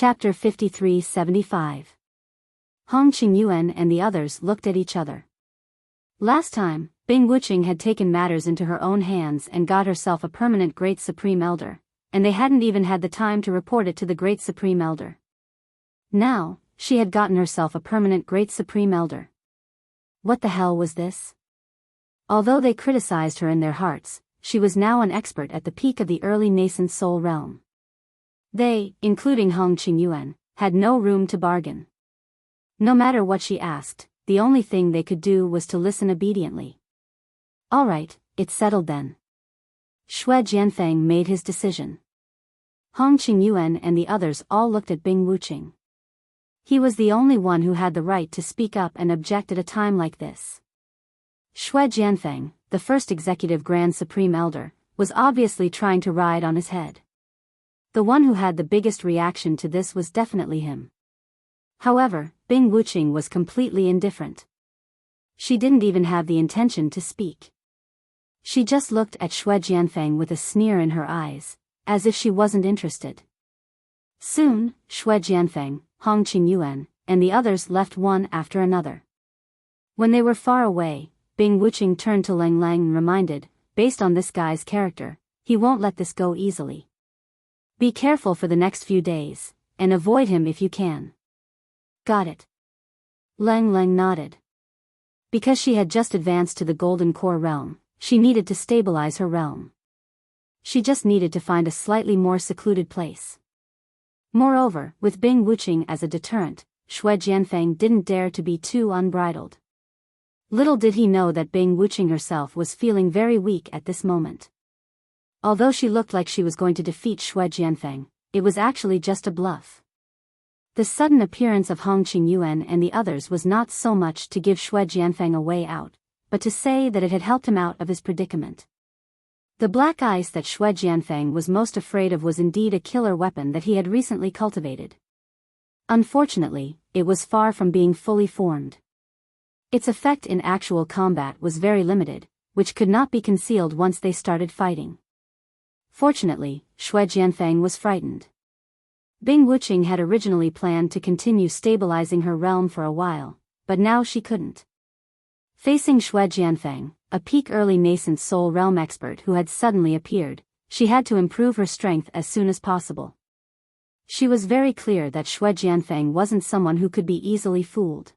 Chapter 5375. Hong Qingyuan and the others looked at each other. Last time, Bing Wuqing had taken matters into her own hands and got herself a permanent Great Supreme Elder, and they hadn't even had the time to report it to the Great Supreme Elder. Now, she had gotten herself a permanent Great Supreme Elder. What the hell was this? Although they criticized her in their hearts, she was now an expert at the peak of the early nascent soul realm. They, including Hong Qingyuan, had no room to bargain. No matter what she asked, the only thing they could do was to listen obediently. All right, it's settled then. Xue Jianfeng made his decision. Hong Qingyuan and the others all looked at Bing Wuqing. He was the only one who had the right to speak up and object at a time like this. Xue Jianfeng, the first executive Grand Supreme Elder, was obviously trying to ride on his head. The one who had the biggest reaction to this was definitely him. However, Bing Wuqing was completely indifferent. She didn't even have the intention to speak. She just looked at Xue Jianfeng with a sneer in her eyes, as if she wasn't interested. Soon, Xue Jianfeng, Hong Qingyuan, and the others left one after another. When they were far away, Bing Wuqing turned to Lang Lang and reminded, based on this guy's character, he won't let this go easily. Be careful for the next few days, and avoid him if you can. Got it. Lang Lang nodded. Because she had just advanced to the Golden Core realm, she needed to stabilize her realm. She just needed to find a slightly more secluded place. Moreover, with Bing Wuqing as a deterrent, Xue Jianfeng didn't dare to be too unbridled. Little did he know that Bing Wuqing herself was feeling very weak at this moment. Although she looked like she was going to defeat Xue Jianfeng, it was actually just a bluff. The sudden appearance of Hong Qingyuan and the others was not so much to give Xue Jianfeng a way out, but to say that it had helped him out of his predicament. The black ice that Xue Jianfeng was most afraid of was indeed a killer weapon that he had recently cultivated. Unfortunately, it was far from being fully formed. Its effect in actual combat was very limited, which could not be concealed once they started fighting. Fortunately, Xue Jianfeng was frightened. Bing Wuqing had originally planned to continue stabilizing her realm for a while, but now she couldn't. Facing Xue Jianfeng, a peak early nascent soul realm expert who had suddenly appeared, she had to improve her strength as soon as possible. She was very clear that Xue Jianfeng wasn't someone who could be easily fooled.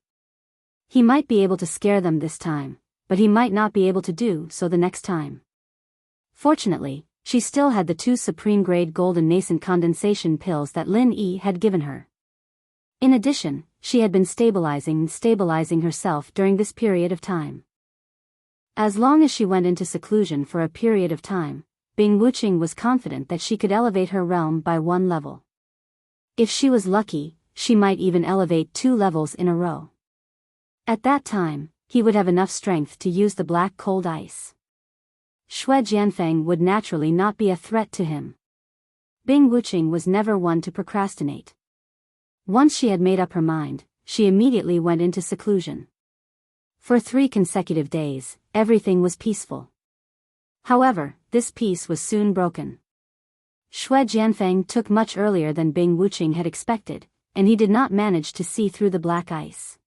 He might be able to scare them this time, but he might not be able to do so the next time. Fortunately, she still had the 2 supreme-grade golden nascent condensation pills that Lin Yi had given her. In addition, she had been stabilizing herself during this period of time. As long as she went into seclusion for a period of time, Bing Wuqing was confident that she could elevate her realm by 1 level. If she was lucky, she might even elevate 2 levels in a row. At that time, he would have enough strength to use the black cold ice. Xue Jianfeng would naturally not be a threat to him. Bing Wuqing was never one to procrastinate. Once she had made up her mind, she immediately went into seclusion. For 3 consecutive days, everything was peaceful. However, this peace was soon broken. Xue Jianfeng took much earlier than Bing Wuqing had expected, and he did not manage to see through the black ice.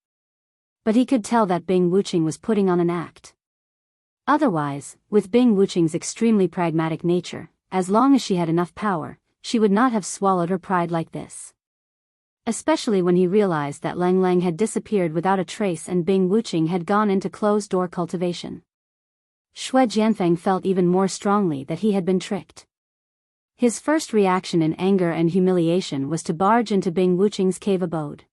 But he could tell that Bing Wuqing was putting on an act. Otherwise, with Bing Wuqing's extremely pragmatic nature, as long as she had enough power, she would not have swallowed her pride like this. Especially when he realized that Lang Lang had disappeared without a trace and Bing Wuqing had gone into closed-door cultivation. Xue Jianfeng felt even more strongly that he had been tricked. His first reaction in anger and humiliation was to barge into Bing Wuqing's cave abode.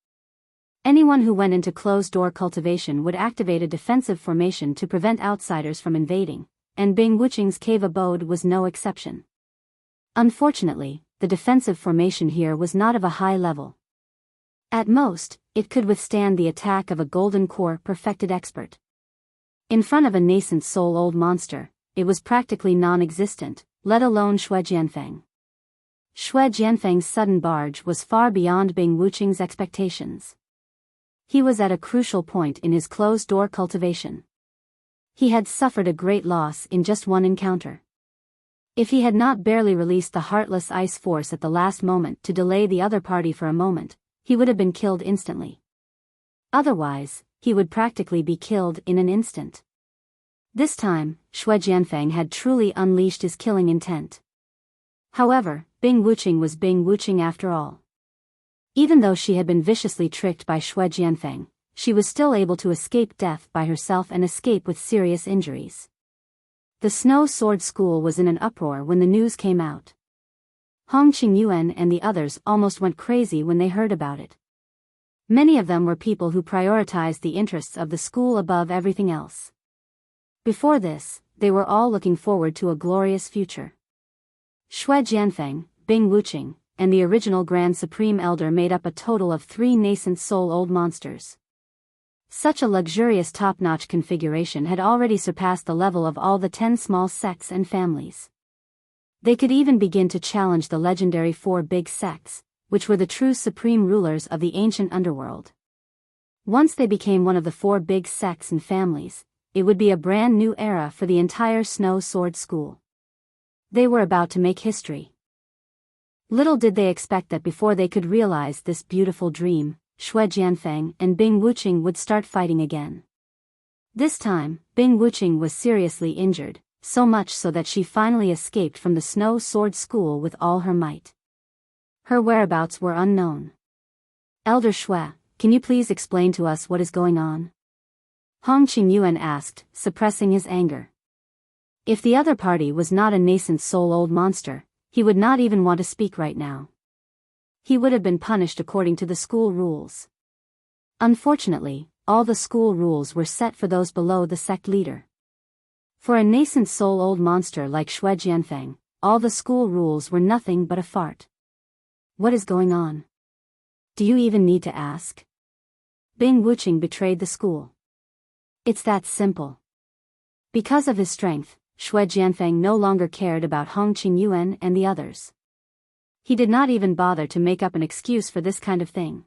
Anyone who went into closed-door cultivation would activate a defensive formation to prevent outsiders from invading, and Bing Wuqing's cave abode was no exception. Unfortunately, the defensive formation here was not of a high level. At most, it could withstand the attack of a golden core perfected expert. In front of a nascent soul old monster, it was practically non-existent, let alone Xue Jianfeng. Xue Jianfeng's sudden barge was far beyond Bing Wuqing's expectations. He was at a crucial point in his closed-door cultivation. He had suffered a great loss in just one encounter. If he had not barely released the heartless ice force at the last moment to delay the other party for a moment, he would have been killed instantly. Otherwise, he would practically be killed in an instant. This time, Xue Jianfeng had truly unleashed his killing intent. However, Bing Wuqing was Bing Wuqing after all. Even though she had been viciously tricked by Xue Jianfeng, she was still able to escape death by herself and escape with serious injuries. The Snow Sword School was in an uproar when the news came out. Hong Qingyuan and the others almost went crazy when they heard about it. Many of them were people who prioritized the interests of the school above everything else. Before this, they were all looking forward to a glorious future. Xue Jianfeng, Bing Wuqing, and the original Grand Supreme Elder made up a total of 3 nascent soul-old monsters. Such a luxurious top-notch configuration had already surpassed the level of all the 10 small sects and families. They could even begin to challenge the legendary 4 big sects, which were the true supreme rulers of the ancient underworld. Once they became one of the 4 big sects and families, it would be a brand new era for the entire Snow Sword School. They were about to make history. Little did they expect that before they could realize this beautiful dream, Xue Jianfeng and Bing Wuqing would start fighting again. This time, Bing Wuqing was seriously injured, so much so that she finally escaped from the Snow Sword School with all her might. Her whereabouts were unknown. Elder Xue, can you please explain to us what is going on? Hong Qingyuan asked, suppressing his anger. If the other party was not a nascent soul-old monster, he would not even want to speak right now. He would have been punished according to the school rules. Unfortunately, all the school rules were set for those below the sect leader. For a nascent soul-old monster like Xue Jianfeng, all the school rules were nothing but a fart. What is going on? Do you even need to ask? Bing Wuqing betrayed the school. It's that simple. Because of his strength, Xue Jianfeng no longer cared about Hong Qingyuan and the others. He did not even bother to make up an excuse for this kind of thing.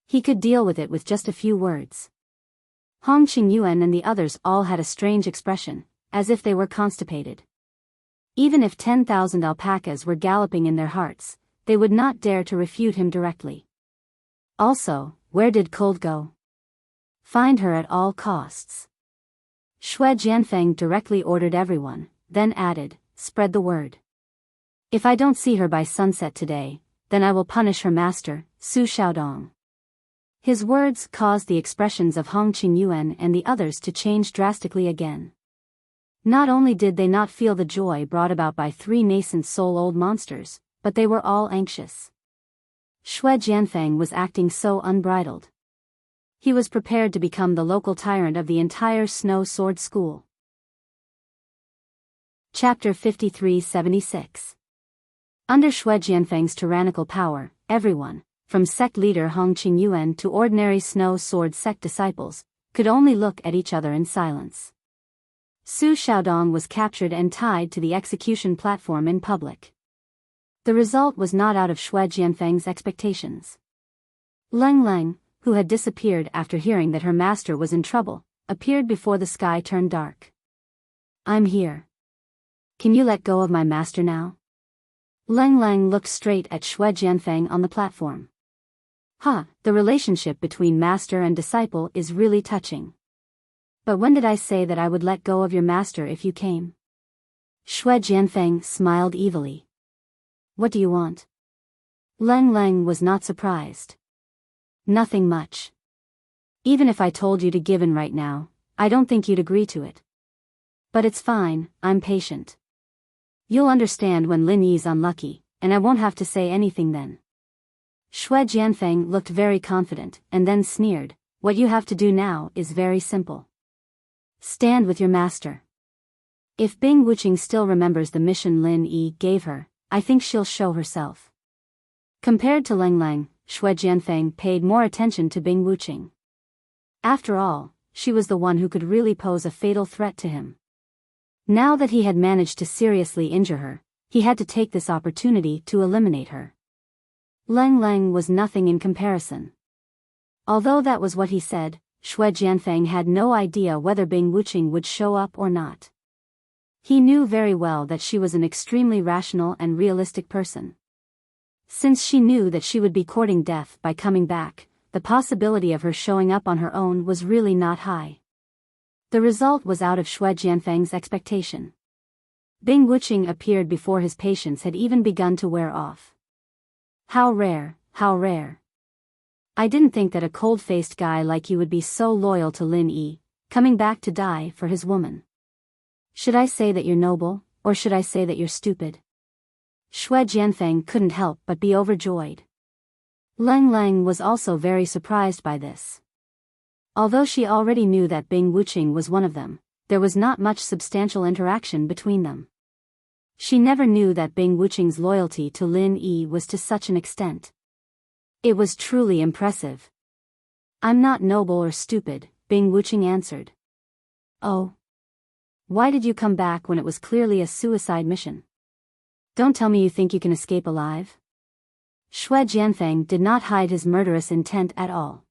He could deal with it with just a few words. Hong Qingyuan and the others all had a strange expression, as if they were constipated. Even if 10,000 alpacas were galloping in their hearts, they would not dare to refute him directly. Also, where did Cold go? Find her at all costs. Xue Jianfeng directly ordered everyone, then added, spread the word. If I don't see her by sunset today, then I will punish her master, Su Xiaodong. His words caused the expressions of Hong Qingyuan and the others to change drastically again. Not only did they not feel the joy brought about by 3 nascent soul-old monsters, but they were all anxious. Xue Jianfeng was acting so unbridled. He was prepared to become the local tyrant of the entire Snow Sword School. Chapter 5376. Under Xue Jianfeng's tyrannical power, everyone, from sect leader Hong Qingyuan to ordinary Snow Sword sect disciples, could only look at each other in silence. Su Xiaodong was captured and tied to the execution platform in public. The result was not out of Xue Jianfeng's expectations. Leng Leng, who had disappeared after hearing that her master was in trouble, appeared before the sky turned dark. I'm here. Can you let go of my master now? Leng Leng looked straight at Xue Jianfeng on the platform. The relationship between master and disciple is really touching. But when did I say that I would let go of your master if you came? Xue Jianfeng smiled evilly. What do you want? Leng Leng was not surprised. Nothing much. Even if I told you to give in right now, I don't think you'd agree to it. But it's fine, I'm patient. You'll understand when Lin Yi's unlucky, and I won't have to say anything then. Xue Jianfeng looked very confident, and then sneered, what you have to do now is very simple. Stand with your master. If Bing Wuqing still remembers the mission Lin Yi gave her, I think she'll show herself. Compared to Leng Leng, Xue Jianfeng paid more attention to Bing Wuqing. After all, she was the one who could really pose a fatal threat to him. Now that he had managed to seriously injure her, he had to take this opportunity to eliminate her. Leng Leng was nothing in comparison. Although that was what he said, Xue Jianfeng had no idea whether Bing Wuqing would show up or not. He knew very well that she was an extremely rational and realistic person. Since she knew that she would be courting death by coming back, the possibility of her showing up on her own was really not high. The result was out of Xue Jianfeng's expectation. Bing Wuqing appeared before his patience had even begun to wear off. How rare, how rare. I didn't think that a cold-faced guy like you would be so loyal to Lin Yi, coming back to die for his woman. Should I say that you're noble, or should I say that you're stupid? Xue Jianfeng couldn't help but be overjoyed. Leng Leng was also very surprised by this. Although she already knew that Bing Wuqing was one of them, there was not much substantial interaction between them. She never knew that Bing Wuqing's loyalty to Lin Yi was to such an extent. It was truly impressive. I'm not noble or stupid, Bing Wuqing answered. Oh. Why did you come back when it was clearly a suicide mission? Don't tell me you think you can escape alive? Xue Jianfeng did not hide his murderous intent at all.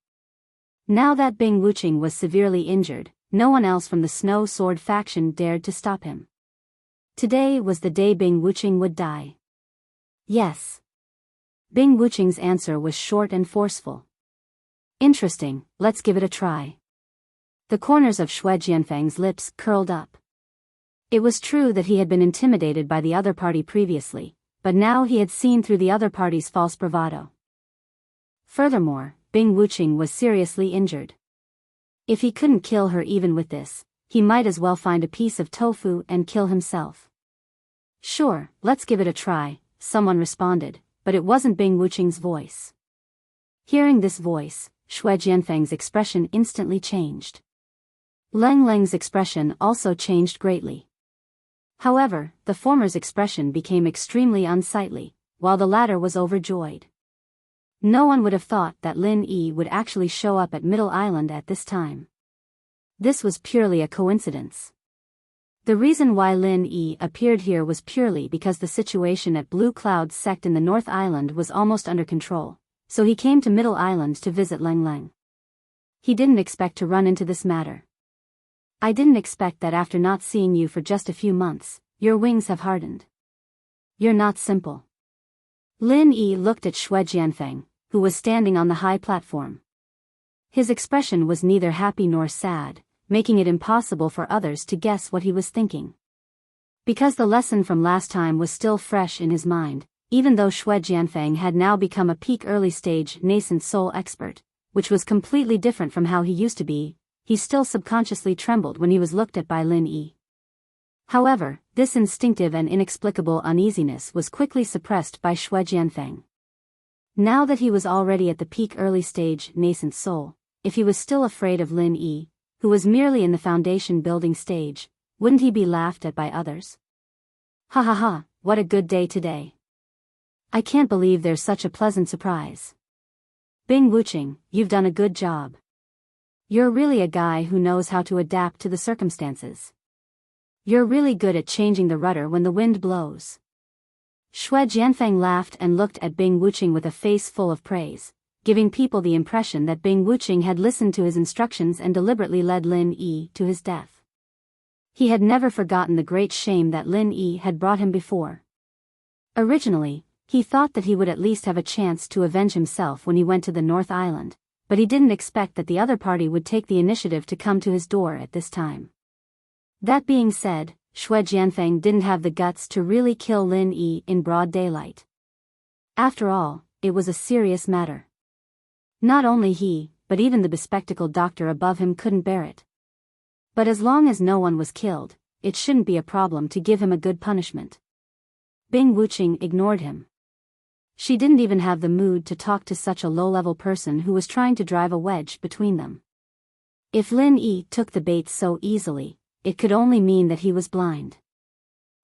Now that Bing Wuqing was severely injured, no one else from the Snow Sword faction dared to stop him. Today was the day Bing Wuqing would die. Yes. Bing Wuqing's answer was short and forceful. Interesting, let's give it a try. The corners of Xue Jianfeng's lips curled up. It was true that he had been intimidated by the other party previously, but now he had seen through the other party's false bravado. Furthermore, Bing Wuqing was seriously injured. If he couldn't kill her even with this, he might as well find a piece of tofu and kill himself. Sure, let's give it a try, someone responded, but it wasn't Bing Wuqing's voice. Hearing this voice, Xue Jianfeng's expression instantly changed. Leng Leng's expression also changed greatly. However, the former's expression became extremely unsightly, while the latter was overjoyed. No one would have thought that Lin Yi would actually show up at Middle Island at this time. This was purely a coincidence. The reason why Lin Yi appeared here was purely because the situation at Blue Cloud sect in the North Island was almost under control, so he came to Middle Island to visit Leng Leng. He didn't expect to run into this matter. I didn't expect that after not seeing you for just a few months, your wings have hardened. You're not simple. Lin Yi looked at Xue Jianfeng, who was standing on the high platform. His expression was neither happy nor sad, making it impossible for others to guess what he was thinking. Because the lesson from last time was still fresh in his mind, even though Xue Jianfeng had now become a peak early-stage nascent soul expert, which was completely different from how he used to be, he still subconsciously trembled when he was looked at by Lin Yi. However, this instinctive and inexplicable uneasiness was quickly suppressed by Xue Jianfeng. Now that he was already at the peak early-stage nascent soul, if he was still afraid of Lin Yi, who was merely in the foundation-building stage, wouldn't he be laughed at by others? Ha ha ha, what a good day today. I can't believe there's such a pleasant surprise. Bing Wuqing, you've done a good job. You're really a guy who knows how to adapt to the circumstances. You're really good at changing the rudder when the wind blows. Xue Jianfeng laughed and looked at Bing Wuqing with a face full of praise, giving people the impression that Bing Wuqing had listened to his instructions and deliberately led Lin Yi to his death. He had never forgotten the great shame that Lin Yi had brought him before. Originally, he thought that he would at least have a chance to avenge himself when he went to the North Island, but he didn't expect that the other party would take the initiative to come to his door at this time. That being said, Xue Jianfeng didn't have the guts to really kill Lin Yi in broad daylight. After all, it was a serious matter. Not only he, but even the bespectacled doctor above him couldn't bear it. But as long as no one was killed, it shouldn't be a problem to give him a good punishment. Bing Wuqing ignored him. She didn't even have the mood to talk to such a low-level person who was trying to drive a wedge between them. If Lin Yi took the bait so easily, it could only mean that he was blind.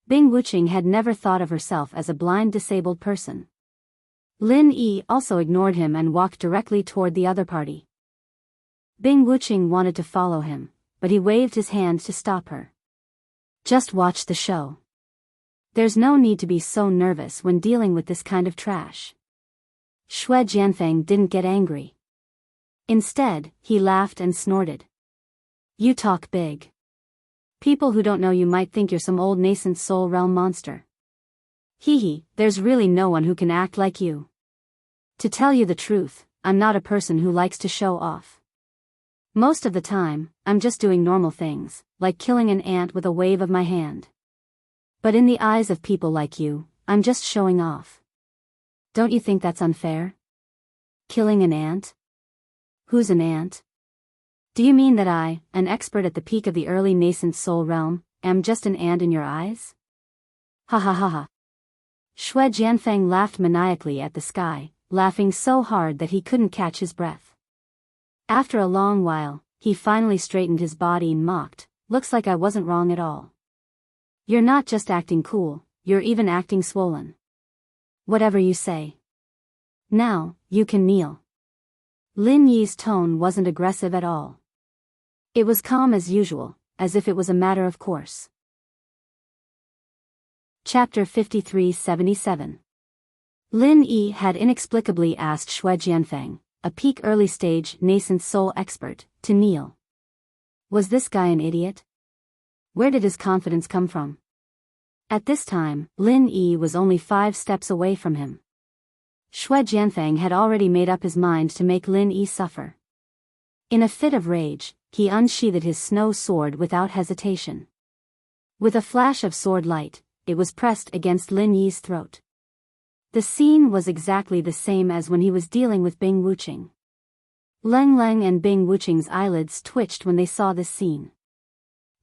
Bing Wuqing had never thought of herself as a blind disabled person. Lin Yi also ignored him and walked directly toward the other party. Bing Wuqing wanted to follow him, but he waved his hand to stop her. Just watch the show. There's no need to be so nervous when dealing with this kind of trash. Xue Jianfeng didn't get angry. Instead, he laughed and snorted. You talk big. People who don't know you might think you're some old nascent soul realm monster. Hee hee, there's really no one who can act like you. To tell you the truth, I'm not a person who likes to show off. Most of the time, I'm just doing normal things, like killing an ant with a wave of my hand. But in the eyes of people like you, I'm just showing off. Don't you think that's unfair? Killing an ant? Who's an ant? Do you mean that I, an expert at the peak of the early nascent soul realm, am just an ant in your eyes? Ha ha ha ha. Shui Jianfeng laughed maniacally at the sky, laughing so hard that he couldn't catch his breath. After a long while, he finally straightened his body and mocked, "Looks like I wasn't wrong at all. You're not just acting cool, you're even acting swollen. Whatever you say. Now, you can kneel." Lin Yi's tone wasn't aggressive at all. It was calm as usual, as if it was a matter of course. Chapter 53-77. Lin Yi had inexplicably asked Shui Jianfeng, a peak early-stage nascent soul expert, to kneel. Was this guy an idiot? Where did his confidence come from? At this time, Lin Yi was only 5 steps away from him. Shui Jianfeng had already made up his mind to make Lin Yi suffer. In a fit of rage, he unsheathed his snow sword without hesitation. With a flash of sword light, it was pressed against Lin Yi's throat. The scene was exactly the same as when he was dealing with Bing Wuqing. Leng Leng and Bing Wuqing's eyelids twitched when they saw this scene.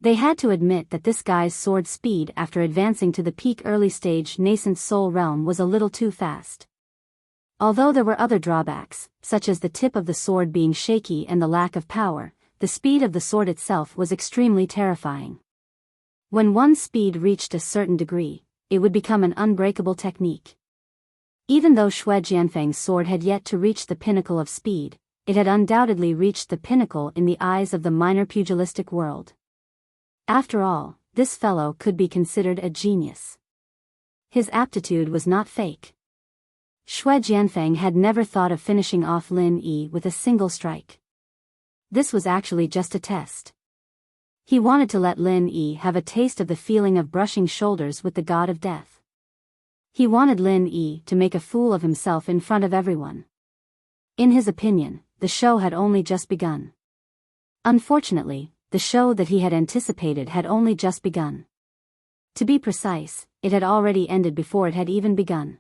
They had to admit that this guy's sword speed after advancing to the peak early-stage nascent soul realm was a little too fast. Although there were other drawbacks, such as the tip of the sword being shaky and the lack of power, the speed of the sword itself was extremely terrifying. When one's speed reached a certain degree, it would become an unbreakable technique. Even though Shui Jianfeng's sword had yet to reach the pinnacle of speed, it had undoubtedly reached the pinnacle in the eyes of the minor pugilistic world. After all, this fellow could be considered a genius. His aptitude was not fake. Shui Jianfeng had never thought of finishing off Lin Yi with a single strike. This was actually just a test. He wanted to let Lin Yi have a taste of the feeling of brushing shoulders with the god of death. He wanted Lin Yi to make a fool of himself in front of everyone. In his opinion, the show had only just begun. Unfortunately, the show that he had anticipated had only just begun. To be precise, it had already ended before it had even begun.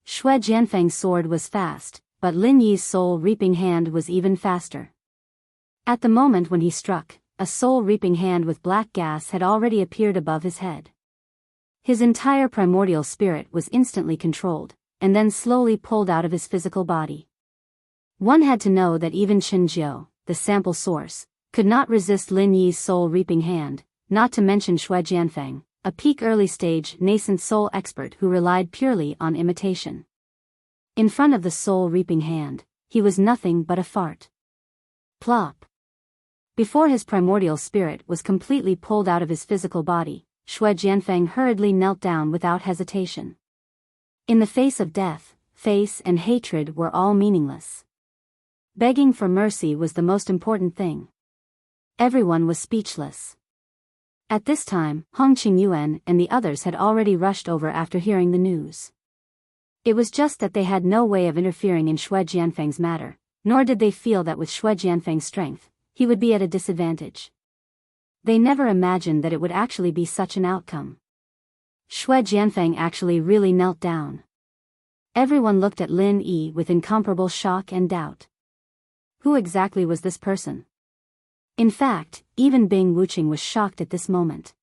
Shui Jianfeng's sword was fast, but Lin Yi's soul-reaping hand was even faster. At the moment when he struck, a soul-reaping hand with black gas had already appeared above his head. His entire primordial spirit was instantly controlled, and then slowly pulled out of his physical body. One had to know that even Chenjiu, the sample source, could not resist Lin Yi's soul-reaping hand, not to mention Shui Jianfeng, a peak early-stage nascent soul expert who relied purely on imitation. In front of the soul-reaping hand, he was nothing but a fart. Plop. Before his primordial spirit was completely pulled out of his physical body, Shui Jianfeng hurriedly knelt down without hesitation. In the face of death, faith and hatred were all meaningless. Begging for mercy was the most important thing. Everyone was speechless. At this time, Hong Qingyuan and the others had already rushed over after hearing the news. It was just that they had no way of interfering in Shui Jianfeng's matter, nor did they feel that with Shui Jianfeng's strength, he would be at a disadvantage. They never imagined that it would actually be such an outcome. Shui Jianfeng actually really knelt down. Everyone looked at Lin Yi with incomparable shock and doubt. Who exactly was this person? In fact, even Bing Wuqing was shocked at this moment.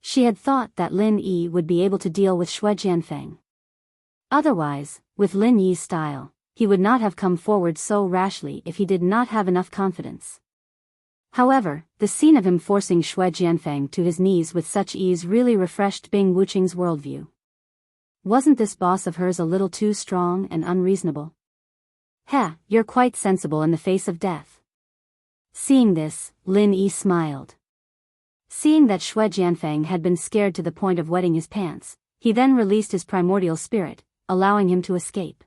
She had thought that Lin Yi would be able to deal with Shui Jianfeng. Otherwise, with Lin Yi's style, he would not have come forward so rashly if he did not have enough confidence. However, the scene of him forcing Shui Jianfeng to his knees with such ease really refreshed Bing Wuqing's worldview. Wasn't this boss of hers a little too strong and unreasonable? Heh, you're quite sensible in the face of death. Seeing this, Lin Yi smiled. Seeing that Shui Jianfeng had been scared to the point of wetting his pants, he then released his primordial spirit, allowing him to escape.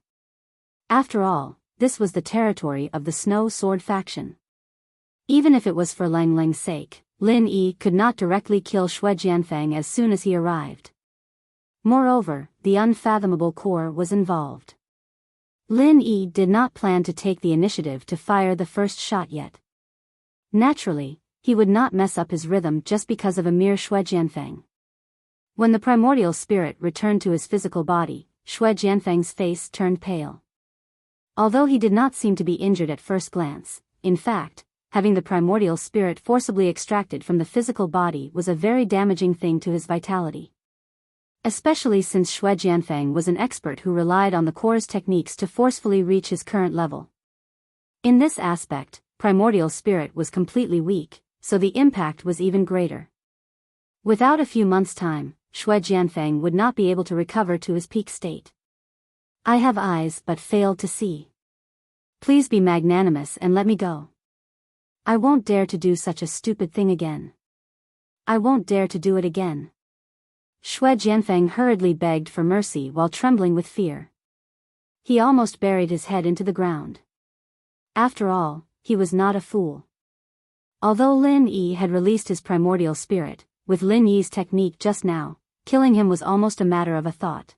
After all, this was the territory of the Snow Sword faction. Even if it was for Lang Lang's sake, Lin Yi could not directly kill Xue Jianfeng as soon as he arrived. Moreover, the unfathomable core was involved. Lin Yi did not plan to take the initiative to fire the first shot yet. Naturally, he would not mess up his rhythm just because of a mere Xue Jianfeng. When the primordial spirit returned to his physical body, Xue Jianfeng's face turned pale. Although he did not seem to be injured at first glance, in fact, having the primordial spirit forcibly extracted from the physical body was a very damaging thing to his vitality. Especially since Xue Jianfeng was an expert who relied on the core's techniques to forcefully reach his current level. In this aspect, primordial spirit was completely weak, so the impact was even greater. Without a few months' time, Xue Jianfeng would not be able to recover to his peak state. I have eyes but failed to see. Please be magnanimous and let me go. I won't dare to do such a stupid thing again. I won't dare to do it again. Xue Jianfeng hurriedly begged for mercy while trembling with fear. He almost buried his head into the ground. After all, he was not a fool. Although Lin Yi had released his primordial spirit, with Lin Yi's technique just now, killing him was almost a matter of a thought.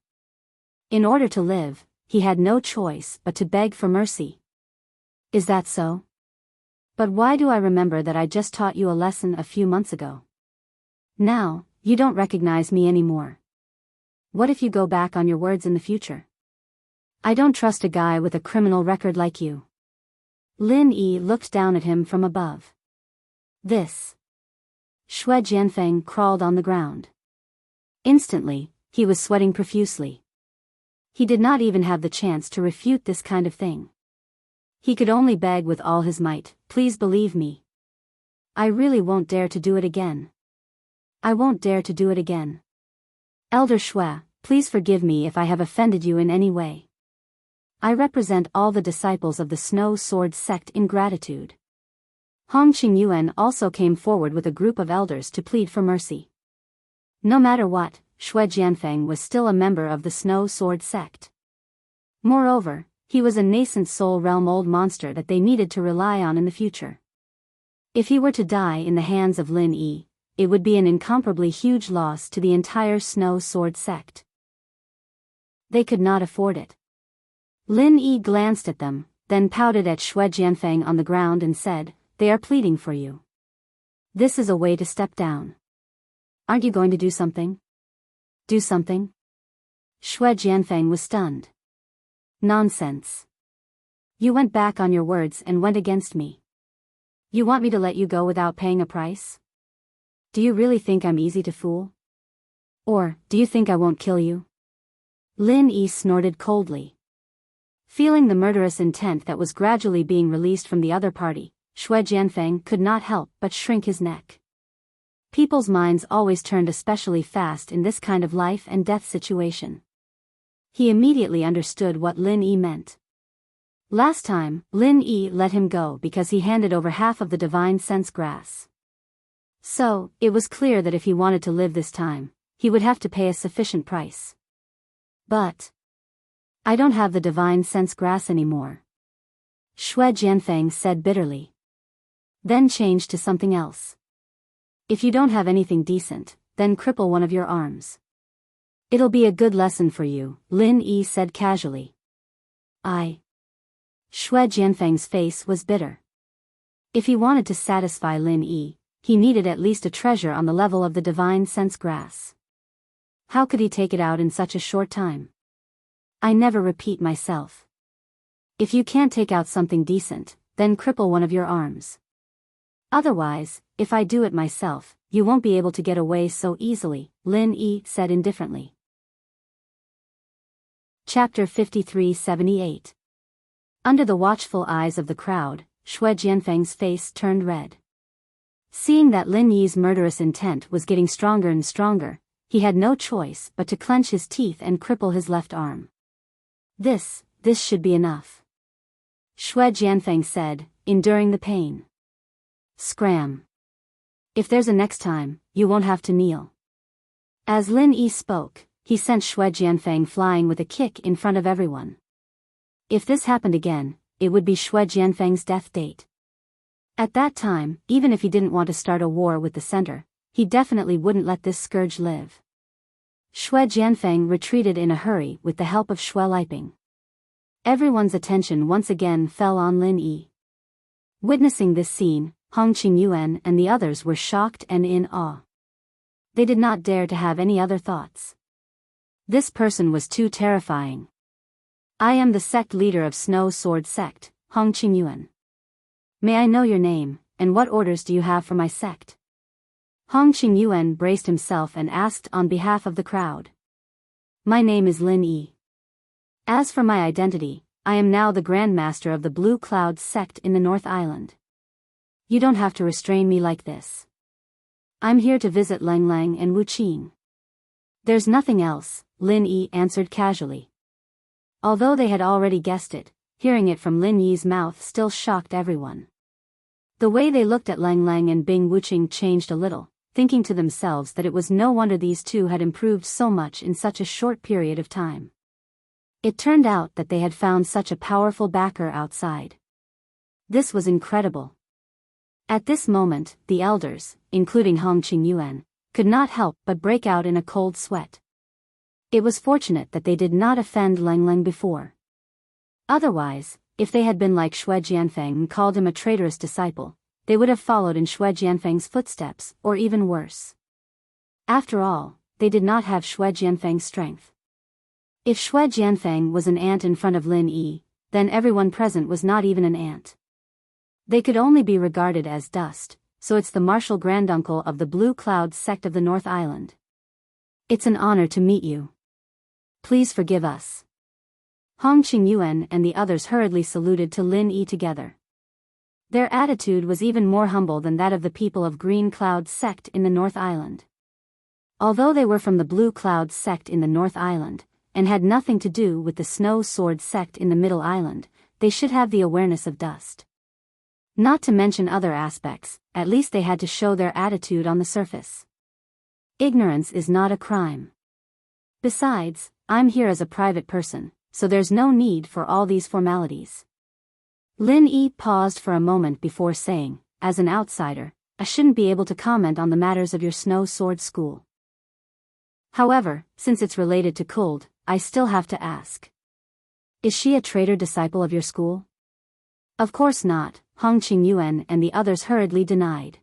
In order to live, he had no choice but to beg for mercy. Is that so? But why do I remember that I just taught you a lesson a few months ago? Now, you don't recognize me anymore. What if you go back on your words in the future? I don't trust a guy with a criminal record like you. Lin Yi looked down at him from above. This. Xue Jianfeng crawled on the ground. Instantly, he was sweating profusely. He did not even have the chance to refute this kind of thing. He could only beg with all his might, please believe me. I really won't dare to do it again. I won't dare to do it again. Elder Xue, please forgive me if I have offended you in any way. I represent all the disciples of the Snow Sword sect in gratitude. Hongqing Yuan also came forward with a group of elders to plead for mercy. No matter what, Xue Jianfeng was still a member of the Snow Sword sect. Moreover, he was a nascent soul realm old monster that they needed to rely on in the future. If he were to die in the hands of Lin Yi, it would be an incomparably huge loss to the entire Snow Sword sect. They could not afford it. Lin Yi glanced at them, then pouted at Xue Jianfeng on the ground and said, "They are pleading for you. This is a way to step down. Aren't you going to do something? Do something?" Xue Jianfeng was stunned. Nonsense. You went back on your words and went against me. You want me to let you go without paying a price? Do you really think I'm easy to fool? Or, do you think I won't kill you? Lin Yi snorted coldly. Feeling the murderous intent that was gradually being released from the other party, Xue Jianfeng could not help but shrink his neck. People's minds always turned especially fast in this kind of life and death situation. He immediately understood what Lin Yi meant. Last time, Lin Yi let him go because he handed over half of the divine sense grass. So, it was clear that if he wanted to live this time, he would have to pay a sufficient price. But I don't have the divine sense grass anymore, Xue Jianfeng said bitterly. Then changed to something else. If you don't have anything decent, then cripple one of your arms. It'll be a good lesson for you, Lin Yi said casually. Xue Jianfeng's face was bitter. If he wanted to satisfy Lin Yi, he needed at least a treasure on the level of the divine sense grass. How could he take it out in such a short time? I never repeat myself. If you can't take out something decent, then cripple one of your arms. Otherwise, if I do it myself, you won't be able to get away so easily, Lin Yi said indifferently. Chapter 53-78. Under the watchful eyes of the crowd, Xue Jianfeng's face turned red. Seeing that Lin Yi's murderous intent was getting stronger and stronger, he had no choice but to clench his teeth and cripple his left arm. This should be enough, Xue Jianfeng said, enduring the pain. Scram. If there's a next time, you won't have to kneel. As Lin Yi spoke, he sent Xue Jianfeng flying with a kick in front of everyone. If this happened again, it would be Xue Jianfeng's death date. At that time, even if he didn't want to start a war with the center, he definitely wouldn't let this scourge live. Xue Jianfeng retreated in a hurry with the help of Xue Liping. Everyone's attention once again fell on Lin Yi. Witnessing this scene, Hong Qingyuan and the others were shocked and in awe. They did not dare to have any other thoughts. This person was too terrifying. I am the sect leader of Snow Sword Sect, Hong Qingyuan. May I know your name, and what orders do you have for my sect? Hong Qingyuan braced himself and asked on behalf of the crowd. My name is Lin Yi. As for my identity, I am now the Grand Master of the Blue Cloud Sect in the North Island. You don't have to restrain me like this. I'm here to visit Lang Lang and Wu Qing. There's nothing else, Lin Yi answered casually. Although they had already guessed it, hearing it from Lin Yi's mouth still shocked everyone. The way they looked at Lang Lang and Bing Wuqing changed a little, thinking to themselves that it was no wonder these two had improved so much in such a short period of time. It turned out that they had found such a powerful backer outside. This was incredible. At this moment, the elders, including Hong Qingyuan, could not help but break out in a cold sweat. It was fortunate that they did not offend Lang Lang before. Otherwise, if they had been like Xue Jianfeng and called him a traitorous disciple, they would have followed in Xue Jianfeng's footsteps, or even worse. After all, they did not have Xue Jianfeng's strength. If Xue Jianfeng was an ant in front of Lin Yi, then everyone present was not even an ant. They could only be regarded as dust, so it's the martial granduncle of the Blue Cloud Sect of the North Island. It's an honor to meet you. Please forgive us. Hong Qingyuan and the others hurriedly saluted to Lin Yi together. Their attitude was even more humble than that of the people of Green Cloud Sect in the North Island. Although they were from the Blue Cloud Sect in the North Island, and had nothing to do with the Snow Sword Sect in the Middle Island, they should have the awareness of dust. Not to mention other aspects, at least they had to show their attitude on the surface. Ignorance is not a crime. Besides, I'm here as a private person, so there's no need for all these formalities. Lin Yi paused for a moment before saying, as an outsider, I shouldn't be able to comment on the matters of your Snow Sword School. However, since it's related to Kuld, I still have to ask. Is she a traitor disciple of your school? Of course not, Hong Qingyuan and the others hurriedly denied.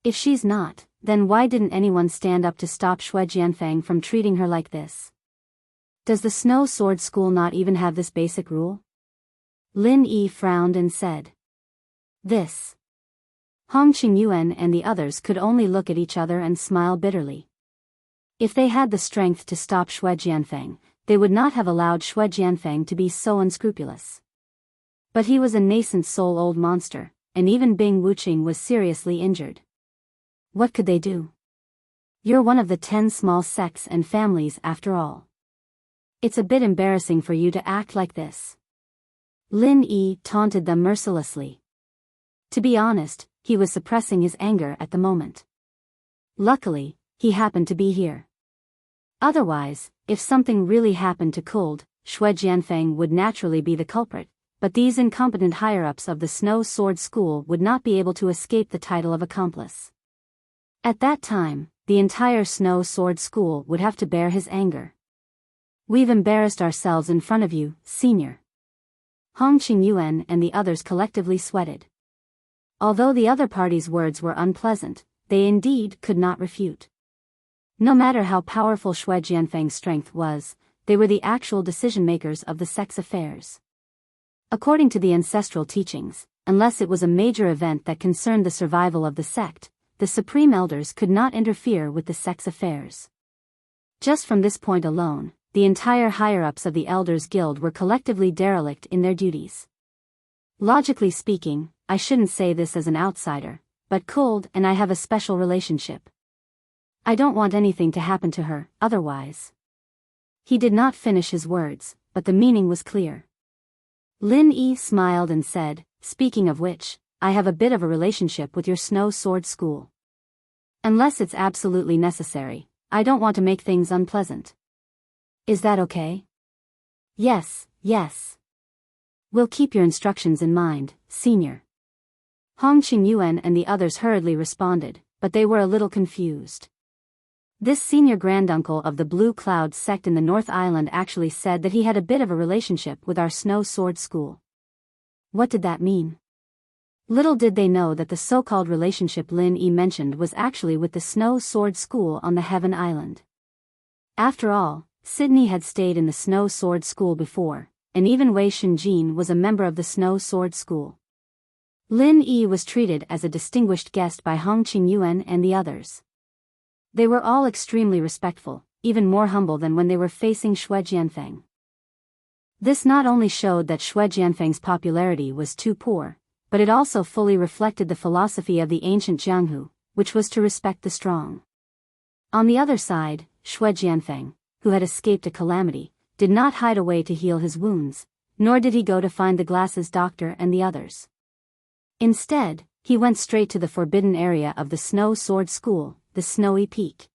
If she's not, then why didn't anyone stand up to stop Xue Jianfeng from treating her like this? Does the Snow Sword School not even have this basic rule? Lin Yi frowned and said. This. Hong Qingyuan and the others could only look at each other and smile bitterly. If they had the strength to stop Xue Jianfeng, they would not have allowed Xue Jianfeng to be so unscrupulous. But he was a nascent soul-old monster, and even Bing Wuqing was seriously injured. What could they do? You're one of the 10 small sects and families after all. It's a bit embarrassing for you to act like this. Lin Yi taunted them mercilessly. To be honest, he was suppressing his anger at the moment. Luckily, he happened to be here. Otherwise, if something really happened to Kuld, Xue Jianfeng would naturally be the culprit, but these incompetent higher-ups of the Snow Sword School would not be able to escape the title of accomplice. At that time, the entire Snow Sword School would have to bear his anger. We've embarrassed ourselves in front of you, senior. Hong Qingyuan and the others collectively sweated. Although the other party's words were unpleasant, they indeed could not refute. No matter how powerful Xue Jianfeng's strength was, they were the actual decision-makers of the sect's affairs. According to the ancestral teachings, unless it was a major event that concerned the survival of the sect, the supreme elders could not interfere with the sect's affairs. Just from this point alone, the entire higher-ups of the Elders Guild were collectively derelict in their duties. Logically speaking, I shouldn't say this as an outsider, but Kuld and I have a special relationship. I don't want anything to happen to her, otherwise. He did not finish his words, but the meaning was clear. Lin Yi smiled and said, speaking of which, I have a bit of a relationship with your Snow Sword School. Unless it's absolutely necessary, I don't want to make things unpleasant. Is that okay? Yes, yes. We'll keep your instructions in mind, senior. Hongqing Yuan and the others hurriedly responded, but they were a little confused. This senior granduncle of the Blue Cloud sect in the North Island actually said that he had a bit of a relationship with our Snow Sword School. What did that mean? Little did they know that the so-called relationship Lin Yi mentioned was actually with the Snow Sword School on the Heaven Island. After all, Sydney had stayed in the Snow Sword School before, and even Wei Shenjin was a member of the Snow Sword School. Lin Yi was treated as a distinguished guest by Hongqing Yuan and the others. They were all extremely respectful, even more humble than when they were facing Xue Jianfeng. This not only showed that Xue Jianfeng's popularity was too poor, but it also fully reflected the philosophy of the ancient Jianghu, which was to respect the strong. On the other side, Xue Jianfeng, who had escaped a calamity, did not hide away to heal his wounds, nor did he go to find the glasses doctor and the others. Instead, he went straight to the forbidden area of the Snow Sword School, the Snowy Peak.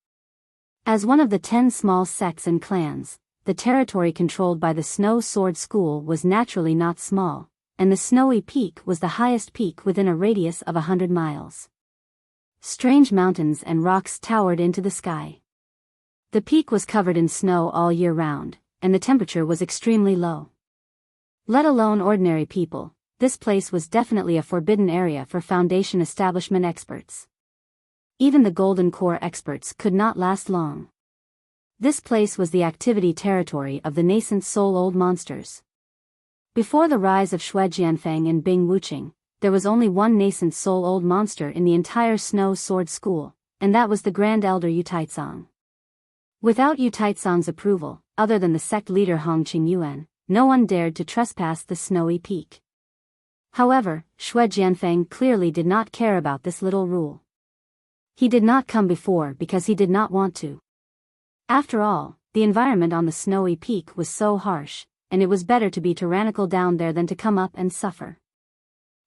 As one of the 10 small sects and clans, the territory controlled by the Snow Sword School was naturally not small, and the Snowy Peak was the highest peak within a radius of 100 miles. Strange mountains and rocks towered into the sky. The peak was covered in snow all year round, and the temperature was extremely low. Let alone ordinary people, this place was definitely a forbidden area for Foundation establishment experts. Even the Golden Core experts could not last long. This place was the activity territory of the nascent soul-old monsters. Before the rise of Xue Jianfeng and Bing Wuqing, there was only one nascent soul-old monster in the entire Snow Sword School, and that was the Grand Elder Yu Taizong. Without Yu Taizong's approval, other than the sect leader Hongqing Yuan, no one dared to trespass the snowy peak. However, Xue Jianfeng clearly did not care about this little rule. He did not come before because he did not want to. After all, the environment on the snowy peak was so harsh, and it was better to be tyrannical down there than to come up and suffer.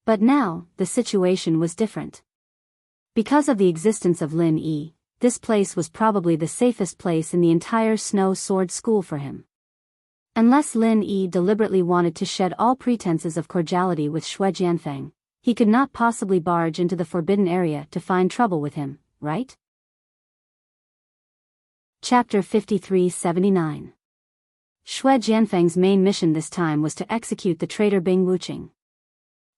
But now, the situation was different. Because of the existence of Lin Yi, this place was probably the safest place in the entire Snow Sword School for him. Unless Lin Yi deliberately wanted to shed all pretenses of cordiality with Xue Jianfeng, he could not possibly barge into the forbidden area to find trouble with him, right? Chapter 53-79. Xue Jianfeng's main mission this time was to execute the traitor Bing Wuqing.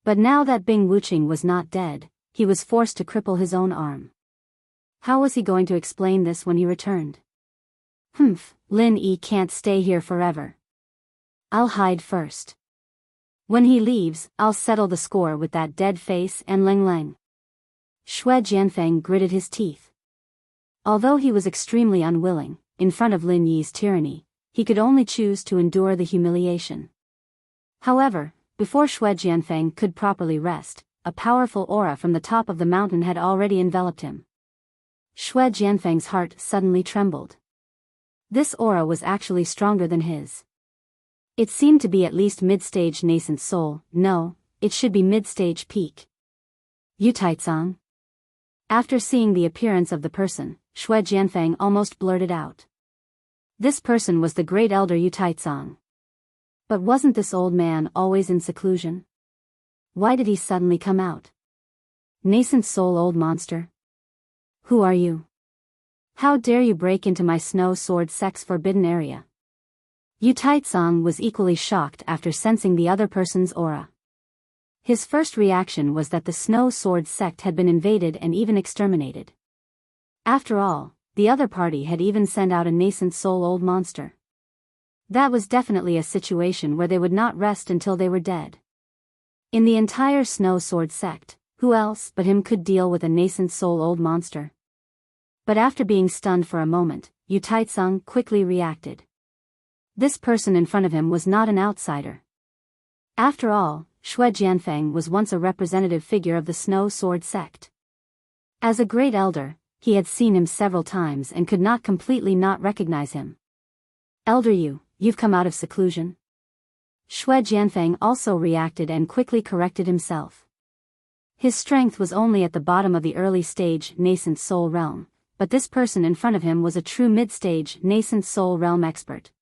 But now that Bing Wuqing was not dead, he was forced to cripple his own arm. How was he going to explain this when he returned? Lin Yi can't stay here forever. I'll hide first. When he leaves, I'll settle the score with that dead face and Leng Leng. Xue Jianfeng gritted his teeth. Although he was extremely unwilling, in front of Lin Yi's tyranny, he could only choose to endure the humiliation. However, before Xue Jianfeng could properly rest, a powerful aura from the top of the mountain had already enveloped him. Xue Jianfeng's heart suddenly trembled. This aura was actually stronger than his. It seemed to be at least mid-stage nascent soul. No, it should be mid-stage peak. Yu Taizong. After seeing the appearance of the person, Xue Jianfeng almost blurted out. This person was the great elder Yu Taizong. But wasn't this old man always in seclusion? Why did he suddenly come out? Nascent soul old monster. Who are you? How dare you break into my Snow Sword sect's forbidden area? Yu Taizong was equally shocked after sensing the other person's aura. His first reaction was that the Snow Sword sect had been invaded and even exterminated. After all, the other party had even sent out a nascent soul old monster. That was definitely a situation where they would not rest until they were dead. In the entire Snow Sword sect, who else but him could deal with a nascent soul old monster? But after being stunned for a moment, Yu Taizong quickly reacted. This person in front of him was not an outsider. After all, Xue Jianfeng was once a representative figure of the Snow Sword sect. As a great elder, he had seen him several times and could not completely not recognize him. Elder Yu, you've come out of seclusion? Xue Jianfeng also reacted and quickly corrected himself. His strength was only at the bottom of the early stage nascent soul realm, but this person in front of him was a true mid-stage nascent soul realm expert.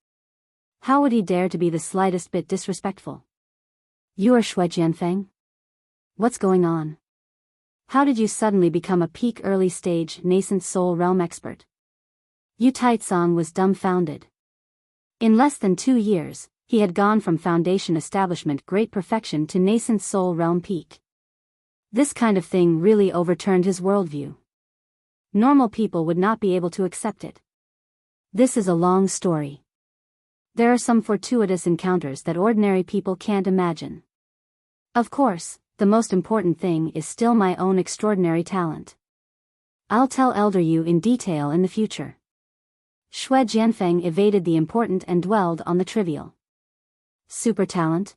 How would he dare to be the slightest bit disrespectful? You are Xue Jianfeng? What's going on? How did you suddenly become a peak early-stage nascent soul realm expert? Yu Taitsong was dumbfounded. In less than 2 years, he had gone from foundation establishment great perfection to nascent soul realm peak. This kind of thing really overturned his worldview. Normal people would not be able to accept it. This is a long story. There are some fortuitous encounters that ordinary people can't imagine. Of course, the most important thing is still my own extraordinary talent. I'll tell Elder Yu in detail in the future. Xue Jianfeng evaded the important and dwelled on the trivial. Super talent?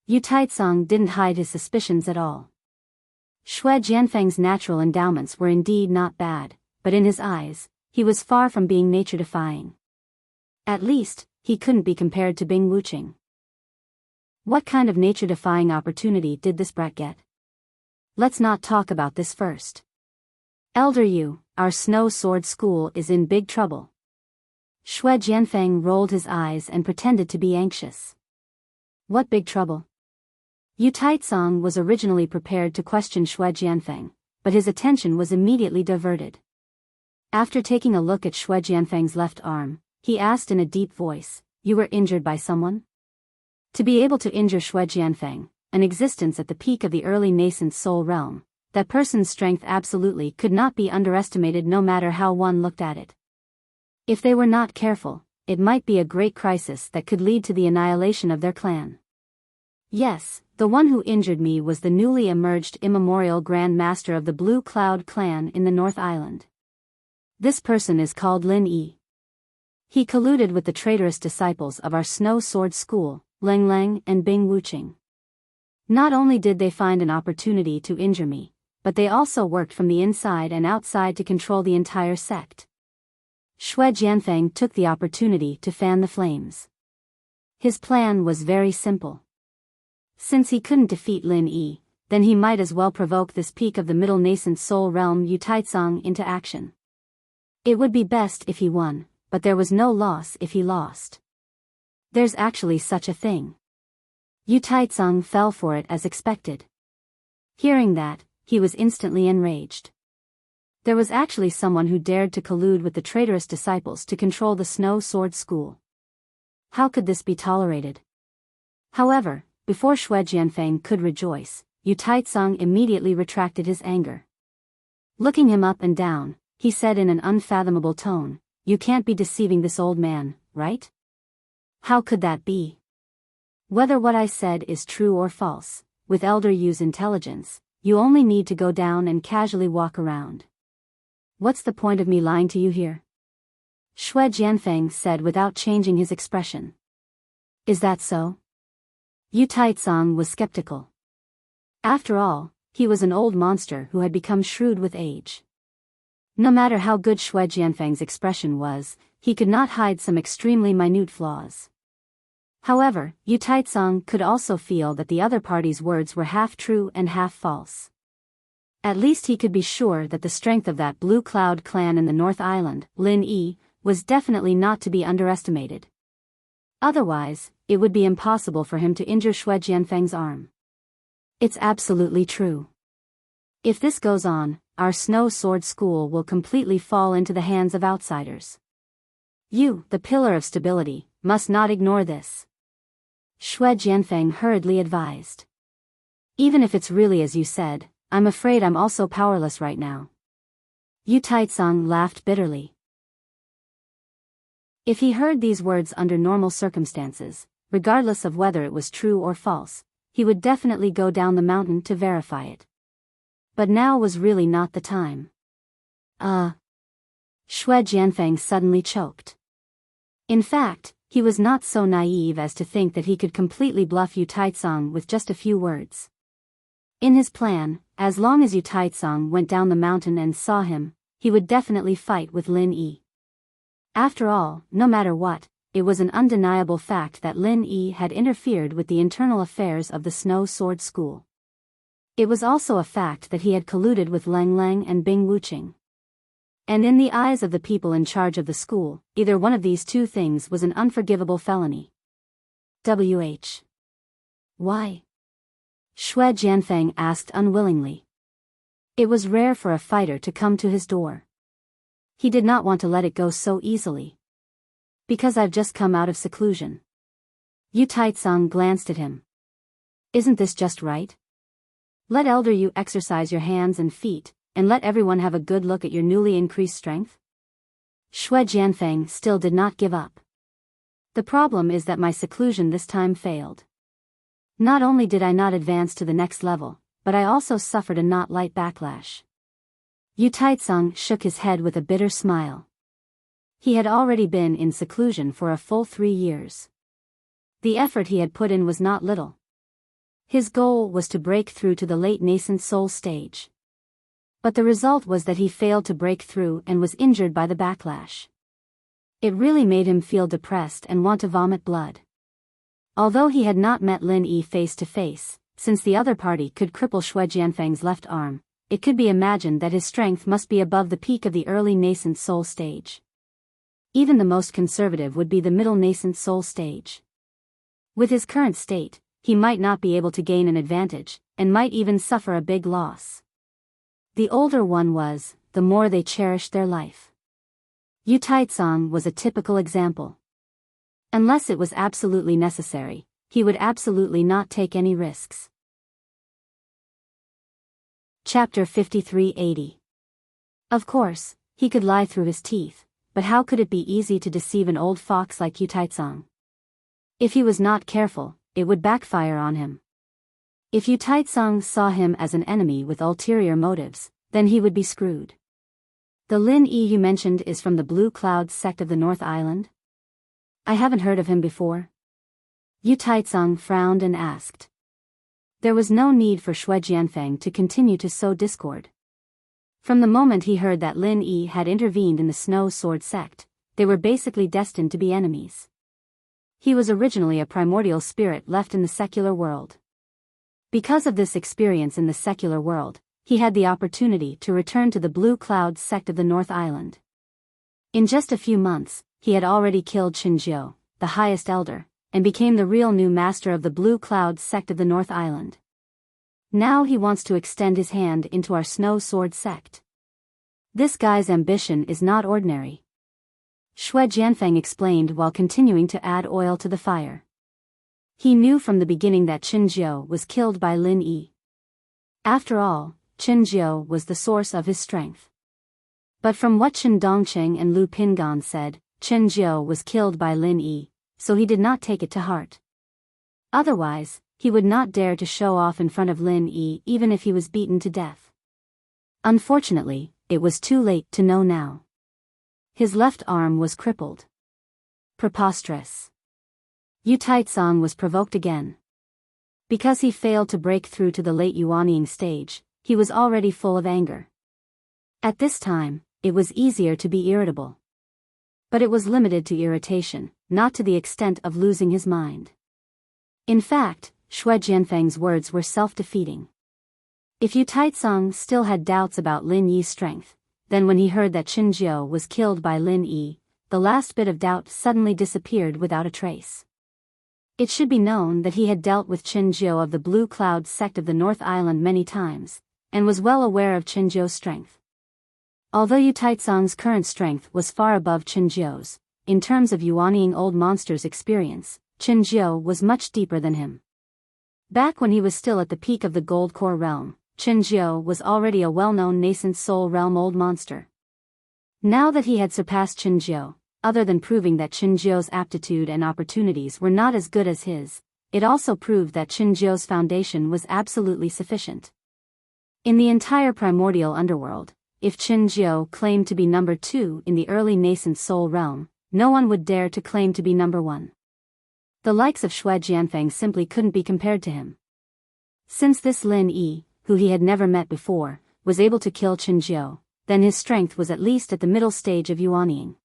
Yu Taitsong didn't hide his suspicions at all. Xue Jianfeng's natural endowments were indeed not bad, but in his eyes, he was far from being nature-defying. At least, he couldn't be compared to Bing Wuqing. What kind of nature-defying opportunity did this brat get? Let's not talk about this first. Elder Yu, our Snow Sword School is in big trouble. Xue Jianfeng rolled his eyes and pretended to be anxious. What big trouble? Yu Taitsong was originally prepared to question Xue Jianfeng, but his attention was immediately diverted. After taking a look at Xue Jianfeng's left arm, he asked in a deep voice, "You were injured by someone?" To be able to injure Xue Jianfeng, an existence at the peak of the early nascent soul realm, that person's strength absolutely could not be underestimated no matter how one looked at it. If they were not careful, it might be a great crisis that could lead to the annihilation of their clan. Yes, the one who injured me was the newly emerged immemorial Grand Master of the Blue Cloud clan in the North Island. This person is called Lin Yi. He colluded with the traitorous disciples of our Snow Sword School, Leng Leng and Bing Wuqing. Not only did they find an opportunity to injure me, but they also worked from the inside and outside to control the entire sect. Xue Jianfeng took the opportunity to fan the flames. His plan was very simple. Since he couldn't defeat Lin Yi, then he might as well provoke this peak of the middle nascent soul realm Yu Taitsong into action. It would be best if he won, but there was no loss if he lost. There's actually such a thing. Yu Taitsong fell for it as expected. Hearing that, he was instantly enraged. There was actually someone who dared to collude with the traitorous disciples to control the Snow Sword School. How could this be tolerated? However, before Xue Jianfeng could rejoice, Yu Taitsong immediately retracted his anger. Looking him up and down, he said in an unfathomable tone, "You can't be deceiving this old man, right? How could that be? Whether what I said is true or false, with Elder Yu's intelligence, you only need to go down and casually walk around. What's the point of me lying to you here?" Xue Jianfeng said without changing his expression. "Is that so?" Yu Taitsong was skeptical. After all, he was an old monster who had become shrewd with age. No matter how good Xue Jianfeng's expression was, he could not hide some extremely minute flaws. However, Yu Taitsong could also feel that the other party's words were half true and half false. At least he could be sure that the strength of that Blue Cloud clan in the North Island, Lin Yi, was definitely not to be underestimated. Otherwise, it would be impossible for him to injure Xue Jianfeng's arm. It's absolutely true. If this goes on, our Snow Sword School will completely fall into the hands of outsiders. You, the pillar of stability, must not ignore this. Xue Jianfeng hurriedly advised. Even if it's really as you said, I'm afraid I'm also powerless right now. Yu Taitsong laughed bitterly. If he heard these words under normal circumstances, regardless of whether it was true or false, he would definitely go down the mountain to verify it. But now was really not the time. Xue Jianfeng suddenly choked. In fact, he was not so naive as to think that he could completely bluff Yu Taitsong with just a few words. In his plan, as long as Yu Taitsong went down the mountain and saw him, he would definitely fight with Lin Yi. After all, no matter what, it was an undeniable fact that Lin Yi had interfered with the internal affairs of the Snow Sword School. It was also a fact that he had colluded with Leng Leng and Bing Wuqing. And in the eyes of the people in charge of the school, either one of these two things was an unforgivable felony. Why? Xue Jianfeng asked unwillingly. It was rare for a fighter to come to his door. He did not want to let it go so easily. Because I've just come out of seclusion. Yu Taitsung glanced at him. Isn't this just right? Let Elder Yu exercise your hands and feet, and let everyone have a good look at your newly increased strength? Shui Jianfeng still did not give up. The problem is that my seclusion this time failed. Not only did I not advance to the next level, but I also suffered a not light backlash. Yu Taitsung shook his head with a bitter smile. He had already been in seclusion for a full 3 years. The effort he had put in was not little. His goal was to break through to the late nascent soul stage. But the result was that he failed to break through and was injured by the backlash. It really made him feel depressed and want to vomit blood. Although he had not met Lin Yi face to face, since the other party could cripple Shui Jianfeng's left arm, it could be imagined that his strength must be above the peak of the early nascent soul stage. Even the most conservative would be the middle nascent soul stage. With his current state, he might not be able to gain an advantage, and might even suffer a big loss. The older one was, the more they cherished their life. Yu Taitsung was a typical example. Unless it was absolutely necessary, he would absolutely not take any risks. Chapter 5380. Of course, he could lie through his teeth, but how could it be easy to deceive an old fox like Yu Taitsung? If he was not careful, it would backfire on him. If Yu Taitsung saw him as an enemy with ulterior motives, then he would be screwed. The Lin Yi you mentioned is from the Blue Cloud sect of the North Island? I haven't heard of him before. Yu Taitsung frowned and asked. There was no need for Shui Jianfeng to continue to sow discord. From the moment he heard that Lin Yi had intervened in the Snow Sword sect, they were basically destined to be enemies. He was originally a primordial spirit left in the secular world. Because of this experience in the secular world, he had the opportunity to return to the Blue Cloud sect of the North Island. In just a few months, he had already killed Qinzhou, the highest elder, and became the real new master of the Blue Cloud sect of the North Island. Now he wants to extend his hand into our Snow Sword sect. This guy's ambition is not ordinary. Shui Jianfeng explained while continuing to add oil to the fire. He knew from the beginning that Qinzhou was killed by Lin Yi. After all, Qinzhou was the source of his strength. But from what Chen Dongqing and Lu Pingan said, Qinzhou was killed by Lin Yi, so he did not take it to heart. Otherwise, he would not dare to show off in front of Lin Yi even if he was beaten to death. Unfortunately, it was too late to know now. His left arm was crippled. Preposterous. Yu Taitsung was provoked again. Because he failed to break through to the late Yuanying stage, he was already full of anger. At this time, it was easier to be irritable. But it was limited to irritation, not to the extent of losing his mind. In fact, Shui Jianfeng's words were self-defeating. If Yu Taitsung still had doubts about Lin Yi's strength, then when he heard that Qinzhou was killed by Lin Yi, the last bit of doubt suddenly disappeared without a trace. It should be known that he had dealt with Qinzhou of the Blue Cloud sect of the North Island many times, and was well aware of Qinzhou's strength. Although Yu Taitsung's current strength was far above Qinzhou's, in terms of Yuanying Old Monster's experience, Qinzhou was much deeper than him. Back when he was still at the peak of the Gold Core realm, Qinzhou was already a well-known nascent soul realm Old Monster. Now that he had surpassed Qinzhou, other than proving that Qinzhou's aptitude and opportunities were not as good as his, it also proved that Qinzhou's foundation was absolutely sufficient. In the entire primordial underworld, if Qinzhou claimed to be number 2 in the early nascent soul realm, no one would dare to claim to be number 1. The likes of Shui Jianfeng simply couldn't be compared to him. Since this Lin Yi, who he had never met before, was able to kill Qinzhou, then his strength was at least at the middle stage of Yuanying.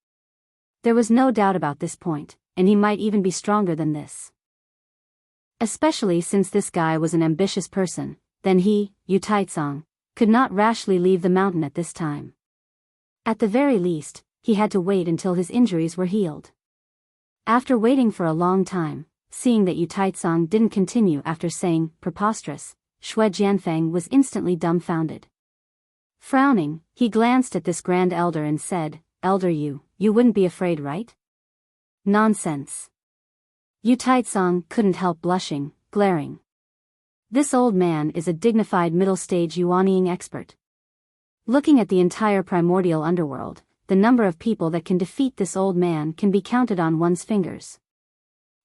There was no doubt about this point, and he might even be stronger than this. Especially since this guy was an ambitious person, then he, Yu Taitsung, could not rashly leave the mountain at this time. At the very least, he had to wait until his injuries were healed. After waiting for a long time, seeing that Yu Taitsung didn't continue after saying, preposterous, Shui Jianfeng was instantly dumbfounded. Frowning, he glanced at this grand elder and said, "Elder, you wouldn't be afraid, right?" "Nonsense." Yu Taitsong couldn't help blushing, glaring. This old man is a dignified middle-stage yuanying expert. Looking at the entire primordial underworld, the number of people that can defeat this old man can be counted on one's fingers.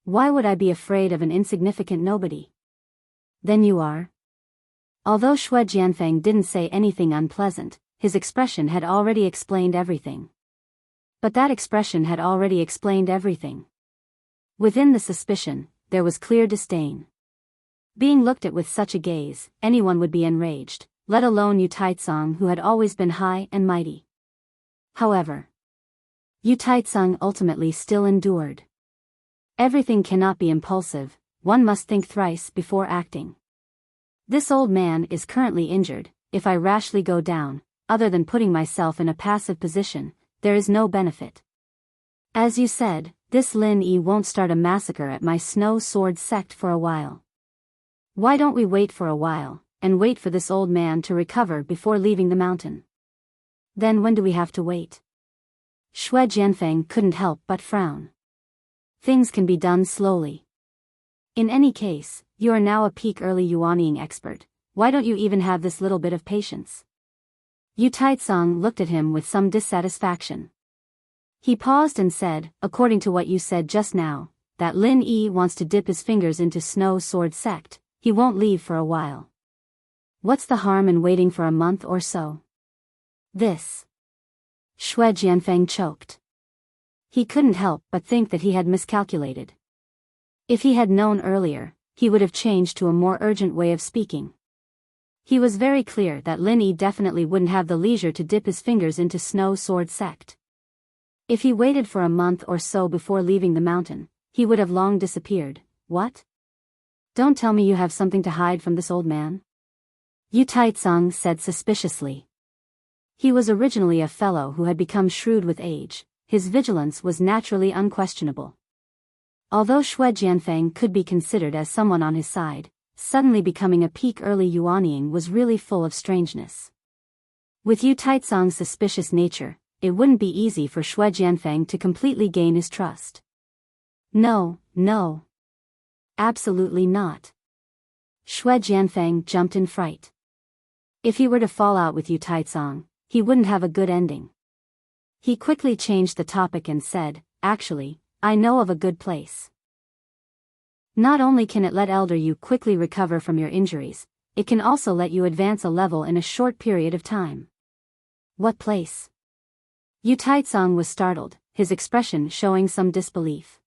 Why would I be afraid of an insignificant nobody? Then you are? Although Xue Jianfeng didn't say anything unpleasant, his expression had already explained everything. But that expression had already explained everything. Within the suspicion, there was clear disdain. Being looked at with such a gaze, anyone would be enraged, let alone Yu Taitsong, who had always been high and mighty. However, Yu Taitsong ultimately still endured. Everything cannot be impulsive, one must think thrice before acting. This old man is currently injured. If I rashly go down, other than putting myself in a passive position, there is no benefit. As you said, this Lin Yi won't start a massacre at my Snow Sword sect for a while. Why don't we wait for a while, and wait for this old man to recover before leaving the mountain? Then when do we have to wait? Xue Jianfeng couldn't help but frown. Things can be done slowly. In any case, you are now a peak early yuanying expert. Why don't you even have this little bit of patience? Yu Taitsong looked at him with some dissatisfaction. He paused and said, "According to what you said just now, that Lin Yi wants to dip his fingers into Snow Sword sect, he won't leave for a while. What's the harm in waiting for a month or so?" This. Xue Jianfeng choked. He couldn't help but think that he had miscalculated. If he had known earlier, he would have changed to a more urgent way of speaking. He was very clear that Lin Yi definitely wouldn't have the leisure to dip his fingers into Snow Sword sect. If he waited for a month or so before leaving the mountain, he would have long disappeared. What? Don't tell me you have something to hide from this old man? Yu Taitsong said suspiciously. He was originally a fellow who had become shrewd with age. His vigilance was naturally unquestionable. Although Xue Jianfeng could be considered as someone on his side, suddenly becoming a peak early yuanying was really full of strangeness. With Yu Taitsong's suspicious nature, it wouldn't be easy for Xue Jianfeng to completely gain his trust. No. Absolutely not. Xue Jianfeng jumped in fright. If he were to fall out with Yu Taitsong, he wouldn't have a good ending. He quickly changed the topic and said, "Actually, I know of a good place. Not only can it let Elder you quickly recover from your injuries, it can also let you advance a level in a short period of time." "What place?" Yu Taitsong was startled, his expression showing some disbelief.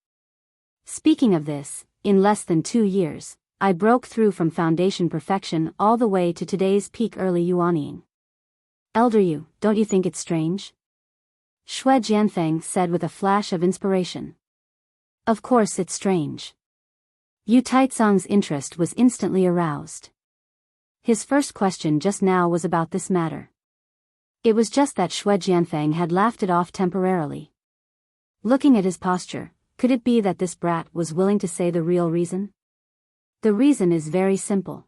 "Speaking of this, in less than 2 years, I broke through from foundation perfection all the way to today's peak early yuanying. Elder you, don't you think it's strange?" Xue Jianfeng said with a flash of inspiration. "Of course it's strange." Yu Taitsong's interest was instantly aroused. His first question just now was about this matter. It was just that Xue Jianfeng had laughed it off temporarily. Looking at his posture, could it be that this brat was willing to say the real reason? The reason is very simple.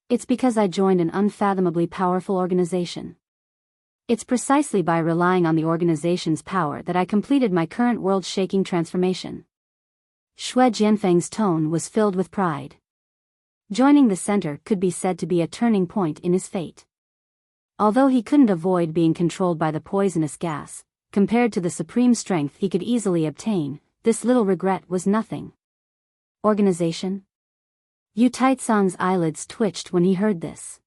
It's because I joined an unfathomably powerful organization. It's precisely by relying on the organization's power that I completed my current world-shaking transformation. Xue Jianfeng's tone was filled with pride. Joining the center could be said to be a turning point in his fate. Although he couldn't avoid being controlled by the poisonous gas, compared to the supreme strength he could easily obtain, this little regret was nothing. Organization? Yu Taitsong's eyelids twitched when he heard this.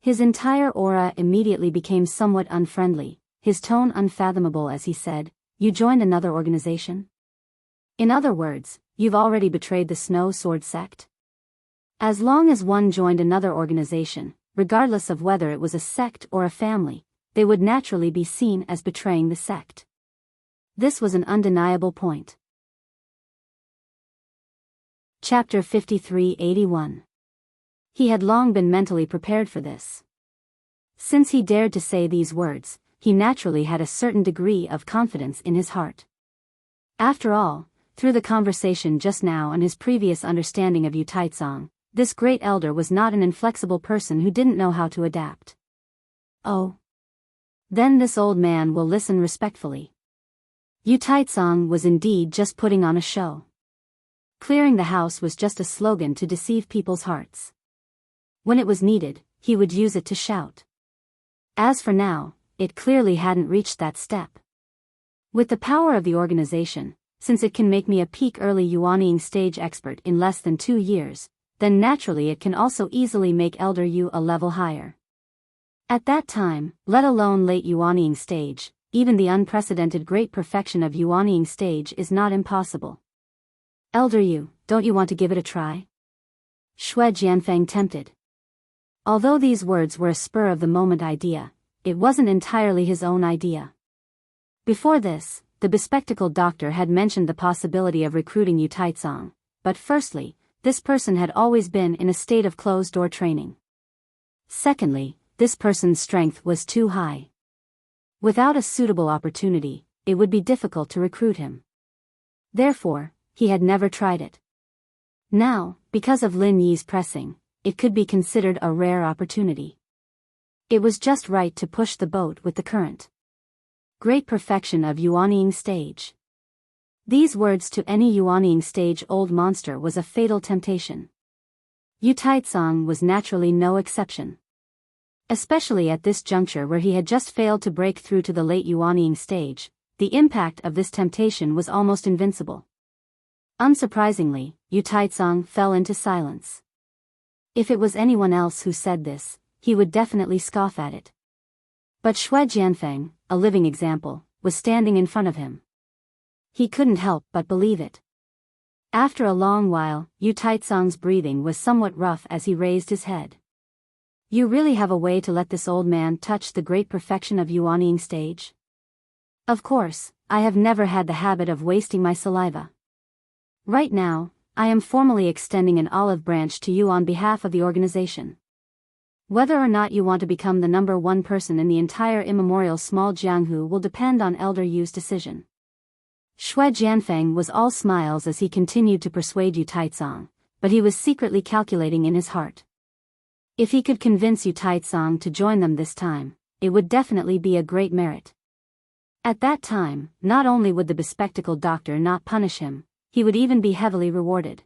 His entire aura immediately became somewhat unfriendly, his tone unfathomable as he said, "You joined another organization? In other words, you've already betrayed the Snow Sword sect?" As long as one joined another organization, regardless of whether it was a sect or a family, they would naturally be seen as betraying the sect. This was an undeniable point. Chapter 53-81. He had long been mentally prepared for this. Since he dared to say these words, he naturally had a certain degree of confidence in his heart. After all, through the conversation just now and his previous understanding of Yu Taitsong, this great elder was not an inflexible person who didn't know how to adapt. Oh. Then this old man will listen respectfully. Yu Taitsong was indeed just putting on a show. Clearing the house was just a slogan to deceive people's hearts. When it was needed, he would use it to shout. As for now, it clearly hadn't reached that step. With the power of the organization, since it can make me a peak early Yuanning stage expert in less than 2 years, then naturally it can also easily make Elder Yu a level higher. At that time, let alone late Yuanning stage, even the unprecedented great perfection of Yuanning stage is not impossible. Elder Yu, don't you want to give it a try? Xue Jianfeng tempted. Although these words were a spur-of-the-moment idea, it wasn't entirely his own idea. Before this, the bespectacled doctor had mentioned the possibility of recruiting Yu Taitsong, but firstly, this person had always been in a state of closed-door training. Secondly, this person's strength was too high. Without a suitable opportunity, it would be difficult to recruit him. Therefore, he had never tried it. Now, because of Lin Yi's pressing, it could be considered a rare opportunity. It was just right to push the boat with the current. Great perfection of Yuanning stage. These words to any Yuanning stage old monster was a fatal temptation. Yu Taitsong was naturally no exception. Especially at this juncture where he had just failed to break through to the late Yuanning stage, the impact of this temptation was almost invincible. Unsurprisingly, Yu Taitsong fell into silence. If it was anyone else who said this, he would definitely scoff at it. But Xue Jianfeng, a living example, was standing in front of him. He couldn't help but believe it. After a long while, Yu Taitsong's breathing was somewhat rough as he raised his head. You really have a way to let this old man touch the great perfection of Yuanning stage? Of course, I have never had the habit of wasting my saliva. Right now, I am formally extending an olive branch to you on behalf of the organization. Whether or not you want to become the number 1 person in the entire immemorial small Jianghu will depend on Elder Yu's decision. Xue Jianfeng was all smiles as he continued to persuade Yu Taitsong, but he was secretly calculating in his heart. If he could convince Yu Taitsong to join them this time, it would definitely be a great merit. At that time, not only would the bespectacled doctor not punish him, he would even be heavily rewarded.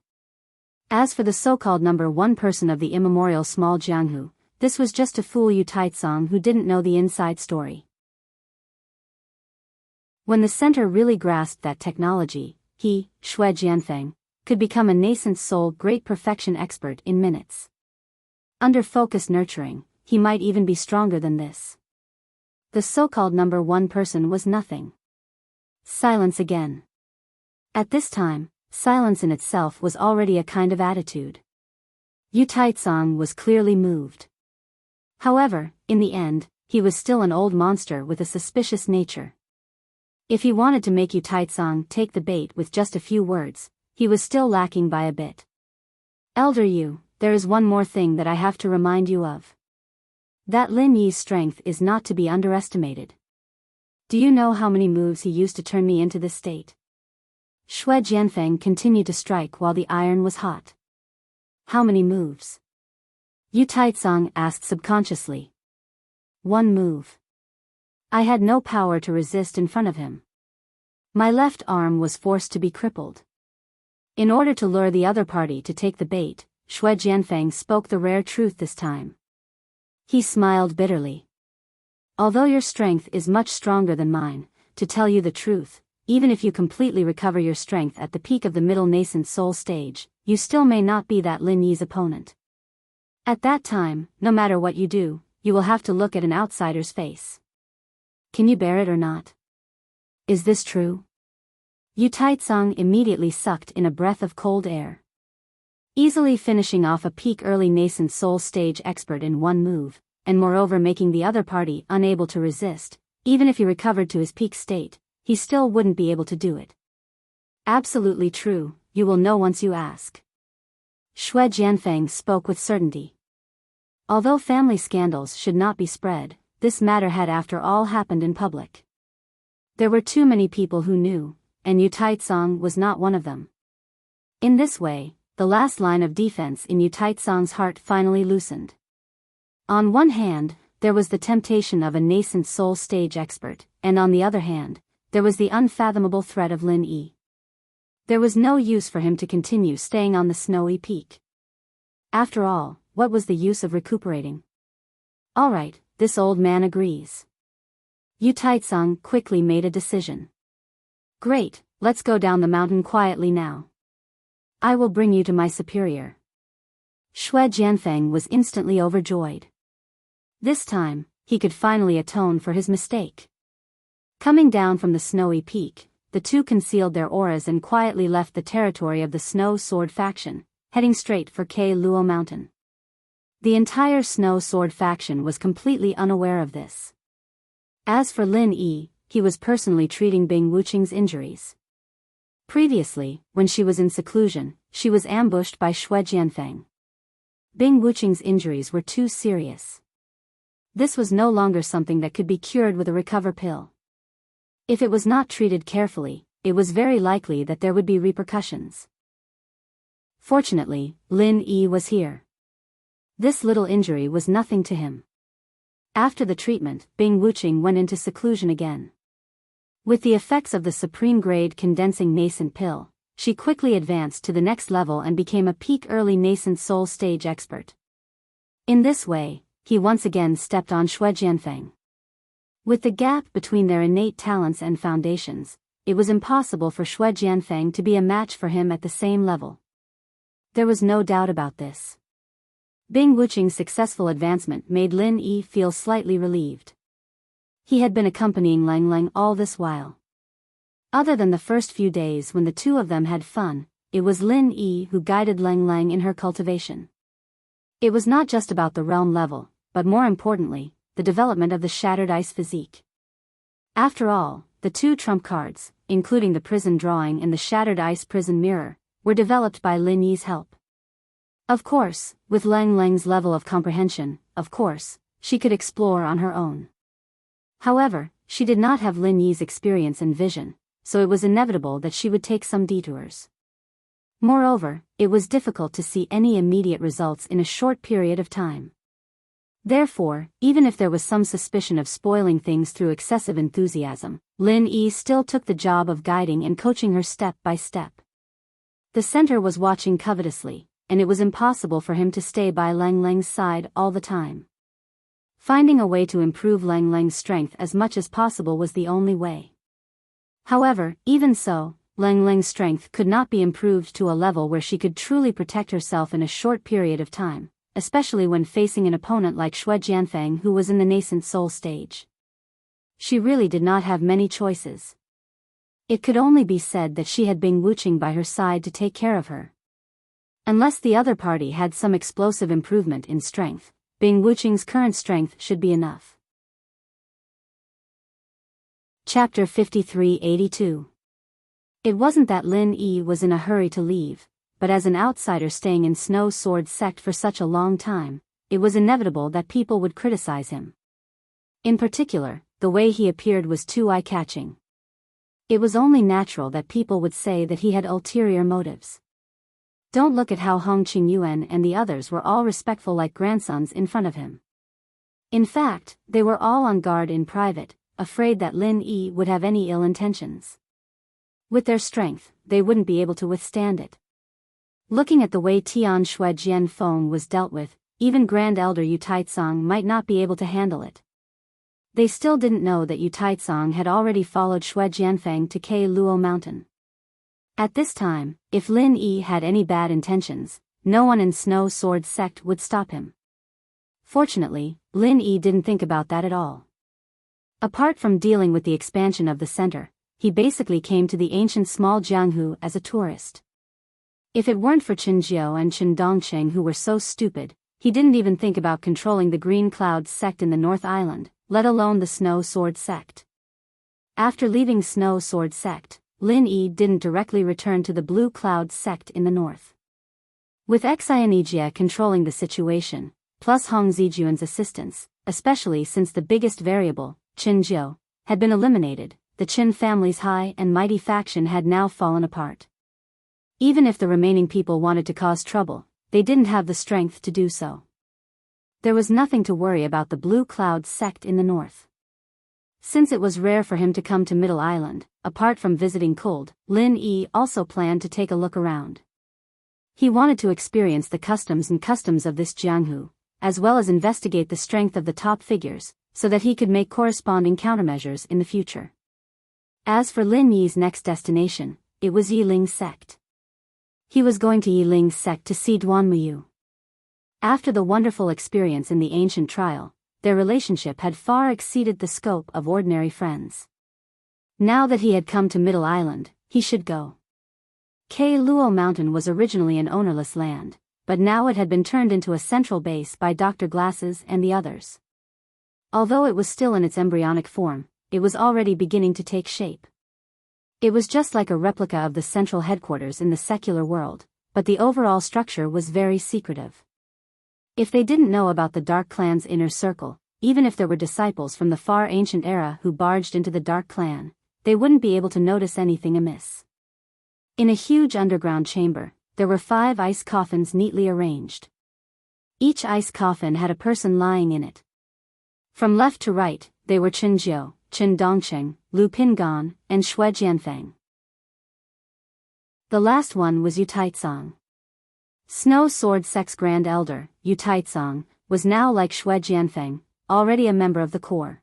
As for the so-called number 1 person of the immemorial small Jianghu, this was just to fool Yu Taitsong who didn't know the inside story. When the center really grasped that technology, he, Xue Jianfeng, could become a nascent soul great perfection expert in minutes. Under focused nurturing, he might even be stronger than this. The so-called number 1 person was nothing. Silence again. At this time, silence in itself was already a kind of attitude. Yu Taitsong was clearly moved. However, in the end, he was still an old monster with a suspicious nature. If he wanted to make Yu Taitsong take the bait with just a few words, he was still lacking by a bit. Elder Yu, there is one more thing that I have to remind you of. That Lin Yi's strength is not to be underestimated. Do you know how many moves he used to turn me into this state? Xue Jianfeng continued to strike while the iron was hot. How many moves? Yu Taitsong asked subconsciously. 1 move. I had no power to resist in front of him. My left arm was forced to be crippled. In order to lure the other party to take the bait, Xue Jianfeng spoke the rare truth this time. He smiled bitterly. Although your strength is much stronger than mine, to tell you the truth, even if you completely recover your strength at the peak of the middle nascent soul stage, you still may not be that Lin Yi's opponent. At that time, no matter what you do, you will have to look at an outsider's face. Can you bear it or not? Is this true? Yu Taitsong immediately sucked in a breath of cold air. Easily finishing off a peak early nascent soul stage expert in 1 move, and moreover making the other party unable to resist, even if he recovered to his peak state, he still wouldn't be able to do it. Absolutely true, you will know once you ask. Xue Jianfeng spoke with certainty. Although family scandals should not be spread, this matter had after all happened in public. There were too many people who knew, and Yu Taitsong was not one of them. In this way, the last line of defense in Yu Taitsong's heart finally loosened. On one hand, there was the temptation of a nascent soul stage expert, and on the other hand, there was the unfathomable threat of Lin Yi. There was no use for him to continue staying on the snowy peak. After all, what was the use of recuperating? All right, this old man agrees. Yu Taitsong quickly made a decision. Great, let's go down the mountain quietly now. I will bring you to my superior. Xue Jianfeng was instantly overjoyed. This time, he could finally atone for his mistake. Coming down from the snowy peak, the two concealed their auras and quietly left the territory of the Snow Sword faction, heading straight for Kei Luo Mountain. The entire Snow Sword faction was completely unaware of this. As for Lin Yi, he was personally treating Bing Wuqing's injuries. Previously, when she was in seclusion, she was ambushed by Xue Jianfeng. Bing Wuqing's injuries were too serious. This was no longer something that could be cured with a recover pill. If it was not treated carefully, it was very likely that there would be repercussions. Fortunately, Lin Yi was here. This little injury was nothing to him. After the treatment, Bing Wuqing went into seclusion again. With the effects of the supreme-grade condensing nascent pill, she quickly advanced to the next level and became a peak early nascent soul stage expert. In this way, he once again stepped on Xue Jianfeng. With the gap between their innate talents and foundations, it was impossible for Xue Jianfeng to be a match for him at the same level. There was no doubt about this. Bing Wuqing's successful advancement made Lin Yi feel slightly relieved. He had been accompanying Lang Lang all this while. Other than the first few days when the two of them had fun, it was Lin Yi who guided Lang Lang in her cultivation. It was not just about the realm level, but more importantly, the development of the shattered ice physique. After all, the two trump cards, including the prison drawing and the shattered ice prison mirror, were developed by Lin Yi's help. Of course, with Lang Lang's level of comprehension, she could explore on her own. However, she did not have Lin Yi's experience and vision, so it was inevitable that she would take some detours. Moreover, it was difficult to see any immediate results in a short period of time. Therefore, even if there was some suspicion of spoiling things through excessive enthusiasm, Lin Yi still took the job of guiding and coaching her step by step. The center was watching covetously, and it was impossible for him to stay by Lang Lang's side all the time. Finding a way to improve Lang Lang's strength as much as possible was the only way. However, even so, Lang Lang's strength could not be improved to a level where she could truly protect herself in a short period of time, especially when facing an opponent like Xue Jianfeng who was in the nascent soul stage. She really did not have many choices. It could only be said that she had Bing Wuqing by her side to take care of her. Unless the other party had some explosive improvement in strength, Bing Wuqing's current strength should be enough. Chapter 5382. It wasn't that Lin Yi was in a hurry to leave, but as an outsider staying in Snow Sword sect for such a long time, it was inevitable that people would criticize him. In particular, the way he appeared was too eye-catching. It was only natural that people would say that he had ulterior motives. Don't look at how Hongqing Yuan and the others were all respectful like grandsons in front of him. In fact, they were all on guard in private, afraid that Lin Yi would have any ill intentions. With their strength, they wouldn't be able to withstand it. Looking at the way Tian Xue Jian Feng was dealt with, even Grand Elder Yu Taitsong might not be able to handle it. They still didn't know that Yu Taitsong had already followed Xue Jianfeng to Kei Luo Mountain. At this time, if Lin Yi had any bad intentions, no one in Snow Sword sect would stop him. Fortunately, Lin Yi didn't think about that at all. Apart from dealing with the expansion of the center, he basically came to the ancient small Jianghu as a tourist. If it weren't for Qinjiao and Qindongcheng who were so stupid, he didn't even think about controlling the Green Cloud sect in the North Island, let alone the Snow Sword sect. After leaving Snow Sword sect, Lin Yi didn't directly return to the Blue Cloud sect in the north. With Xianijia controlling the situation, plus Hong Zijuan's assistance, especially since the biggest variable, Qinjiao, had been eliminated, the Qin family's high and mighty faction had now fallen apart. Even if the remaining people wanted to cause trouble, they didn't have the strength to do so. There was nothing to worry about the Blue Cloud sect in the north. Since it was rare for him to come to Middle Island, apart from visiting Cold, Lin Yi also planned to take a look around. He wanted to experience the customs of this Jianghu, as well as investigate the strength of the top figures, so that he could make corresponding countermeasures in the future. As for Lin Yi's next destination, it was Yiling's sect. He was going to Yiling's sect to see Duanmuyu. After the wonderful experience in the ancient trial, their relationship had far exceeded the scope of ordinary friends. Now that he had come to Middle Island, he should go. Luo Mountain was originally an ownerless land, but now it had been turned into a central base by Dr. Glasses and the others. Although it was still in its embryonic form, it was already beginning to take shape. It was just like a replica of the central headquarters in the secular world, but the overall structure was very secretive. If they didn't know about the Dark Clan's inner circle, even if there were disciples from the far ancient era who barged into the Dark Clan, they wouldn't be able to notice anything amiss. In a huge underground chamber, there were 5 ice coffins neatly arranged. Each ice coffin had a person lying in it. From left to right, they were Chen Jiu, Chen Dongcheng, Lu Pingan, and Xue Jianfeng. The last one was Yu Taizong. Snow Sword Sect's Grand Elder, Yu Taizong, was now like Xue Jianfeng, already a member of the core.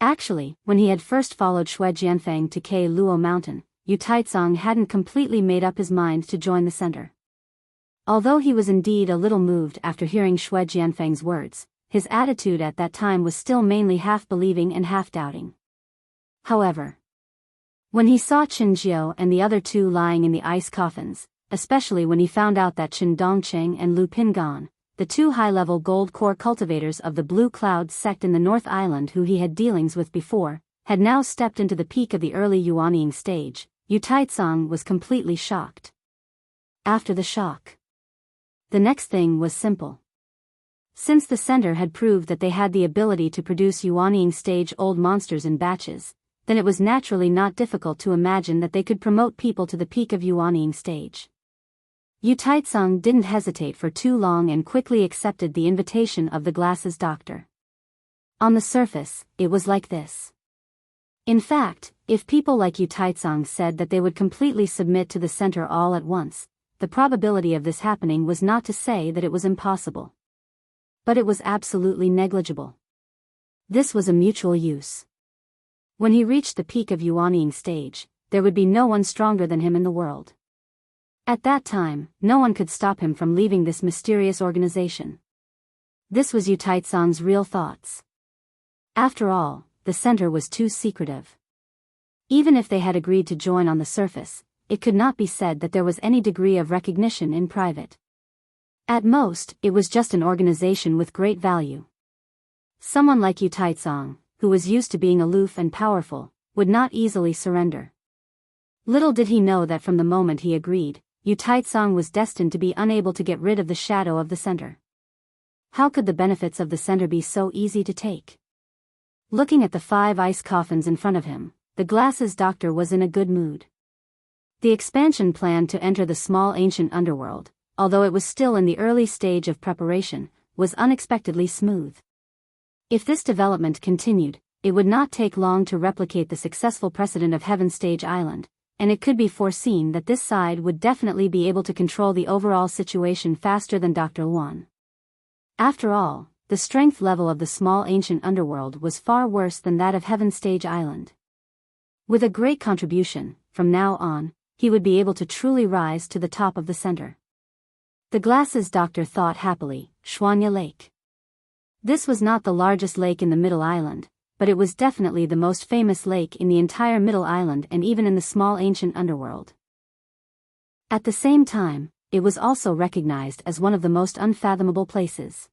Actually, when he had first followed Xue Jianfeng to Luo Mountain, Yu Taizong hadn't completely made up his mind to join the center. Although he was indeed a little moved after hearing Xue Jianfeng's words, his attitude at that time was still mainly half-believing and half-doubting. However, when he saw Chen Jiu and the other 2 lying in the ice coffins, especially when he found out that Chen Dongcheng and Lu Pingan, the 2 high-level gold core cultivators of the Blue Cloud sect in the North Island who he had dealings with before, had now stepped into the peak of the early Yuanying stage, Yu Taizong was completely shocked. After the shock, the next thing was simple. Since the center had proved that they had the ability to produce Yuanying stage old monsters in batches, then it was naturally not difficult to imagine that they could promote people to the peak of Yuanying stage. Yu Taizong didn't hesitate for too long and quickly accepted the invitation of the Glasses Doctor. On the surface, it was like this. In fact, if people like Yu Taizong said that they would completely submit to the center all at once, the probability of this happening was not to say that it was impossible. But it was absolutely negligible. This was a mutual use. When he reached the peak of Yuanying stage, there would be no one stronger than him in the world. At that time, no one could stop him from leaving this mysterious organization. This was Yu Taizong's real thoughts. After all, the center was too secretive. Even if they had agreed to join on the surface, it could not be said that there was any degree of recognition in private. At most, it was just an organization with great value. Someone like Yu Taizong, who was used to being aloof and powerful, would not easily surrender. Little did he know that from the moment he agreed, Yu Taizong was destined to be unable to get rid of the shadow of the center. How could the benefits of the center be so easy to take? Looking at the 5 ice coffins in front of him, the Glasses Doctor was in a good mood. The expansion plan to enter the small ancient underworld, although it was still in the early stage of preparation, was unexpectedly smooth. If this development continued, it would not take long to replicate the successful precedent of Heaven Stage Island, and it could be foreseen that this side would definitely be able to control the overall situation faster than Dr. Luan. After all, the strength level of the small ancient underworld was far worse than that of Heaven Stage Island. With a great contribution, from now on, he would be able to truly rise to the top of the center. The Glasses Doctor thought happily, Shuanya Lake. This was not the largest lake in the Middle Island, but it was definitely the most famous lake in the entire Middle Island and even in the small ancient underworld. At the same time, it was also recognized as one of the most unfathomable places.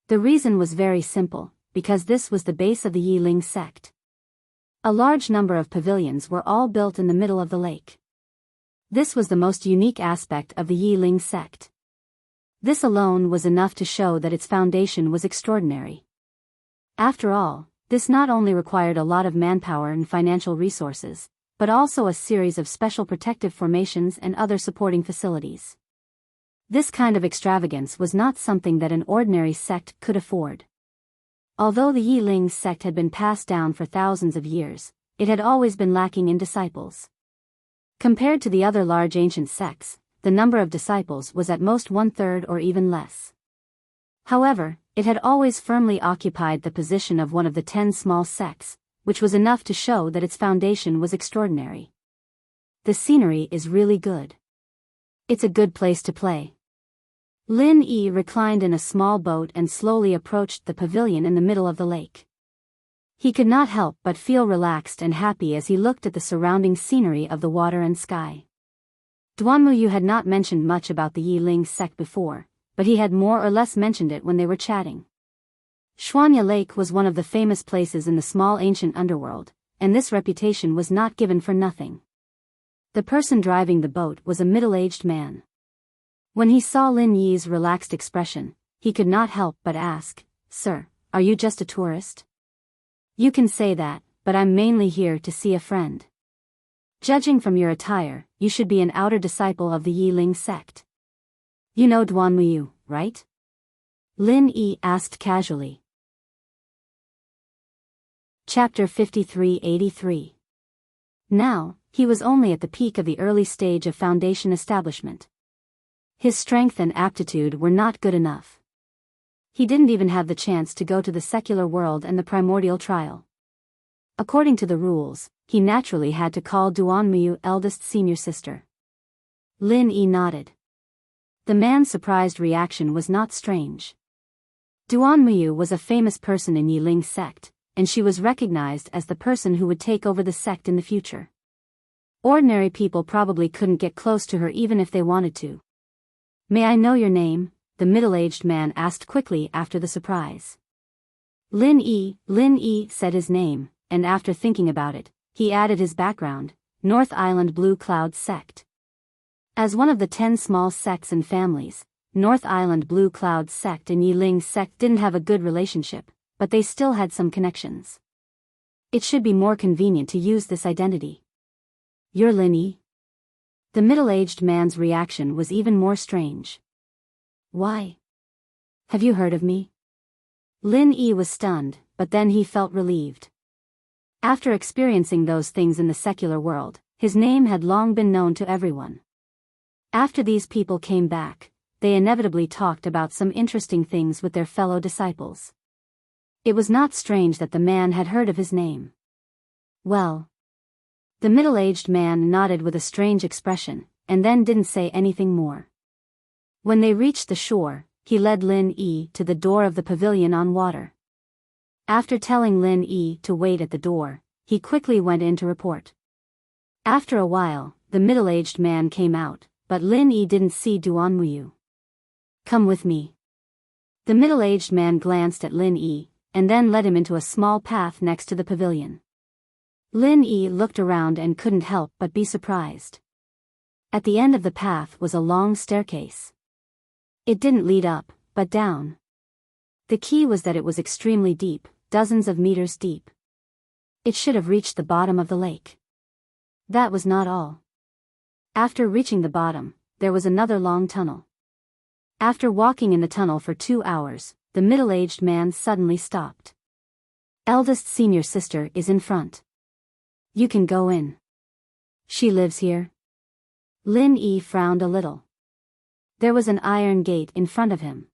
The reason was very simple, because this was the base of the Yiling sect. A large number of pavilions were all built in the middle of the lake. This was the most unique aspect of the Yiling sect. This alone was enough to show that its foundation was extraordinary. After all, this not only required a lot of manpower and financial resources, but also a series of special protective formations and other supporting facilities. This kind of extravagance was not something that an ordinary sect could afford. Although the Yiling sect had been passed down for thousands of years, it had always been lacking in disciples. Compared to the other large ancient sects, the number of disciples was at most 1/3 or even less. However, it had always firmly occupied the position of one of the 10 small sects, which was enough to show that its foundation was extraordinary. The scenery is really good. It's a good place to play. Lin Yi reclined in a small boat and slowly approached the pavilion in the middle of the lake. He could not help but feel relaxed and happy as he looked at the surrounding scenery of the water and sky. Duanmuyu had not mentioned much about the Yiling sect before, but he had more or less mentioned it when they were chatting. Xuanya Lake was one of the famous places in the small ancient underworld, and this reputation was not given for nothing. The person driving the boat was a middle-aged man. When he saw Lin Yi's relaxed expression, he could not help but ask, "Sir, are you just a tourist?" "You can say that, but I'm mainly here to see a friend. Judging from your attire, you should be an outer disciple of the Yiling sect. You know Duanmuyu, right?" Lin Yi asked casually. Chapter 5383. Now, he was only at the peak of the early stage of foundation establishment. His strength and aptitude were not good enough. He didn't even have the chance to go to the secular world and the primordial trial. According to the rules, he naturally had to call Duanmuyu eldest senior sister. Lin Yi nodded. The man's surprised reaction was not strange. Duanmuyu was a famous person in Yiling sect, and she was recognized as the person who would take over the sect in the future. Ordinary people probably couldn't get close to her even if they wanted to. "May I know your name?" the middle-aged man asked quickly after the surprise. Lin Yi said his name, and after thinking about it, he added his background, North Island Blue Cloud Sect. As one of the 10 small sects and families, North Island Blue Cloud Sect and Yiling Sect didn't have a good relationship, but they still had some connections. It should be more convenient to use this identity. "You're Lin Yi?" The middle-aged man's reaction was even more strange. "Why? Have you heard of me?" Lin Yi was stunned, but then he felt relieved. After experiencing those things in the secular world, his name had long been known to everyone. After these people came back, they inevitably talked about some interesting things with their fellow disciples. It was not strange that the man had heard of his name. "Well." The middle-aged man nodded with a strange expression, and then didn't say anything more. When they reached the shore, he led Lin Yi to the door of the pavilion on water. After telling Lin Yi to wait at the door, he quickly went in to report. After a while, the middle-aged man came out, but Lin Yi didn't see Duanmuyu. "Come with me." The middle-aged man glanced at Lin Yi, and then led him into a small path next to the pavilion. Lin Yi looked around and couldn't help but be surprised. At the end of the path was a long staircase. It didn't lead up, but down. The key was that it was extremely deep, dozens of meters deep. It should have reached the bottom of the lake. That was not all. After reaching the bottom, there was another long tunnel. After walking in the tunnel for 2 hours, the middle-aged man suddenly stopped. "Eldest senior sister is in front. You can go in. She lives here." Lin Yi frowned a little. There was an iron gate in front of him.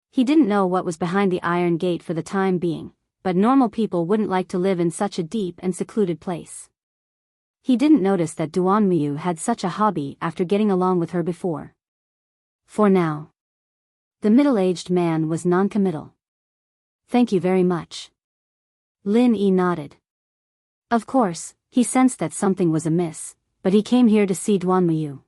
He didn't know what was behind the iron gate for the time being, but normal people wouldn't like to live in such a deep and secluded place. He didn't notice that Duanmuyu had such a hobby after getting along with her before. "For now." The middle-aged man was non-committal. "Thank you very much." Lin Yi nodded. Of course, he sensed that something was amiss, but he came here to see Duanmuyu.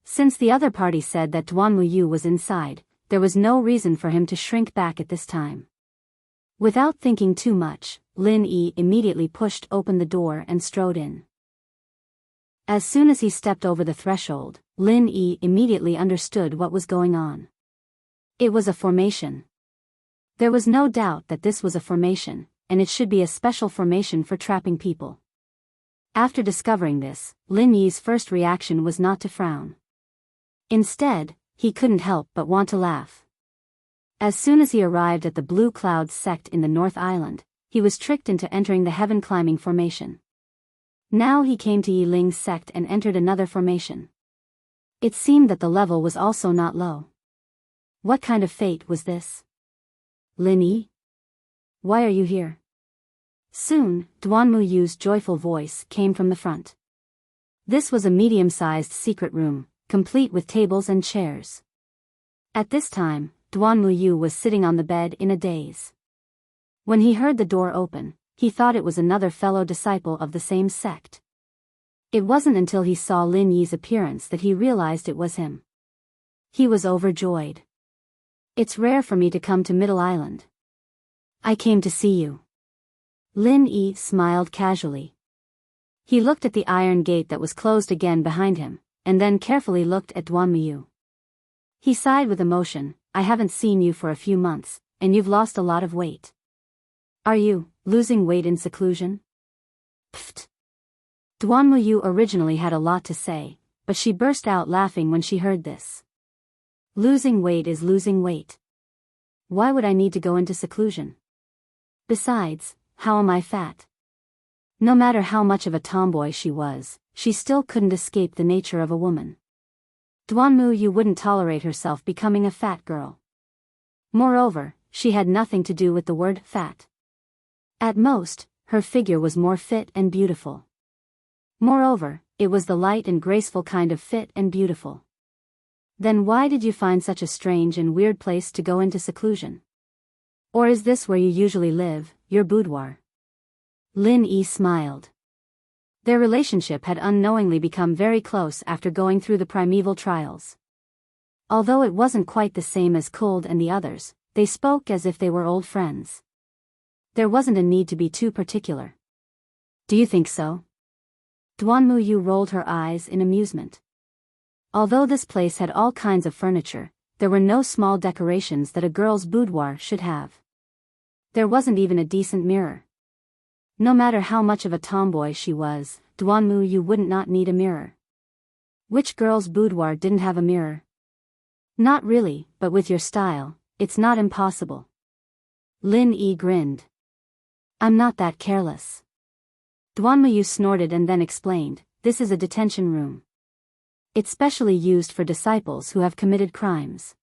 Since the other party said that Duanmuyu was inside, there was no reason for him to shrink back at this time. Without thinking too much, Lin Yi immediately pushed open the door and strode in. As soon as he stepped over the threshold, Lin Yi immediately understood what was going on. It was a formation. There was no doubt that this was a formation, and it should be a special formation for trapping people. After discovering this, Lin Yi's first reaction was not to frown. Instead, he couldn't help but want to laugh. As soon as he arrived at the Blue Cloud sect in the North Island, he was tricked into entering the heaven-climbing formation. Now he came to Yi Ling's sect and entered another formation. It seemed that the level was also not low. What kind of fate was this? Lin Yi? Why are you here? Soon, Duanmu Yu's joyful voice came from the front. This was a medium-sized secret room, complete with tables and chairs. At this time, Duanmu Yu was sitting on the bed in a daze. When he heard the door open, he thought it was another fellow disciple of the same sect. It wasn't until he saw Lin Yi's appearance that he realized it was him. He was overjoyed. It's rare for me to come to Middle Island. I came to see you. Lin Yi smiled casually. He looked at the iron gate that was closed again behind him, and then carefully looked at Duanmu Yu. He sighed with emotion. I haven't seen you for a few months, and you've lost a lot of weight. Are you losing weight in seclusion? Pfft. Duanmu Yu originally had a lot to say, but she burst out laughing when she heard this. Losing weight is losing weight. Why would I need to go into seclusion? Besides, how am I fat? No matter how much of a tomboy she was, she still couldn't escape the nature of a woman. Duanmu Yu wouldn't tolerate herself becoming a fat girl. Moreover, she had nothing to do with the word fat. At most, her figure was more fit and beautiful. Moreover, it was the light and graceful kind of fit and beautiful. Then why did you find such a strange and weird place to go into seclusion? Or is this where you usually live, your boudoir? Lin Yi smiled. Their relationship had unknowingly become very close after going through the primeval trials. Although it wasn't quite the same as Kuld and the others, they spoke as if they were old friends. There wasn't a need to be too particular. Do you think so? Duanmu Yu rolled her eyes in amusement. Although this place had all kinds of furniture, there were no small decorations that a girl's boudoir should have. There wasn't even a decent mirror. No matter how much of a tomboy she was, Duanmu Yu wouldn't not need a mirror. Which girl's boudoir didn't have a mirror? Not really, but with your style, it's not impossible. Lin Yi grinned. I'm not that careless. Duanmu Yu snorted and then explained, this is a detention room. It's specially used for disciples who have committed crimes.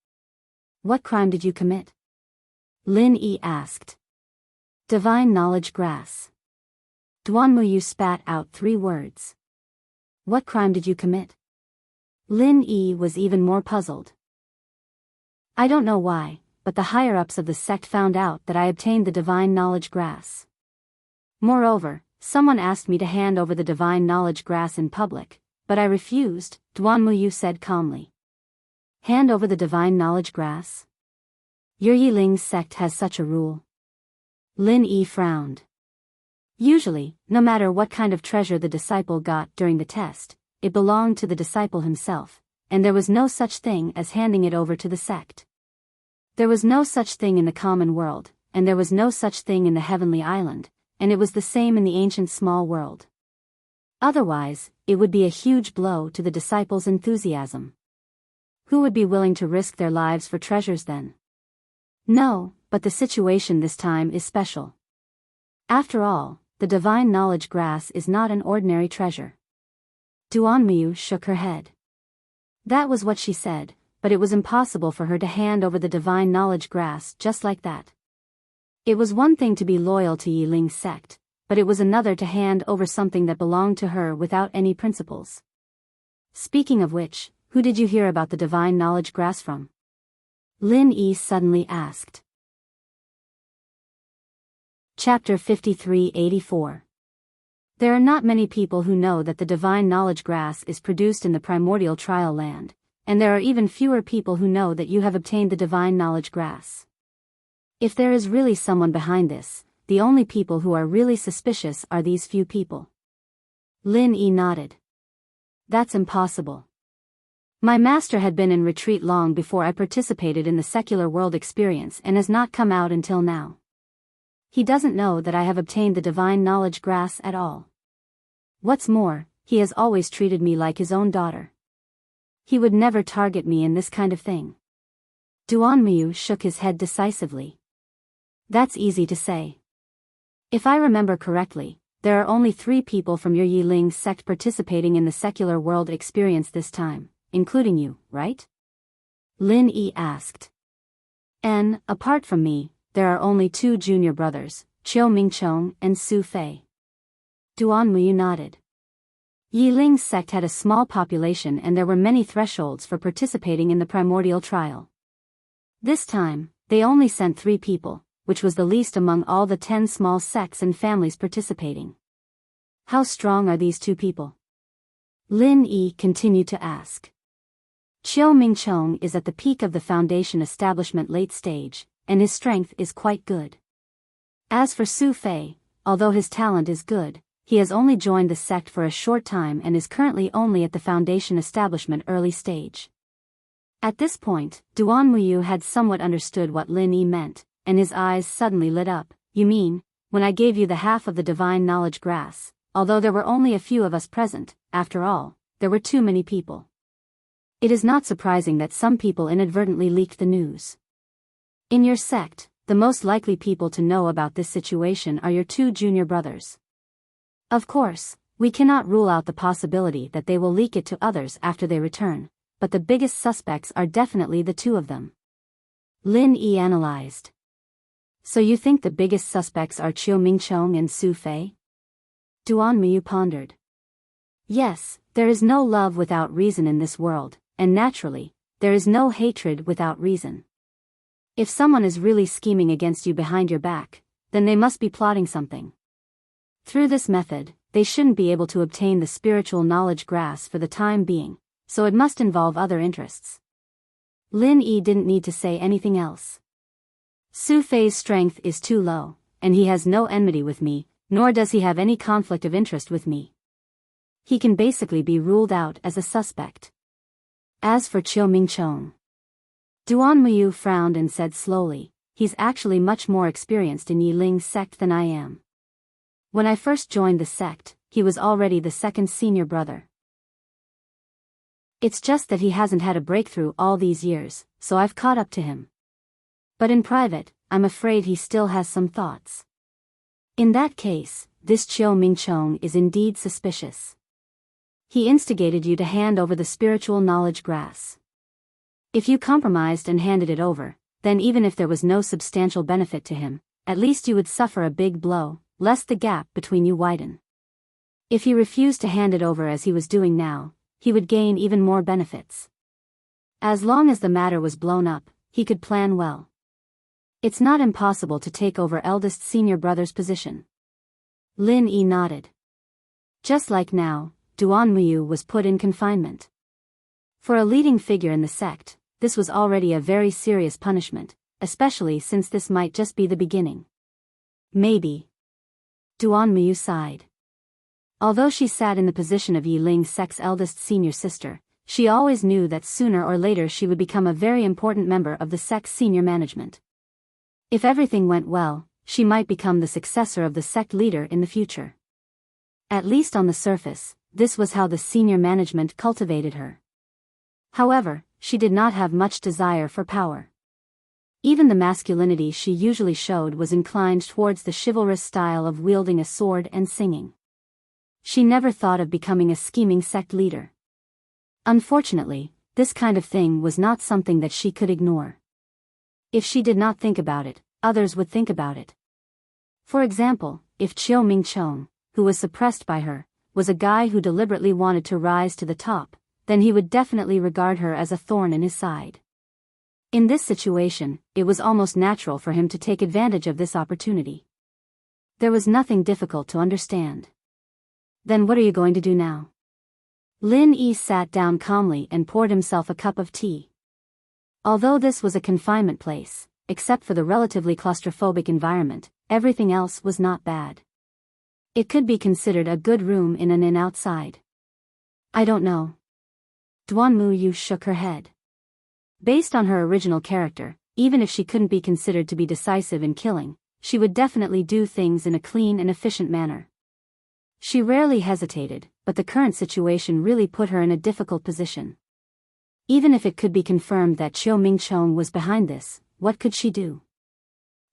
What crime did you commit? Lin Yi asked. Divine knowledge grass. Duanmu Yu spat out 3 words. What crime did you commit? Lin Yi was even more puzzled. I don't know why, but the higher-ups of the sect found out that I obtained the divine knowledge grass. Moreover, someone asked me to hand over the divine knowledge grass in public, but I refused, Duanmu Yu said calmly. Hand over the divine knowledge grass? Your Yi Ling sect has such a rule. Lin Yi frowned. Usually, no matter what kind of treasure the disciple got during the test, it belonged to the disciple himself, and there was no such thing as handing it over to the sect. There was no such thing in the common world, and there was no such thing in the heavenly island, and it was the same in the ancient small world. Otherwise, it would be a huge blow to the disciples' enthusiasm. Who would be willing to risk their lives for treasures then? No, but the situation this time is special. After all, the divine knowledge grass is not an ordinary treasure. Duanmu Yu shook her head. That was what she said, but it was impossible for her to hand over the divine knowledge grass just like that. It was one thing to be loyal to Yi Ling's sect, but it was another to hand over something that belonged to her without any principles. Speaking of which, who did you hear about the divine knowledge grass from? Lin Yi suddenly asked. Chapter 53-84. There are not many people who know that the divine knowledge grass is produced in the primordial trial land, and there are even fewer people who know that you have obtained the divine knowledge grass. If there is really someone behind this, the only people who are really suspicious are these few people. Lin Yi nodded. That's impossible. My master had been in retreat long before I participated in the secular world experience and has not come out until now. He doesn't know that I have obtained the divine knowledge grass at all. What's more, he has always treated me like his own daughter. He would never target me in this kind of thing. Duan Muyu shook his head decisively. That's easy to say. If I remember correctly, there are only 3 people from your Yiling sect participating in the secular world experience this time, including you, right? Lin Yi asked. Apart from me, there are only 2 junior brothers, Qiu Mingchong and Su Fei. Duan Muyu nodded. Yiling's sect had a small population and there were many thresholds for participating in the primordial trial. This time, they only sent 3 people, which was the least among all the 10 small sects and families participating. How strong are these 2 people? Lin Yi continued to ask. Qiu Mingchong is at the peak of the foundation establishment late stage, and his strength is quite good. As for Su Fei, although his talent is good, he has only joined the sect for a short time and is currently only at the foundation establishment early stage. At this point, Duan Muyu had somewhat understood what Lin Yi meant, and his eyes suddenly lit up. You mean, when I gave you the half of the divine knowledge grass, although there were only a few of us present, after all, there were too many people. It is not surprising that some people inadvertently leaked the news. In your sect, the most likely people to know about this situation are your 2 junior brothers. Of course, we cannot rule out the possibility that they will leak it to others after they return, but the biggest suspects are definitely the 2 of them. Lin Yi analyzed. So you think the biggest suspects are Qiu Mingchong and Su Fei? Duan Muyu pondered. Yes, there is no love without reason in this world, and naturally, there is no hatred without reason. If someone is really scheming against you behind your back, then they must be plotting something. Through this method, they shouldn't be able to obtain the spiritual knowledge grass for the time being, so it must involve other interests. Lin Yi didn't need to say anything else. Su Fei's strength is too low, and he has no enmity with me, nor does he have any conflict of interest with me. He can basically be ruled out as a suspect. As for Qiu Mingchong, Duan Muyu frowned and said slowly, he's actually much more experienced in Yiling's sect than I am. When I first joined the sect, he was already the 2nd senior brother. It's just that he hasn't had a breakthrough all these years, so I've caught up to him. But in private, I'm afraid he still has some thoughts. In that case, this Qiu Mingchong is indeed suspicious. He instigated you to hand over the spiritual knowledge grass. If you compromised and handed it over, then even if there was no substantial benefit to him, at least you would suffer a big blow, lest the gap between you widen. If he refused to hand it over as he was doing now, he would gain even more benefits. As long as the matter was blown up, he could plan well. It's not impossible to take over eldest senior brother's position. Lin Yi nodded. Just like now, Duan Muyu was put in confinement. For a leading figure in the sect, this was already a very serious punishment, especially since this might just be the beginning. Maybe. Duan Muyu sighed. Although she sat in the position of Yiling's sect's eldest senior sister, she always knew that sooner or later she would become a very important member of the sect's senior management. If everything went well, she might become the successor of the sect leader in the future. At least on the surface, this was how the senior management cultivated her. However, she did not have much desire for power. Even the masculinity she usually showed was inclined towards the chivalrous style of wielding a sword and singing. She never thought of becoming a scheming sect leader. Unfortunately, this kind of thing was not something that she could ignore. If she did not think about it, others would think about it. For example, if Qiu Mingchong, who was suppressed by her, was a guy who deliberately wanted to rise to the top, then he would definitely regard her as a thorn in his side. In this situation, it was almost natural for him to take advantage of this opportunity. There was nothing difficult to understand. Then what are you going to do now? Lin Yi sat down calmly and poured himself a cup of tea. Although this was a confinement place, except for the relatively claustrophobic environment, everything else was not bad. It could be considered a good room in an inn outside. I don't know. Duan Muyu shook her head. Based on her original character, even if she couldn't be considered to be decisive in killing, she would definitely do things in a clean and efficient manner. She rarely hesitated, but the current situation really put her in a difficult position. Even if it could be confirmed that Chiu Mingchong was behind this, what could she do?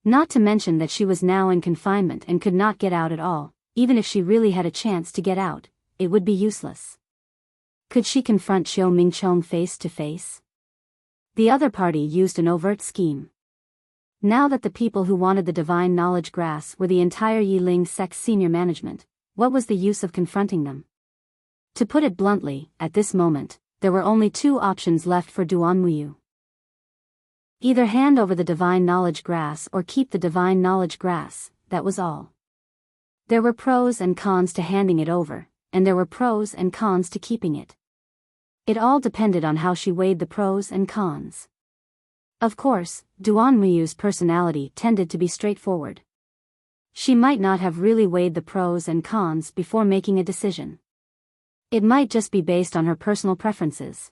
Not to mention that she was now in confinement and could not get out at all. Even if she really had a chance to get out, it would be useless. Could she confront Chiu Mingchong face to face? The other party used an overt scheme. Now that the people who wanted the divine knowledge grass were the entire Yiling sect's senior management, what was the use of confronting them? To put it bluntly, at this moment, there were only two options left for Duan Muyu. Either hand over the divine knowledge grass or keep the divine knowledge grass, that was all. There were pros and cons to handing it over, and there were pros and cons to keeping it. It all depended on how she weighed the pros and cons. Of course, Duan Muyu's personality tended to be straightforward. She might not have really weighed the pros and cons before making a decision. It might just be based on her personal preferences.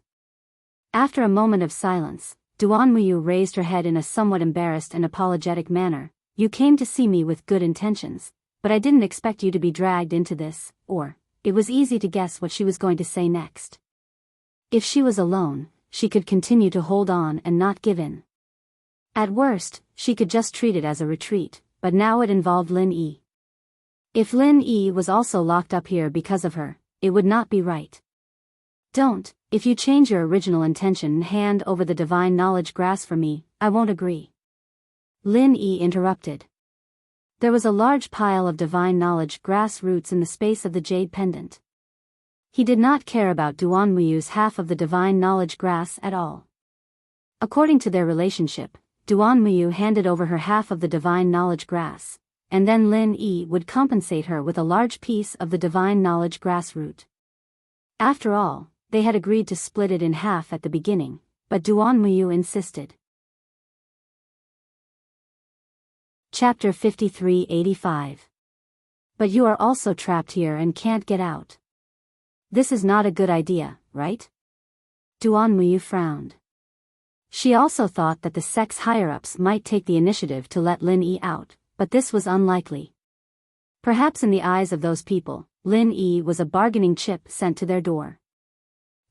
After a moment of silence, Duan Muyu raised her head in a somewhat embarrassed and apologetic manner. You came to see me with good intentions, but I didn't expect you to be dragged into this, or, it was easy to guess what she was going to say next. If she was alone, she could continue to hold on and not give in. At worst, she could just treat it as a retreat, but now it involved Lin Yi. If Lin Yi was also locked up here because of her, it would not be right. Don't, if you change your original intention and hand over the divine knowledge grass for me, I won't agree. Lin Yi interrupted. There was a large pile of divine knowledge grass roots in the space of the jade pendant. He did not care about Duan Muyu's half of the divine knowledge grass at all. According to their relationship, Duan Muyu handed over her half of the divine knowledge grass, and then Lin Yi would compensate her with a large piece of the divine knowledge grass root. After all, they had agreed to split it in half at the beginning, but Duan Muyu insisted. Chapter 5385. But you are also trapped here and can't get out. This is not a good idea, right? Duan Muyu frowned. She also thought that the sect's higher-ups might take the initiative to let Lin Yi out, but this was unlikely. Perhaps in the eyes of those people, Lin Yi was a bargaining chip sent to their door.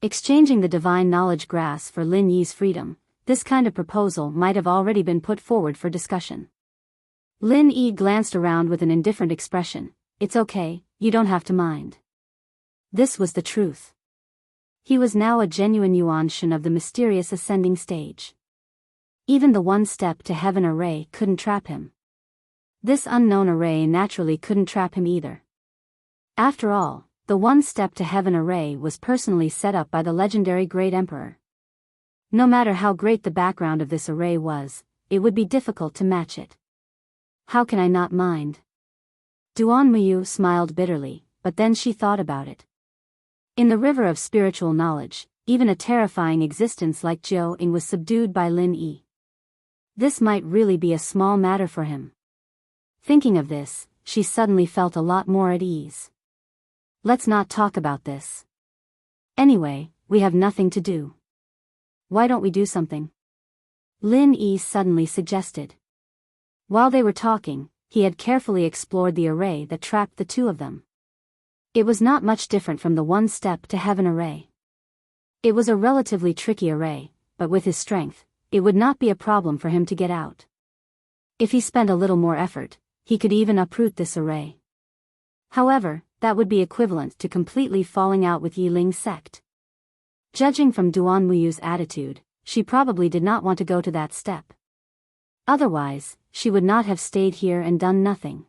Exchanging the divine knowledge grass for Lin Yi's freedom, this kind of proposal might have already been put forward for discussion. Lin Yi glanced around with an indifferent expression. It's okay, you don't have to mind. This was the truth. He was now a genuine Yuanshan of the mysterious ascending stage. Even the one step to heaven array couldn't trap him. This unknown array naturally couldn't trap him either. After all, the one step to heaven array was personally set up by the legendary Great Emperor. No matter how great the background of this array was, it would be difficult to match it. How can I not mind? Duan Muyu smiled bitterly, but then she thought about it. In the river of spiritual knowledge, even a terrifying existence like Zhou Ying was subdued by Lin Yi. This might really be a small matter for him. Thinking of this, she suddenly felt a lot more at ease. Let's not talk about this. Anyway, we have nothing to do. Why don't we do something? Lin Yi suddenly suggested. While they were talking, he had carefully explored the array that trapped the two of them. It was not much different from the one step to heaven array. It was a relatively tricky array, but with his strength, it would not be a problem for him to get out. If he spent a little more effort, he could even uproot this array. However, that would be equivalent to completely falling out with Yiling sect. Judging from Duan Muyu's attitude, she probably did not want to go to that step. Otherwise, she would not have stayed here and done nothing.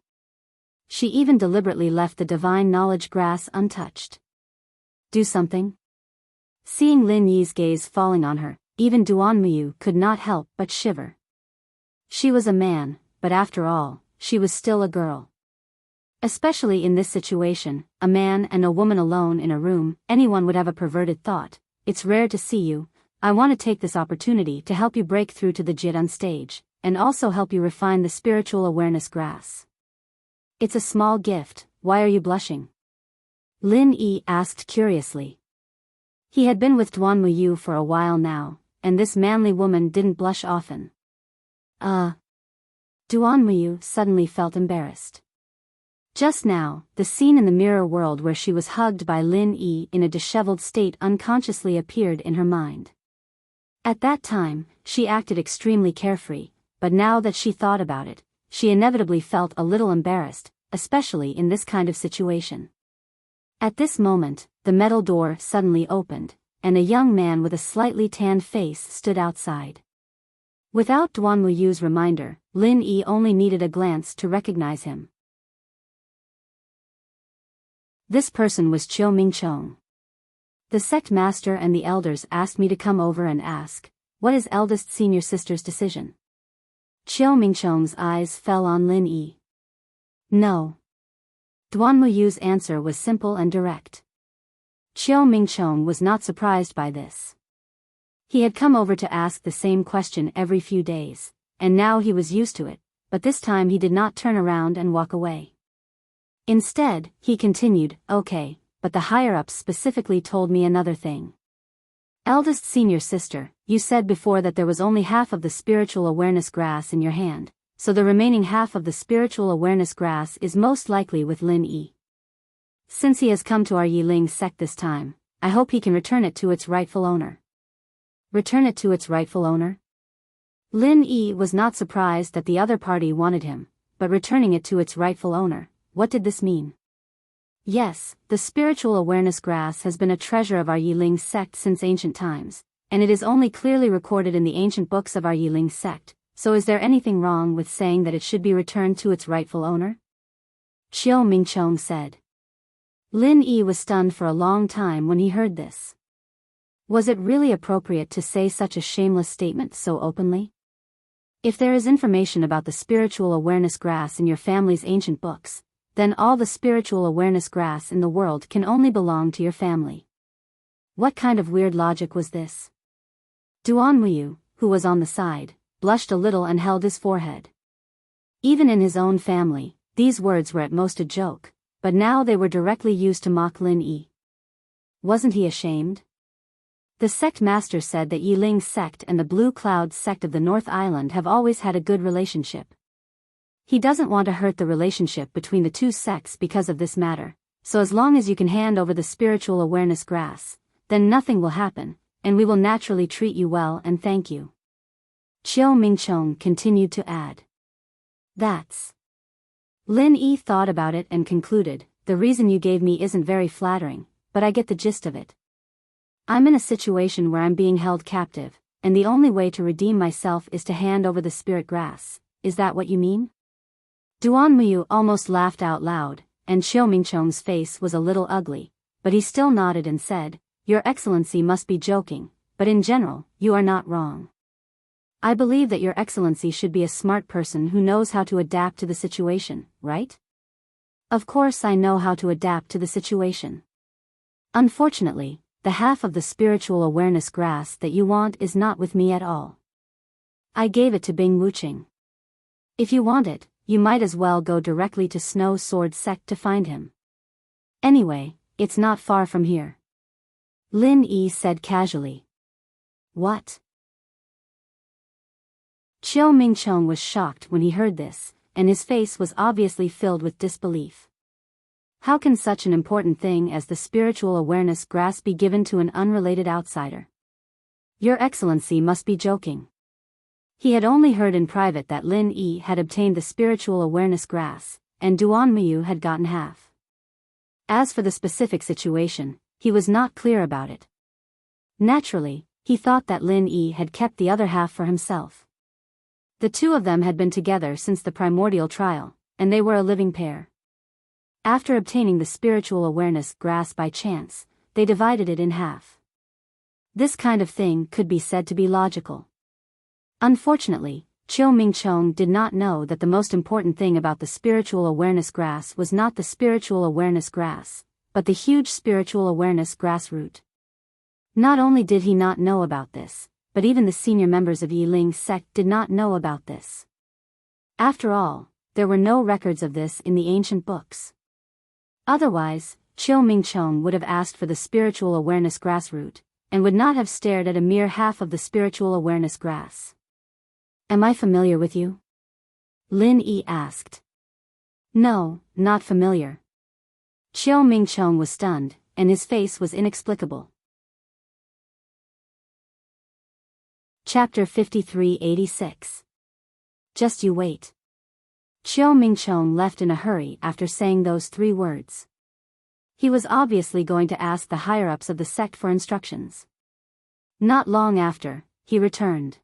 She even deliberately left the divine knowledge grass untouched. Do something? Seeing Lin Yi's gaze falling on her, even Duan Muyu could not help but shiver. She was a man, but after all, she was still a girl. Especially in this situation, a man and a woman alone in a room, anyone would have a perverted thought. It's rare to see you. I want to take this opportunity to help you break through to the Jidun stage, and also help you refine the spiritual awareness grass. It's a small gift, why are you blushing? Lin Yi asked curiously. He had been with Duan Muyu for a while now, and this manly woman didn't blush often. Duan Muyu suddenly felt embarrassed. Just now, the scene in the mirror world where she was hugged by Lin Yi in a disheveled state unconsciously appeared in her mind. At that time, she acted extremely carefree, but now that she thought about it, she inevitably felt a little embarrassed, especially in this kind of situation. At this moment, the metal door suddenly opened, and a young man with a slightly tanned face stood outside. Without Duan Muyu's reminder, Lin Yi only needed a glance to recognize him. This person was Chiu Mingchong. The sect master and the elders asked me to come over and ask, what is eldest senior sister's decision? Chiu Mingchong's eyes fell on Lin Yi. No. Duan Muyu's answer was simple and direct. Chiu Mingchong was not surprised by this. He had come over to ask the same question every few days, and now he was used to it, but this time he did not turn around and walk away. Instead, he continued, okay, but the higher-ups specifically told me another thing. Eldest senior sister, you said before that there was only half of the spiritual awareness grass in your hand, so the remaining half of the spiritual awareness grass is most likely with Lin Yi. Since he has come to our Yiling sect this time, I hope he can return it to its rightful owner. Return it to its rightful owner? Lin Yi was not surprised that the other party wanted him, but returning it to its rightful owner, what did this mean? Yes, the spiritual awareness grass has been a treasure of our Yiling sect since ancient times, and it is only clearly recorded in the ancient books of our Yiling sect, so is there anything wrong with saying that it should be returned to its rightful owner? Chiu Mingchong said. Lin Yi was stunned for a long time when he heard this. Was it really appropriate to say such a shameless statement so openly? If there is information about the spiritual awareness grass in your family's ancient books, then all the spiritual awareness grass in the world can only belong to your family. What kind of weird logic was this? Duan Muyu, who was on the side, blushed a little and held his forehead. Even in his own family, these words were at most a joke, but now they were directly used to mock Lin Yi. Wasn't he ashamed? The sect master said that Yiling sect and the Blue Cloud sect of the North Island have always had a good relationship. He doesn't want to hurt the relationship between the two sects because of this matter, so as long as you can hand over the spiritual awareness grass, then nothing will happen, and we will naturally treat you well and thank you. Chiu Mingchong continued to add. That's. Lin Yi thought about it and concluded, the reason you gave me isn't very flattering, but I get the gist of it. I'm in a situation where I'm being held captive, and the only way to redeem myself is to hand over the spirit grass. Is that what you mean? Duan Muyu almost laughed out loud, and Chiu Mingchong's face was a little ugly, but he still nodded and said, Your Excellency must be joking, but in general, you are not wrong. I believe that Your Excellency should be a smart person who knows how to adapt to the situation, right? Of course I know how to adapt to the situation. Unfortunately, the half of the spiritual awareness grass that you want is not with me at all. I gave it to Bing Wuqing. If you want it, you might as well go directly to Snow Sword Sect to find him. Anyway, it's not far from here. Lin Yi said casually. What? Chiu Mingchong was shocked when he heard this, and his face was obviously filled with disbelief. How can such an important thing as the spiritual awareness grass be given to an unrelated outsider? Your Excellency must be joking. He had only heard in private that Lin Yi had obtained the spiritual awareness grass, and Duan Muyu had gotten half. As for the specific situation, he was not clear about it. Naturally, he thought that Lin Yi had kept the other half for himself. The two of them had been together since the primordial trial, and they were a living pair. After obtaining the spiritual awareness grass by chance, they divided it in half. This kind of thing could be said to be logical. Unfortunately, Chiu Mingchong did not know that the most important thing about the spiritual awareness grass was not the spiritual awareness grass, but the huge spiritual awareness grass root. Not only did he not know about this, but even the senior members of Yiling sect did not know about this. After all, there were no records of this in the ancient books. Otherwise, Chiu Mingchong would have asked for the spiritual awareness grass root, and would not have stared at a mere half of the spiritual awareness grass. Am I familiar with you? Lin Yi asked. No, not familiar. Chiu Mingchong was stunned, and his face was inexplicable. Chapter 5386. Just you wait. Chiu Mingchong left in a hurry after saying those 3 words. He was obviously going to ask the higher-ups of the sect for instructions. Not long after, he returned.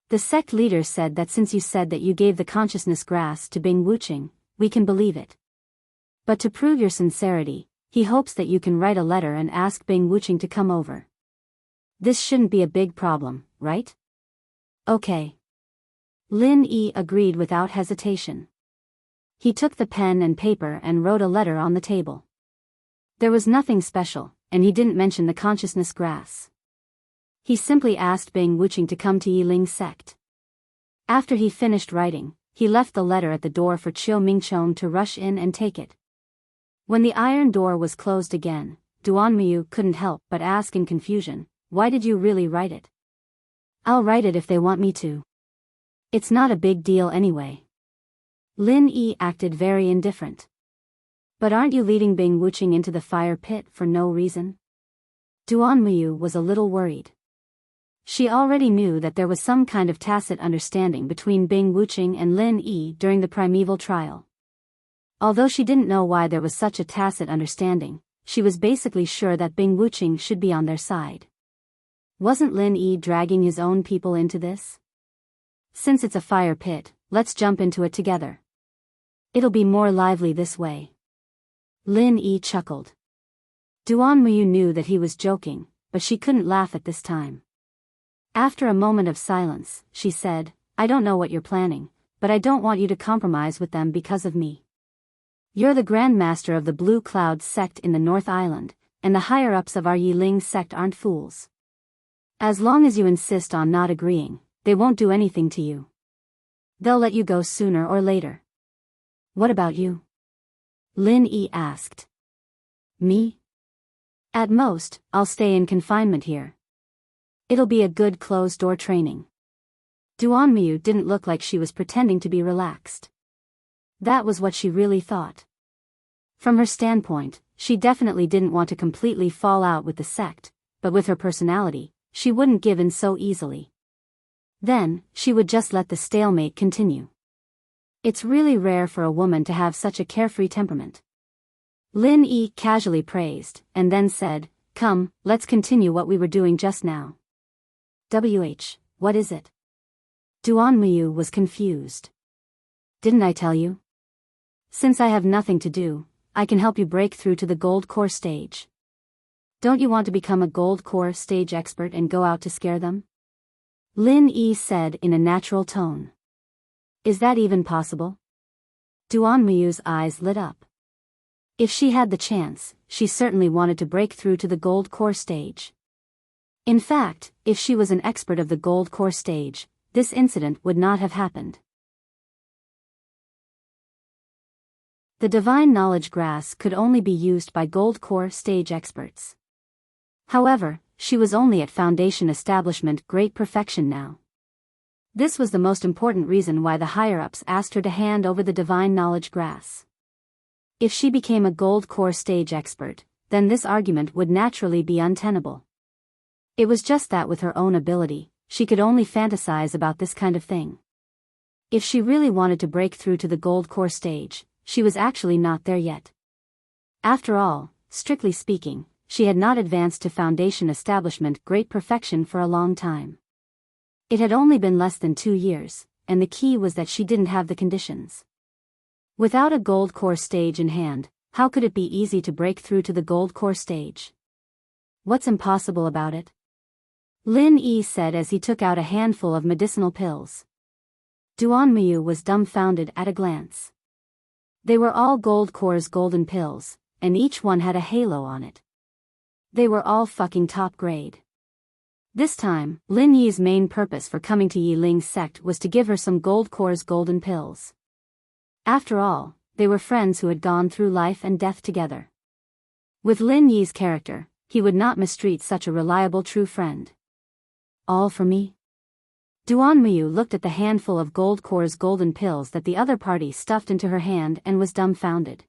The sect leader said that since you said that you gave the consciousness grass to Bing Wuqing, we can believe it. But to prove your sincerity, he hopes that you can write a letter and ask Bing Wuqing to come over. This shouldn't be a big problem, right? Okay. Lin Yi agreed without hesitation. He took the pen and paper and wrote a letter on the table. There was nothing special, and he didn't mention the consciousness grass. He simply asked Bing Wuqing to come to Yiling's sect. After he finished writing, he left the letter at the door for Chiu Mingchong to rush in and take it. When the iron door was closed again, Duanmuyu couldn't help but ask in confusion, "Why did you really write it?" "I'll write it if they want me to. It's not a big deal anyway." Lin Yi acted very indifferent. "But aren't you leading Bing Wuqing into the fire pit for no reason?" Duanmuyu was a little worried. She already knew that there was some kind of tacit understanding between Bing Wuqing and Lin Yi during the primeval trial. Although she didn't know why there was such a tacit understanding, she was basically sure that Bing Wuqing should be on their side. Wasn't Lin Yi dragging his own people into this? "Since it's a fire pit, let's jump into it together. It'll be more lively this way." Lin Yi chuckled. Duanmuyu knew that he was joking, but she couldn't laugh at this time. After a moment of silence, she said, "I don't know what you're planning, but I don't want you to compromise with them because of me. You're the Grand Master of the Blue Cloud sect in the North Island, and the higher-ups of our Yiling sect aren't fools. As long as you insist on not agreeing, they won't do anything to you. They'll let you go sooner or later." "What about you?" Lin Yi asked. "Me? At most, I'll stay in confinement here. It'll be a good closed-door training." Duanmuyu didn't look like she was pretending to be relaxed. That was what she really thought. From her standpoint, she definitely didn't want to completely fall out with the sect, but with her personality, she wouldn't give in so easily. Then, she would just let the stalemate continue. It's really rare for a woman to have such a carefree temperament. Lin Yi casually praised, and then said, "Come, let's continue what we were doing just now." What is it?" Duanmuyu was confused. "Didn't I tell you? Since I have nothing to do, I can help you break through to the Gold Core stage. Don't you want to become a Gold Core stage expert and go out to scare them?" Lin Yi said in a natural tone. "Is that even possible?" Duanmuyu's eyes lit up. If she had the chance, she certainly wanted to break through to the Gold Core stage. In fact, if she was an expert of the Gold Core stage, this incident would not have happened. The divine knowledge grass could only be used by Gold Core stage experts. However, she was only at Foundation Establishment Great Perfection now. This was the most important reason why the higher-ups asked her to hand over the divine knowledge grass. If she became a Gold Core stage expert, then this argument would naturally be untenable. It was just that with her own ability, she could only fantasize about this kind of thing. If she really wanted to break through to the Gold Core stage, she was actually not there yet. After all, strictly speaking, she had not advanced to Foundation Establishment Great Perfection for a long time. It had only been less than 2 years, and the key was that she didn't have the conditions. Without a Gold Core stage in hand, how could it be easy to break through to the Gold Core stage? What's impossible about it? Lin Yi said as he took out a handful of medicinal pills. Duanmuyu was dumbfounded at a glance. They were all Gold Core's golden pills, and each one had a halo on it. They were all fucking top grade. This time, Lin Yi's main purpose for coming to Yiling's sect was to give her some Gold Core's golden pills. After all, they were friends who had gone through life and death together. With Lin Yi's character, he would not mistreat such a reliable true friend. "All for me?" Duanmuyu looked at the handful of Gold Core's golden pills that the other party stuffed into her hand and was dumbfounded.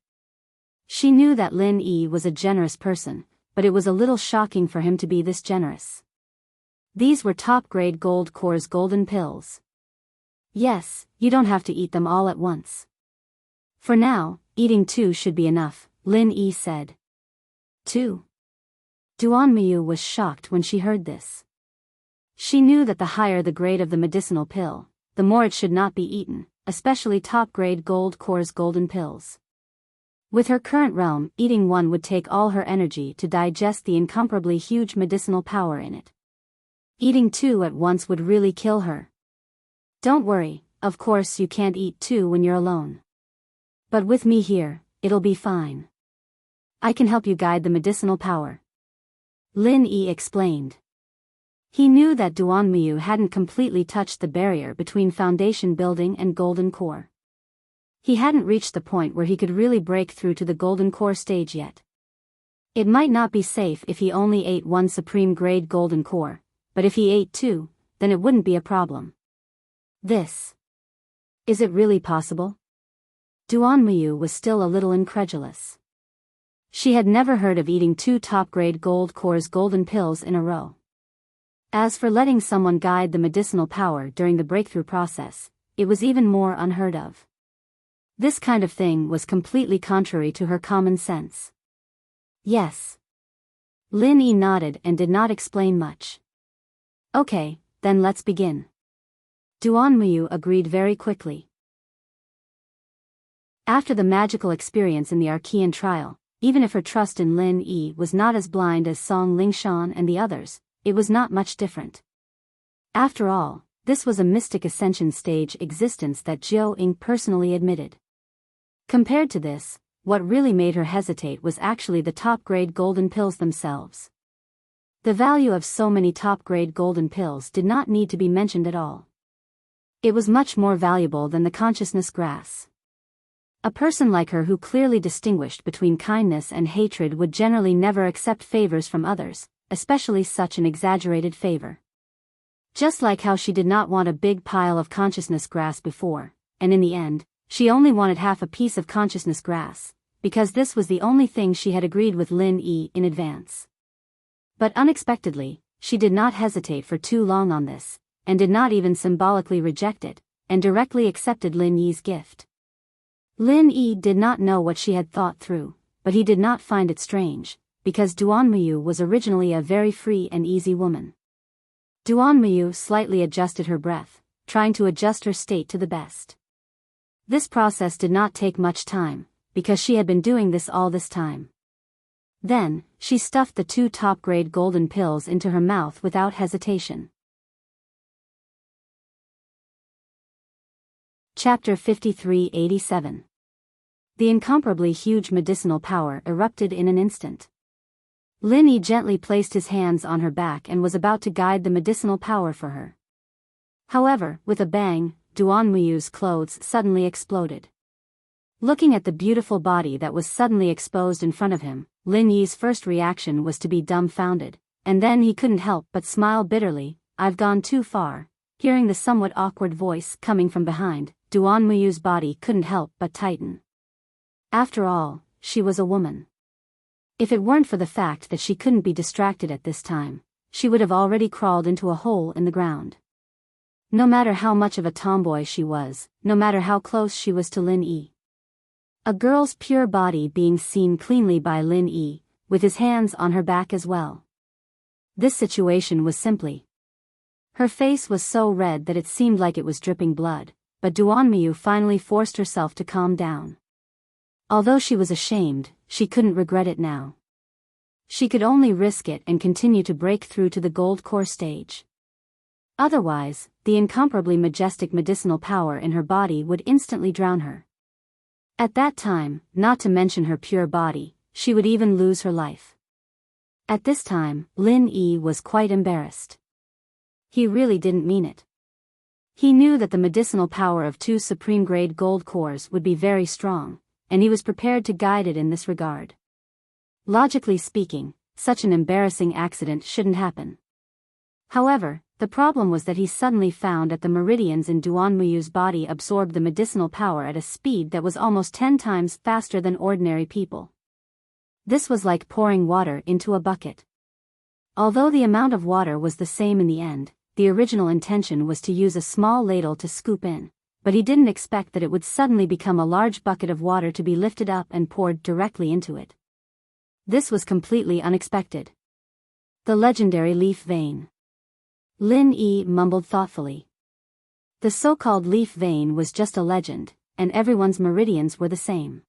She knew that Lin Yi was a generous person, but it was a little shocking for him to be this generous. These were top-grade gold core's golden pills. Yes, you don't have to eat them all at once. For now, eating 2 should be enough, Lin Yi said. 2. Duan Miyu was shocked when she heard this. She knew that the higher the grade of the medicinal pill, the more it should not be eaten, especially top-grade gold core's golden pills. With her current realm, eating 1 would take all her energy to digest the incomparably huge medicinal power in it. Eating 2 at once would really kill her. Don't worry, of course you can't eat 2 when you're alone. But with me here, it'll be fine. I can help you guide the medicinal power. Lin Yi explained. He knew that Duan Miyu hadn't completely touched the barrier between foundation building and golden core. He hadn't reached the point where he could really break through to the golden core stage yet. It might not be safe if he only ate 1 supreme grade golden core, but if he ate 2, then it wouldn't be a problem. Is it really possible? Duan Miyu was still a little incredulous. She had never heard of eating 2 top-grade gold core's golden pills in a row. As for letting someone guide the medicinal power during the breakthrough process, it was even more unheard of. This kind of thing was completely contrary to her common sense. Yes. Lin Yi nodded and did not explain much. Okay, then let's begin. Duan Miyu agreed very quickly. After the magical experience in the Archean trial, even if her trust in Lin Yi was not as blind as Song Lingshan and the others, it was not much different. After all, this was a mystic ascension stage existence that Jiao Ying personally admitted. Compared to this, what really made her hesitate was actually the top-grade golden pills themselves. The value of so many top-grade golden pills did not need to be mentioned at all. It was much more valuable than the consciousness grass. A person like her who clearly distinguished between kindness and hatred would generally never accept favors from others, especially such an exaggerated favor. Just like how she did not want a big pile of consciousness grass before, and in the end, she only wanted half a piece of consciousness grass, because this was the only thing she had agreed with Lin Yi in advance. But unexpectedly, she did not hesitate for too long on this, and did not even symbolically reject it, and directly accepted Lin Yi's gift. Lin Yi did not know what she had thought through, but he did not find it strange, because Duan Miyu was originally a very free and easy woman. Duan Miyu slightly adjusted her breath, trying to adjust her state to the best. This process did not take much time, because she had been doing this all this time. Then, she stuffed the 2 top-grade golden pills into her mouth without hesitation. Chapter 5387. The incomparably huge medicinal power erupted in an instant. Lin Yi gently placed his hands on her back and was about to guide the medicinal power for her. However, with a bang, Duan Miyu's clothes suddenly exploded. Looking at the beautiful body that was suddenly exposed in front of him, Lin Yi's first reaction was to be dumbfounded, and then he couldn't help but smile bitterly. I've gone too far. Hearing the somewhat awkward voice coming from behind, Duan Miyu's body couldn't help but tighten. After all, she was a woman. If it weren't for the fact that she couldn't be distracted at this time, she would have already crawled into a hole in the ground. No matter how much of a tomboy she was, no matter how close she was to Lin Yi. A girl's pure body being seen cleanly by Lin Yi, with his hands on her back as well. This situation was simply. Her face was so red that it seemed like it was dripping blood, but Duan Miyu finally forced herself to calm down. Although she was ashamed, she couldn't regret it now. She could only risk it and continue to break through to the gold core stage. Otherwise, the incomparably majestic medicinal power in her body would instantly drown her. At that time, not to mention her pure body, she would even lose her life. At this time, Lin Yi was quite embarrassed. He really didn't mean it. He knew that the medicinal power of 2 supreme-grade gold cores would be very strong, and he was prepared to guide it in this regard. Logically speaking, such an embarrassing accident shouldn't happen. However, the problem was that he suddenly found that the meridians in Duan Miyu's body absorbed the medicinal power at a speed that was almost 10 times faster than ordinary people. This was like pouring water into a bucket. Although the amount of water was the same in the end, the original intention was to use a small ladle to scoop in, but he didn't expect that it would suddenly become a large bucket of water to be lifted up and poured directly into it. This was completely unexpected. The legendary leaf vein. Lin Yi mumbled thoughtfully. The so-called leaf vein was just a legend, and everyone's meridians were the same.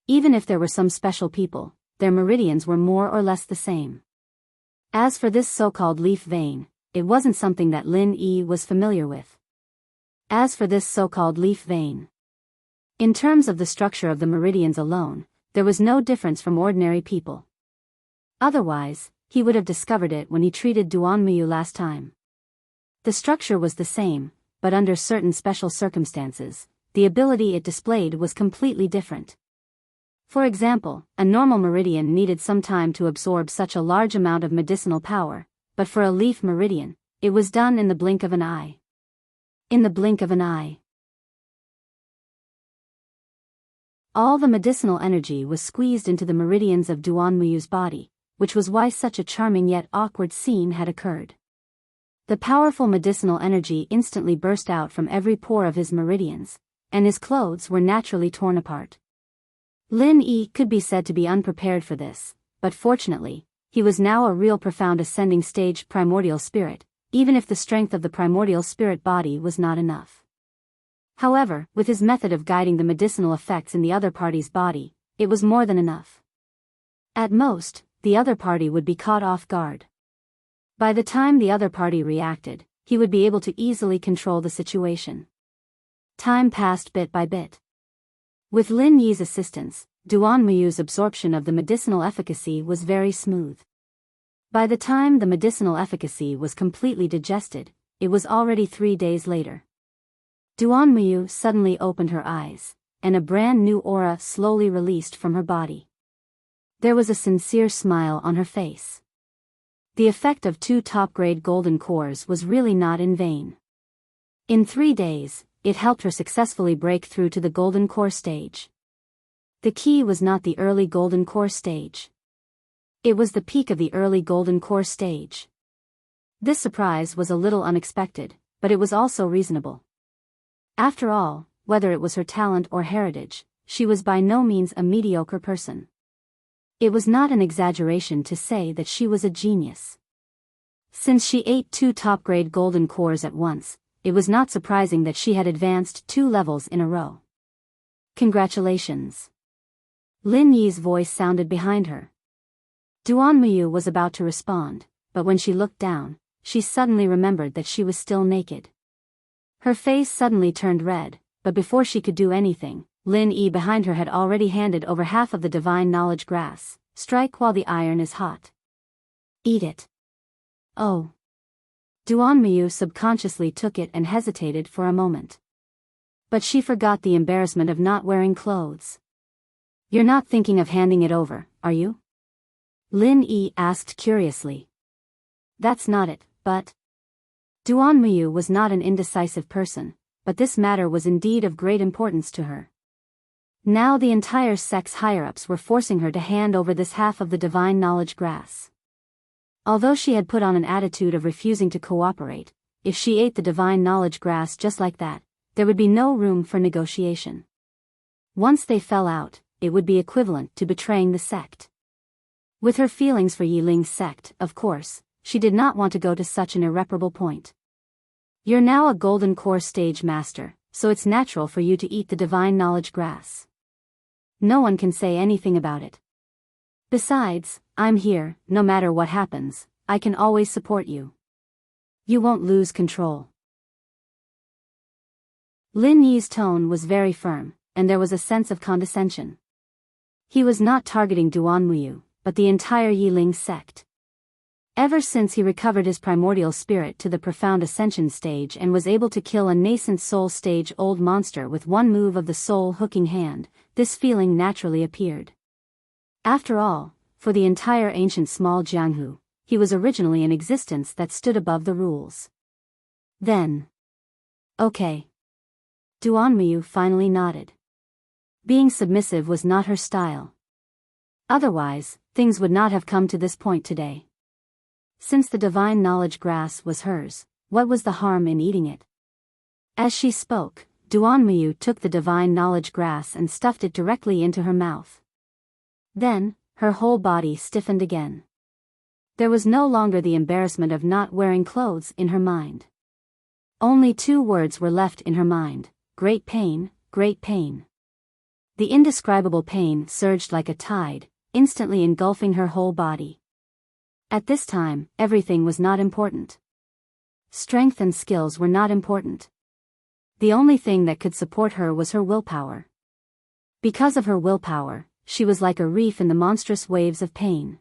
Even if there were some special people, their meridians were more or less the same. As for this so-called leaf vein, it wasn't something that Lin Yi was familiar with. As for this so-called leaf vein, in terms of the structure of the meridians alone, there was no difference from ordinary people. Otherwise, he would have discovered it when he treated Duanmuyu last time. The structure was the same, but under certain special circumstances, the ability it displayed was completely different. For example, a normal meridian needed some time to absorb such a large amount of medicinal power, but for a leaf meridian, it was done in the blink of an eye. In the blink of an eye. All the medicinal energy was squeezed into the meridians of Duanmuyu's body, which was why such a charming yet awkward scene had occurred. The powerful medicinal energy instantly burst out from every pore of his meridians, and his clothes were naturally torn apart. Lin Yi could be said to be unprepared for this, but fortunately, he was now a real profound ascending stage primordial spirit, even if the strength of the primordial spirit body was not enough. However, with his method of guiding the medicinal effects in the other party's body, it was more than enough. At most, the other party would be caught off guard. By the time the other party reacted, he would be able to easily control the situation. Time passed bit by bit. With Lin Yi's assistance, Duanmuyu's absorption of the medicinal efficacy was very smooth. By the time the medicinal efficacy was completely digested, it was already 3 days later. Duanmuyu suddenly opened her eyes, and a brand new aura slowly released from her body. There was a sincere smile on her face. The effect of 2 top-grade golden cores was really not in vain. In 3 days, it helped her successfully break through to the golden core stage. The key was not the early golden core stage. It was the peak of the early golden core stage. This surprise was a little unexpected, but it was also reasonable. After all, whether it was her talent or heritage, she was by no means a mediocre person. It was not an exaggeration to say that she was a genius. Since she ate 2 top-grade golden cores at once, it was not surprising that she had advanced 2 levels in a row. Congratulations. Lin Yi's voice sounded behind her. Duanmuyu was about to respond, but when she looked down, she suddenly remembered that she was still naked. Her face suddenly turned red, but before she could do anything, Lin Yi behind her had already handed over half of the divine knowledge grass. Strike while the iron is hot. Eat it. Oh. Duanmuyu subconsciously took it and hesitated for a moment. But she forgot the embarrassment of not wearing clothes. You're not thinking of handing it over, are you? Lin Yi asked curiously. That's not it, but... Duanmuyu was not an indecisive person, but this matter was indeed of great importance to her. Now the entire sect's higher-ups were forcing her to hand over this half of the divine knowledge grass. Although she had put on an attitude of refusing to cooperate, if she ate the divine knowledge grass just like that, there would be no room for negotiation. Once they fell out, it would be equivalent to betraying the sect. With her feelings for Yiling's sect, of course, she did not want to go to such an irreparable point. You're now a golden core stage master, so it's natural for you to eat the divine knowledge grass. No one can say anything about it. Besides, I'm here, no matter what happens, I can always support you. You won't lose control. Lin Yi's tone was very firm, and there was a sense of condescension. He was not targeting Duanmuyu, but the entire Yiling sect. Ever since he recovered his primordial spirit to the profound ascension stage and was able to kill a nascent soul stage old monster with one move of the soul hooking hand, this feeling naturally appeared. After all, for the entire ancient small Jianghu, he was originally an existence that stood above the rules. Then. Okay. Duanmuyu finally nodded. Being submissive was not her style. Otherwise, things would not have come to this point today. Since the divine knowledge grass was hers, what was the harm in eating it? As she spoke, Duanmuyu took the divine knowledge grass and stuffed it directly into her mouth. Then, her whole body stiffened again. There was no longer the embarrassment of not wearing clothes in her mind. Only two words were left in her mind: great pain, great pain. The indescribable pain surged like a tide, instantly engulfing her whole body. At this time, everything was not important. Strength and skills were not important. The only thing that could support her was her willpower. Because of her willpower, she was like a reef in the monstrous waves of pain.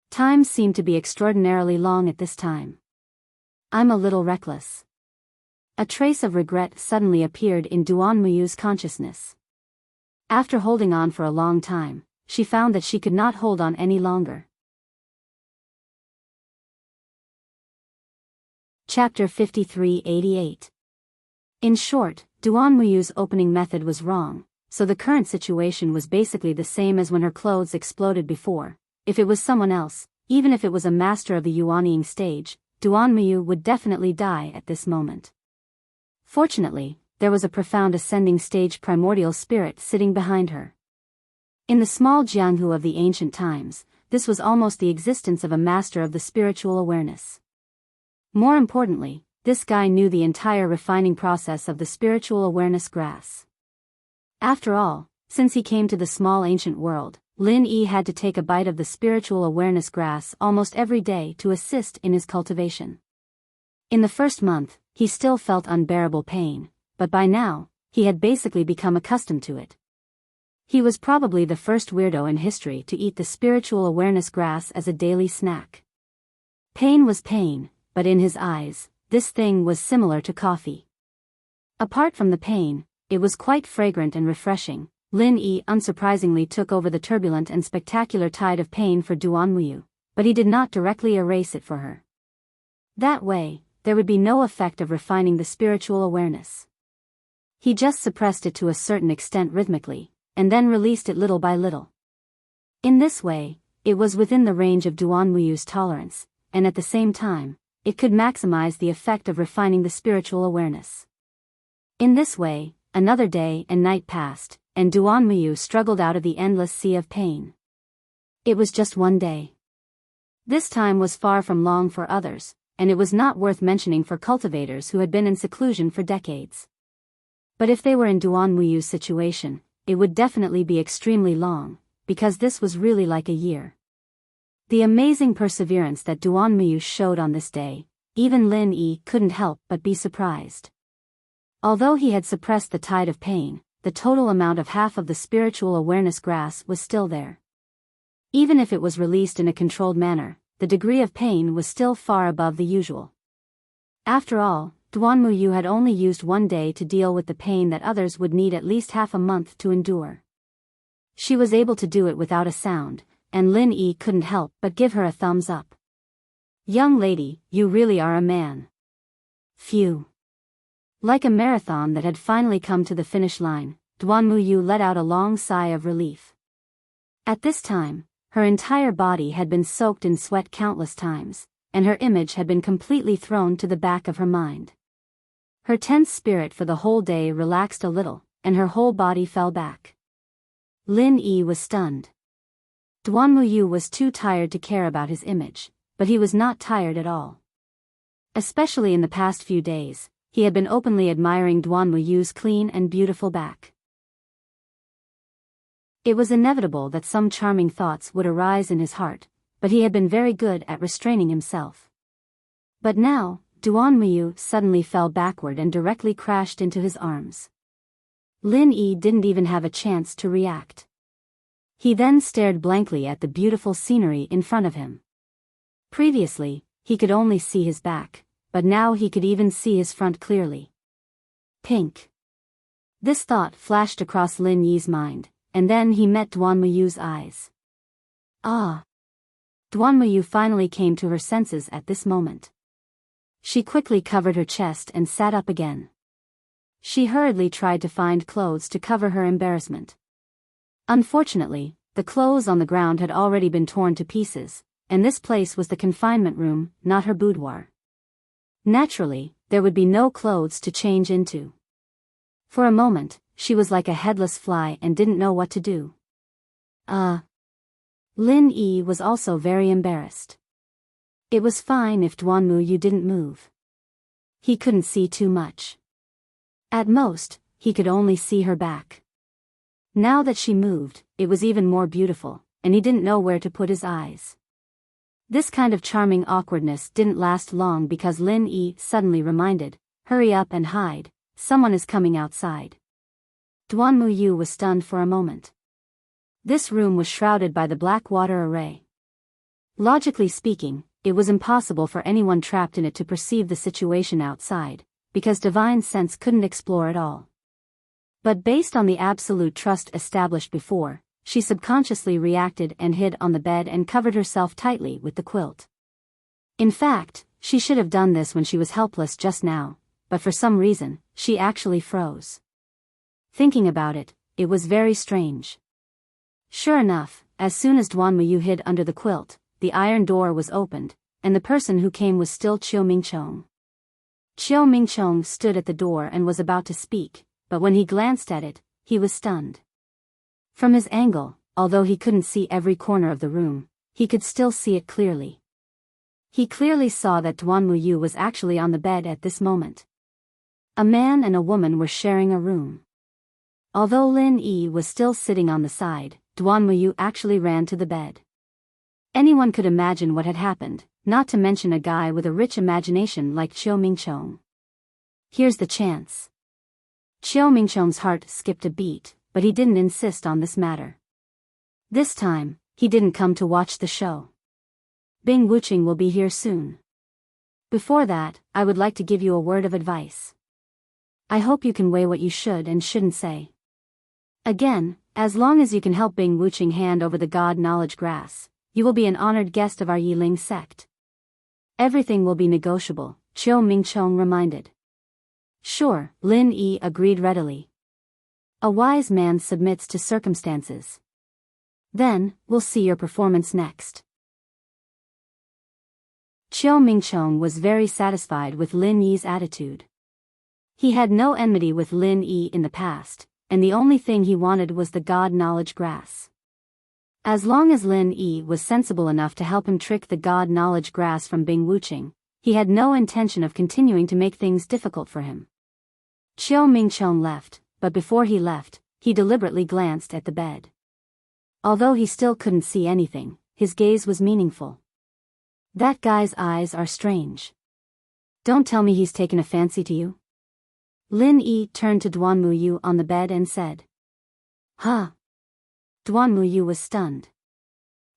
Time seemed to be extraordinarily long at this time. I'm a little reckless. A trace of regret suddenly appeared in Duanmuyu's consciousness. After holding on for a long time, she found that she could not hold on any longer. Chapter 53-88. In short, Duanmuyu's opening method was wrong, so the current situation was basically the same as when her clothes exploded before. If it was someone else, even if it was a master of the Yuanying stage, Duanmuyu would definitely die at this moment. Fortunately, there was a profound ascending stage primordial spirit sitting behind her. In the small Jianghu of the ancient times, this was almost the existence of a master of the spiritual awareness. More importantly, this guy knew the entire refining process of the spiritual awareness grass. After all, since he came to the small ancient world, Lin Yi had to take a bite of the spiritual awareness grass almost every day to assist in his cultivation. In the first month, he still felt unbearable pain, but by now, he had basically become accustomed to it. He was probably the first weirdo in history to eat the spiritual awareness grass as a daily snack. Pain was pain, but in his eyes, this thing was similar to coffee. Apart from the pain, it was quite fragrant and refreshing. Lin Yi unsurprisingly took over the turbulent and spectacular tide of pain for Duanmuyu, but he did not directly erase it for her. That way, there would be no effect of refining the spiritual awareness. He just suppressed it to a certain extent rhythmically, and then released it little by little. In this way, it was within the range of Duanmuyu's tolerance, and at the same time, it could maximize the effect of refining the spiritual awareness. In this way, another day and night passed, and Duanmuyu struggled out of the endless sea of pain. It was just one day. This time was far from long for others, and it was not worth mentioning for cultivators who had been in seclusion for decades. But if they were in Duanmuyu's situation, it would definitely be extremely long, because this was really like a year. The amazing perseverance that Duanmuyu showed on this day, even Lin Yi couldn't help but be surprised. Although he had suppressed the tide of pain, the total amount of half of the spiritual awareness grass was still there. Even if it was released in a controlled manner, the degree of pain was still far above the usual. After all, Duanmuyu had only used one day to deal with the pain that others would need at least half a month to endure. She was able to do it without a sound, and Lin Yi couldn't help but give her a thumbs up. Young lady, you really are a man. Phew. Like a marathon that had finally come to the finish line, Duanmuyu let out a long sigh of relief. At this time, her entire body had been soaked in sweat countless times, and her image had been completely thrown to the back of her mind. Her tense spirit for the whole day relaxed a little, and her whole body fell back. Lin Yi was stunned. Duanmuyu was too tired to care about his image, but he was not tired at all. Especially in the past few days, he had been openly admiring Duanmuyu's clean and beautiful back. It was inevitable that some charming thoughts would arise in his heart, but he had been very good at restraining himself. But now, Duanmuyu suddenly fell backward and directly crashed into his arms. Lin Yi didn't even have a chance to react. He then stared blankly at the beautiful scenery in front of him. Previously, he could only see his back, but now he could even see his front clearly. Pink. This thought flashed across Lin Yi's mind, and then he met Duanmuyu's eyes. Ah! Duanmuyu finally came to her senses at this moment. She quickly covered her chest and sat up again. She hurriedly tried to find clothes to cover her embarrassment. Unfortunately, the clothes on the ground had already been torn to pieces, and this place was the confinement room, not her boudoir. Naturally, there would be no clothes to change into. For a moment, she was like a headless fly and didn't know what to do. Lin Yi was also very embarrassed. It was fine if Duanmu didn't move. He couldn't see too much. At most, he could only see her back. Now that she moved, it was even more beautiful, and he didn't know where to put his eyes. This kind of charming awkwardness didn't last long because Lin Yi suddenly reminded, "Hurry up and hide, someone is coming outside." Duanmu was stunned for a moment. This room was shrouded by the black water array. Logically speaking, it was impossible for anyone trapped in it to perceive the situation outside, because divine sense couldn't explore it all. But based on the absolute trust established before, she subconsciously reacted and hid on the bed and covered herself tightly with the quilt. In fact, she should have done this when she was helpless just now, but for some reason, she actually froze. Thinking about it, it was very strange. Sure enough, as soon as Duanmu hid under the quilt, the iron door was opened, and the person who came was still Chiu Mingchong. Chiu Mingchong stood at the door and was about to speak, but when he glanced at it, he was stunned. From his angle, although he couldn't see every corner of the room, he could still see it clearly. He clearly saw that Duanmu was actually on the bed at this moment. A man and a woman were sharing a room. Although Lin Yi was still sitting on the side, Duanmu actually ran to the bed. Anyone could imagine what had happened, not to mention a guy with a rich imagination like Chiu Mingchong. Here's the chance. Chiu Mingchong's heart skipped a beat, but he didn't insist on this matter. This time, he didn't come to watch the show. Bing Wuqing will be here soon. Before that, I would like to give you a word of advice. I hope you can weigh what you should and shouldn't say. Again, as long as you can help Bing Wuqing hand over the God Knowledge Grass, you will be an honored guest of our Yiling sect. Everything will be negotiable, Chiu Mingchong reminded. Sure, Lin Yi agreed readily. A wise man submits to circumstances. Then, we'll see your performance next. Chiu Mingchong was very satisfied with Lin Yi's attitude. He had no enmity with Lin Yi in the past, and the only thing he wanted was the God Knowledge Grass. As long as Lin Yi was sensible enough to help him trick the God Knowledge Grass from Bing Wuqing, he had no intention of continuing to make things difficult for him. Chiu Mingchong left, but before he left, he deliberately glanced at the bed. Although he still couldn't see anything, his gaze was meaningful. That guy's eyes are strange. Don't tell me he's taken a fancy to you? Lin Yi turned to Duanmu on the bed and said. Huh? Duanmu was stunned.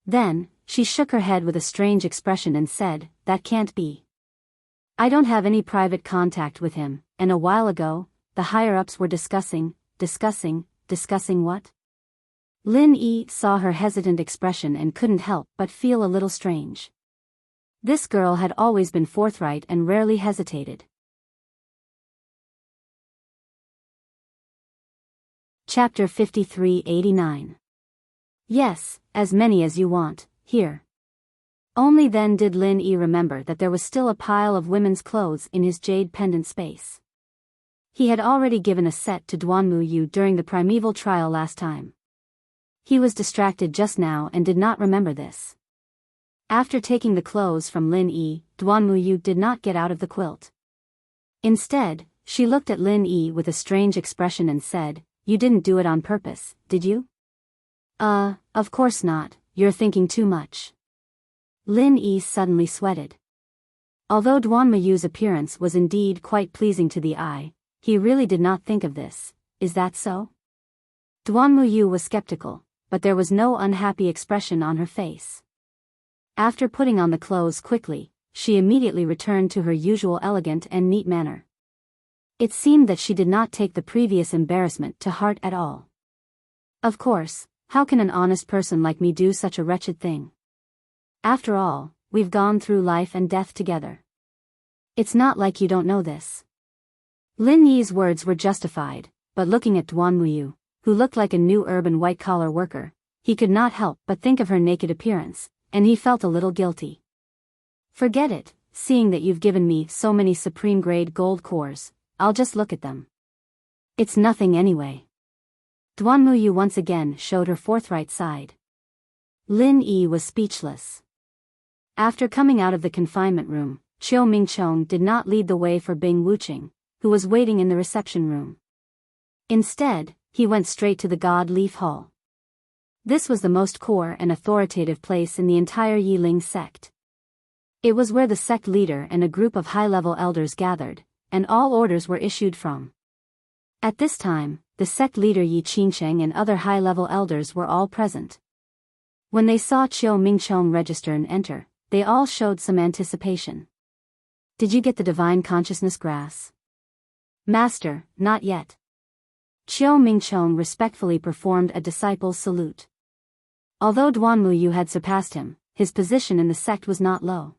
Then, she shook her head with a strange expression and said, that can't be. I don't have any private contact with him, and a while ago, the higher-ups were discussing what? Lin Yi saw her hesitant expression and couldn't help but feel a little strange. This girl had always been forthright and rarely hesitated. Chapter 5389. Yes, as many as you want, here. Only then did Lin Yi remember that there was still a pile of women's clothes in his jade pendant space. He had already given a set to Duanmu during the primeval trial last time. He was distracted just now and did not remember this. After taking the clothes from Lin Yi, Duanmu did not get out of the quilt. Instead, she looked at Lin Yi with a strange expression and said, You didn't do it on purpose, did you? Of course not, you're thinking too much. Lin Yi suddenly sweated. Although Duanmu's appearance was indeed quite pleasing to the eye, he really did not think of this. Is that so? Duanmu was skeptical, but there was no unhappy expression on her face. After putting on the clothes quickly, she immediately returned to her usual elegant and neat manner. It seemed that she did not take the previous embarrassment to heart at all. Of course, how can an honest person like me do such a wretched thing? After all, we've gone through life and death together. It's not like you don't know this. Lin Yi's words were justified, but looking at Duanmu, who looked like a new urban white-collar worker, he could not help but think of her naked appearance, and he felt a little guilty. Forget it, seeing that you've given me so many supreme-grade gold cores, I'll just look at them. It's nothing anyway. Duanmuyu once again showed her forthright side. Lin Yi was speechless. After coming out of the confinement room, Chiu Mingchong did not lead the way for Bing Wuqing, who was waiting in the reception room. Instead, he went straight to the God Leaf Hall. This was the most core and authoritative place in the entire Yiling sect. It was where the sect leader and a group of high-level elders gathered, and all orders were issued from. At this time, the sect leader Yi Qingcheng and other high-level elders were all present. When they saw Chiu Mingchong register and enter, they all showed some anticipation. Did you get the divine consciousness grass? Master, not yet. Chiu Mingchong respectfully performed a disciple's salute. Although Duanmuyu had surpassed him, his position in the sect was not low.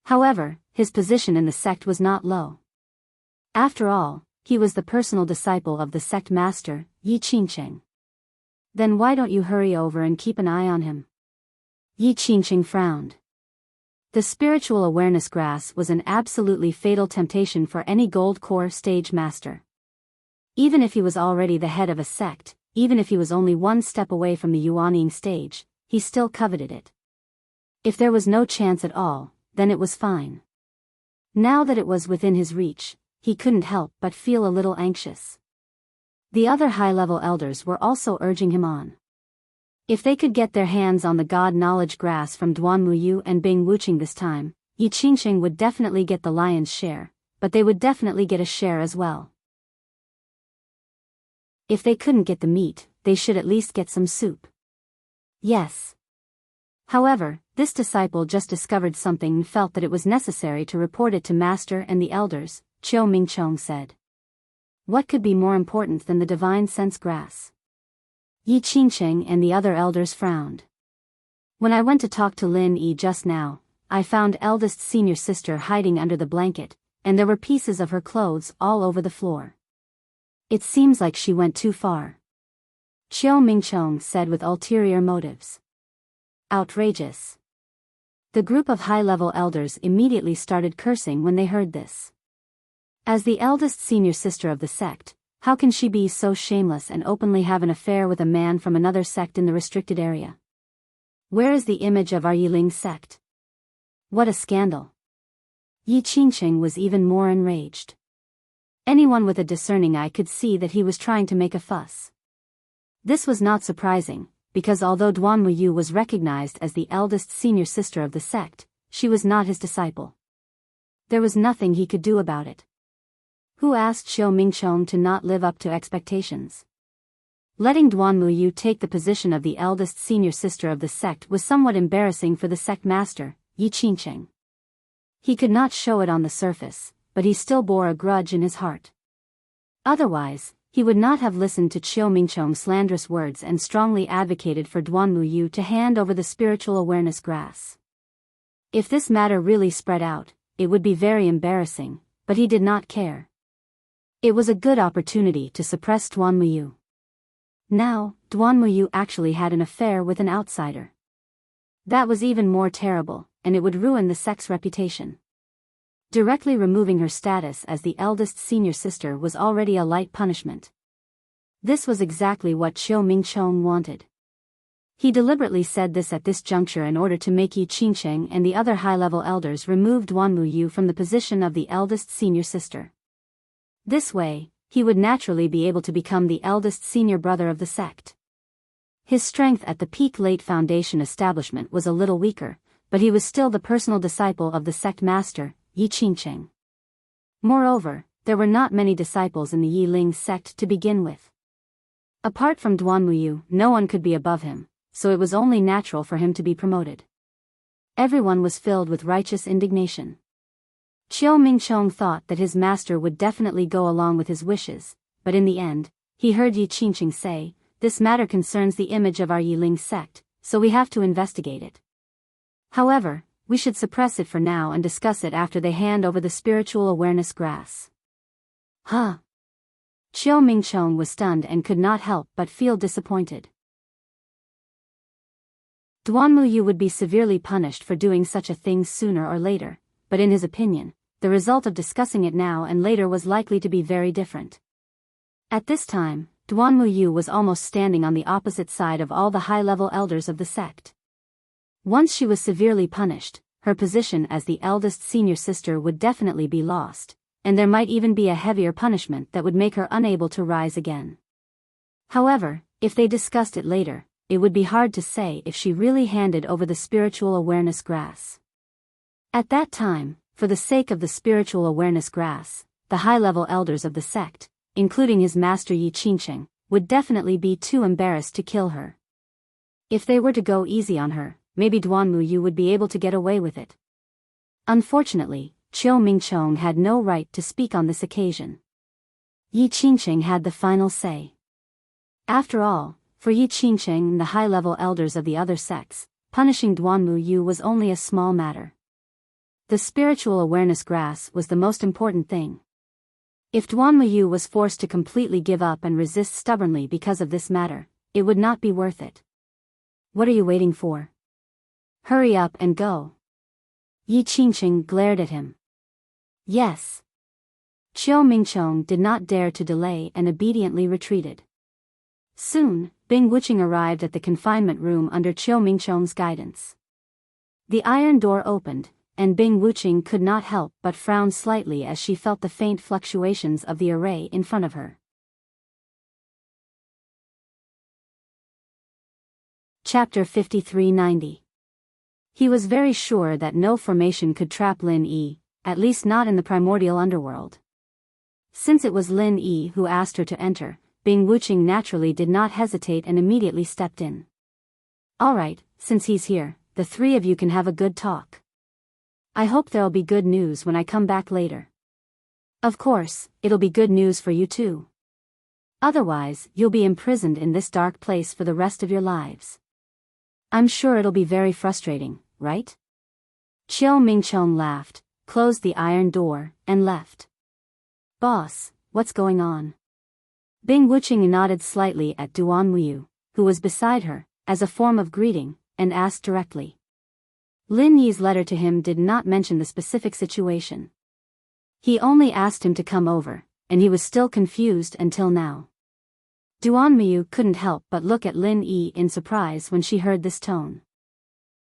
However, his position in the sect was not low. After all, he was the personal disciple of the sect master, Yi Qingcheng. Then why don't you hurry over and keep an eye on him? Yi Qingcheng frowned. The spiritual awareness grass was an absolutely fatal temptation for any gold core stage master. Even if he was already the head of a sect, even if he was only one step away from the Yuanying stage, he still coveted it. If there was no chance at all, then it was fine. Now that it was within his reach, he couldn't help but feel a little anxious. The other high-level elders were also urging him on. If they could get their hands on the God knowledge grass from Duanmuyu and Bing Wuqing this time, Yi Qingcheng would definitely get the lion's share, but they would definitely get a share as well. If they couldn't get the meat, they should at least get some soup. Yes. However, this disciple just discovered something and felt that it was necessary to report it to Master and the elders, Chiu Mingchong said. What could be more important than the divine sense grass? Yi Qingcheng and the other elders frowned. When I went to talk to Lin Yi just now, I found eldest senior sister hiding under the blanket, and there were pieces of her clothes all over the floor. It seems like she went too far. Chiu Mingchong said with ulterior motives. Outrageous. The group of high-level elders immediately started cursing when they heard this. As the eldest senior sister of the sect, how can she be so shameless and openly have an affair with a man from another sect in the restricted area? Where is the image of our Yiling sect? What a scandal. Yi Qingcheng was even more enraged. Anyone with a discerning eye could see that he was trying to make a fuss. This was not surprising, because although Duanmuyu was recognized as the eldest senior sister of the sect, she was not his disciple. There was nothing he could do about it. Who asked Chiu Mingchong to not live up to expectations? Letting Duanmuyu take the position of the eldest senior sister of the sect was somewhat embarrassing for the sect master, Yi Qingcheng. He could not show it on the surface, but he still bore a grudge in his heart. Otherwise, he would not have listened to Chiu Mingchong's slanderous words and strongly advocated for Duanmuyu to hand over the spiritual awareness grass. If this matter really spread out, it would be very embarrassing, but he did not care. It was a good opportunity to suppress Duanmuyu. Now, Duanmuyu actually had an affair with an outsider. That was even more terrible, and it would ruin the sect's reputation. Directly removing her status as the eldest senior sister was already a light punishment. This was exactly what Chiu Mingchong wanted. He deliberately said this at this juncture in order to make Yi Qingcheng and the other high-level elders remove Duanmuyu from the position of the eldest senior sister. This way, he would naturally be able to become the eldest senior brother of the sect. His strength at the peak late foundation establishment was a little weaker, but he was still the personal disciple of the sect master, Yi Qingcheng. Moreover, there were not many disciples in the Yiling sect to begin with. Apart from Duanmuyu, no one could be above him, so it was only natural for him to be promoted. Everyone was filled with righteous indignation. Chiu Mingchong thought that his master would definitely go along with his wishes, but in the end, he heard Yi Qingcheng say, "This matter concerns the image of our Yiling sect, so we have to investigate it. However, we should suppress it for now and discuss it after they hand over the spiritual awareness grass." Huh? Chiu Mingchong was stunned and could not help but feel disappointed. Duan Muyu would be severely punished for doing such a thing sooner or later, but in his opinion, the result of discussing it now and later was likely to be very different. At this time, Duan Muyu was almost standing on the opposite side of all the high-level elders of the sect. Once she was severely punished, her position as the eldest senior sister would definitely be lost, and there might even be a heavier punishment that would make her unable to rise again. However, if they discussed it later, it would be hard to say if she really handed over the spiritual awareness grass. At that time, for the sake of the spiritual awareness grass, the high-level elders of the sect, including his master Enchanting, would definitely be too embarrassed to kill her. If they were to go easy on her, maybe Duan Muyu would be able to get away with it. Unfortunately, Chiu Mingchong had no right to speak on this occasion. Enchanting had the final say. After all, for Enchanting and the high-level elders of the other sects, punishing Duan Muyu was only a small matter. The spiritual awareness grass was the most important thing. If Duan Muyu was forced to completely give up and resist stubbornly because of this matter, it would not be worth it. What are you waiting for? Hurry up and go. Enchanting glared at him. Yes. Chiu Mingchong did not dare to delay and obediently retreated. Soon, Bing Wuching arrived at the confinement room under Chiu Mingchong's guidance. The iron door opened, and Bing Wuching could not help but frown slightly as she felt the faint fluctuations of the array in front of her. Chapter 5390. He was very sure that no formation could trap Lin Yi, at least not in the primordial underworld. Since it was Lin Yi who asked her to enter, Bing Wuching naturally did not hesitate and immediately stepped in. Alright, since he's here, the three of you can have a good talk. I hope there'll be good news when I come back later. Of course, it'll be good news for you too. Otherwise, you'll be imprisoned in this dark place for the rest of your lives. I'm sure it'll be very frustrating, right? Chiu Mingchong laughed, closed the iron door, and left. Boss, what's going on? Bing Wuching nodded slightly at Duan Muyu, who was beside her, as a form of greeting, and asked directly. Lin Yi's letter to him did not mention the specific situation. He only asked him to come over, and he was still confused until now. Duan Muyu couldn't help but look at Lin Yi in surprise when she heard this tone.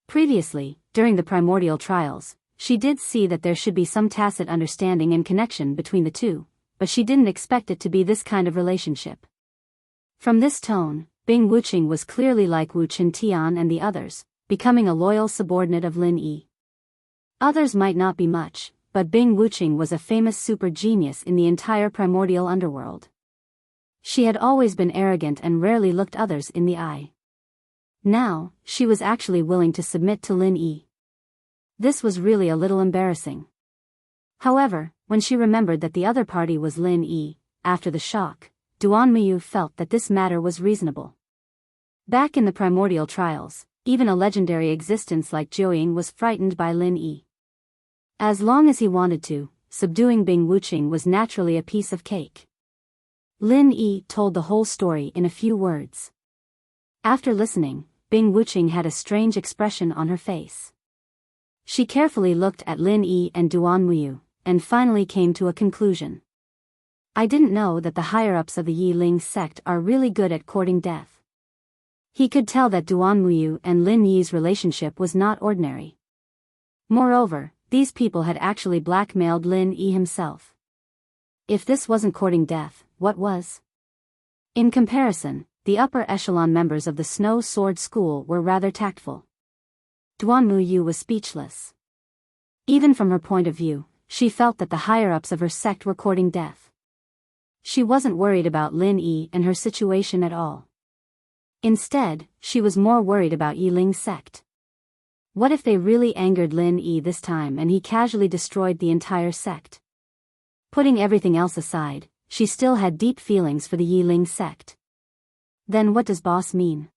Previously, during the primordial trials, she did see that there should be some tacit understanding and connection between the two, but she didn't expect it to be this kind of relationship. From this tone, Bing Wuching was clearly like Wu Chintian and the others, becoming a loyal subordinate of Lin Yi. Others might not be much, but Bing Wuching was a famous super genius in the entire primordial underworld. She had always been arrogant and rarely looked others in the eye. Now, she was actually willing to submit to Lin Yi. This was really a little embarrassing. However, when she remembered that the other party was Lin Yi, after the shock, Duan Muyu felt that this matter was reasonable. Back in the primordial trials, even a legendary existence like Jiuying was frightened by Lin Yi. As long as he wanted to, subduing Bing Wuching was naturally a piece of cake. Lin Yi told the whole story in a few words. After listening, Bing Wuching had a strange expression on her face. She carefully looked at Lin Yi and Duan Muyu, and finally came to a conclusion. I didn't know that the higher-ups of the Yi Ling sect are really good at courting death. He could tell that Duan Muyu and Lin Yi's relationship was not ordinary. Moreover, these people had actually blackmailed Lin Yi himself. If this wasn't courting death, what was? In comparison, the upper echelon members of the Snow Sword School were rather tactful. Duan Muyu was speechless. Even from her point of view, she felt that the higher-ups of her sect were courting death. She wasn't worried about Lin Yi and her situation at all. Instead, she was more worried about Yi Ling's sect. What if they really angered Lin Yi this time and he casually destroyed the entire sect? Putting everything else aside, she still had deep feelings for the Yi Ling sect. Then what does boss mean?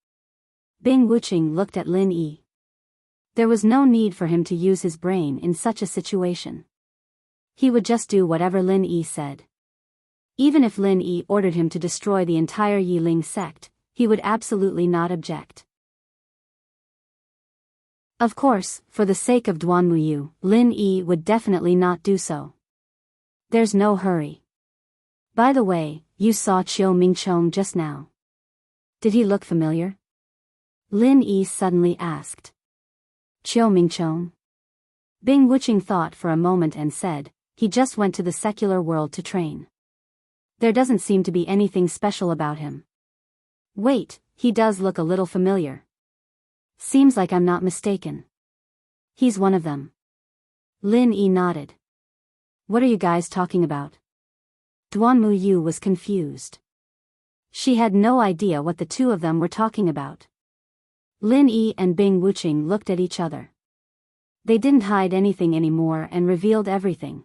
Bing Wuching looked at Lin Yi. There was no need for him to use his brain in such a situation. He would just do whatever Lin Yi said. Even if Lin Yi ordered him to destroy the entire Yi Ling sect, he would absolutely not object. Of course, for the sake of Duanmuyu, Lin Yi would definitely not do so. There's no hurry. By the way, you saw Chiu Mingchong just now. Did he look familiar? Lin Yi suddenly asked. Chiu Mingchong? Bing Wuching thought for a moment and said, he just went to the secular world to train. There doesn't seem to be anything special about him. Wait, he does look a little familiar. Seems like I'm not mistaken. He's one of them. Lin Yi nodded. What are you guys talking about? Duanmuyu was confused. She had no idea what the two of them were talking about. Lin Yi and Bing Wuching looked at each other. They didn't hide anything anymore and revealed everything.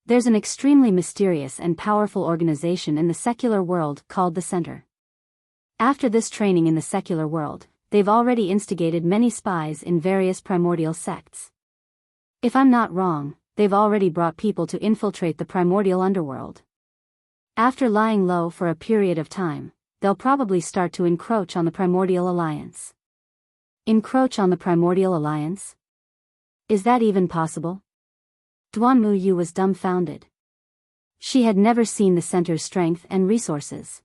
There's an extremely mysterious and powerful organization in the secular world called the Center. After this training in the secular world, they've already instigated many spies in various primordial sects. If I'm not wrong, they've already brought people to infiltrate the primordial underworld. After lying low for a period of time, they'll probably start to encroach on the primordial alliance. Encroach on the primordial alliance? Is that even possible? Duanmuyu was dumbfounded. She had never seen the center's strength and resources.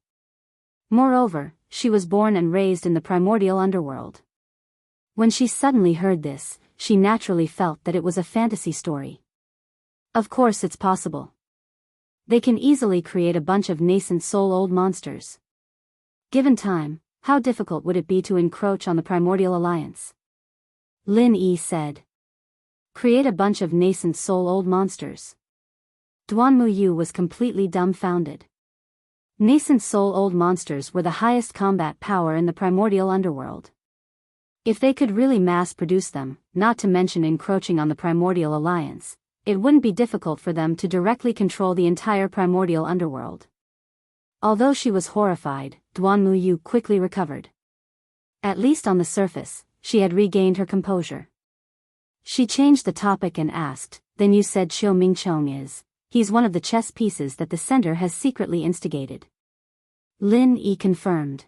Moreover, she was born and raised in the primordial underworld. When she suddenly heard this, she naturally felt that it was a fantasy story. Of course it's possible. They can easily create a bunch of nascent soul-old monsters. Given time, how difficult would it be to encroach on the primordial alliance? Lin Yi said. Create a bunch of nascent soul-old monsters. Duanmuyu was completely dumbfounded. Nascent soul-old monsters were the highest combat power in the primordial underworld. If they could really mass-produce them, not to mention encroaching on the primordial alliance, it wouldn't be difficult for them to directly control the entire primordial underworld. Although she was horrified, Duanmuyu quickly recovered. At least on the surface, she had regained her composure. She changed the topic and asked, then you said Chiu Mingchong is, he's one of the chess pieces that the center has secretly instigated. Lin Yi confirmed.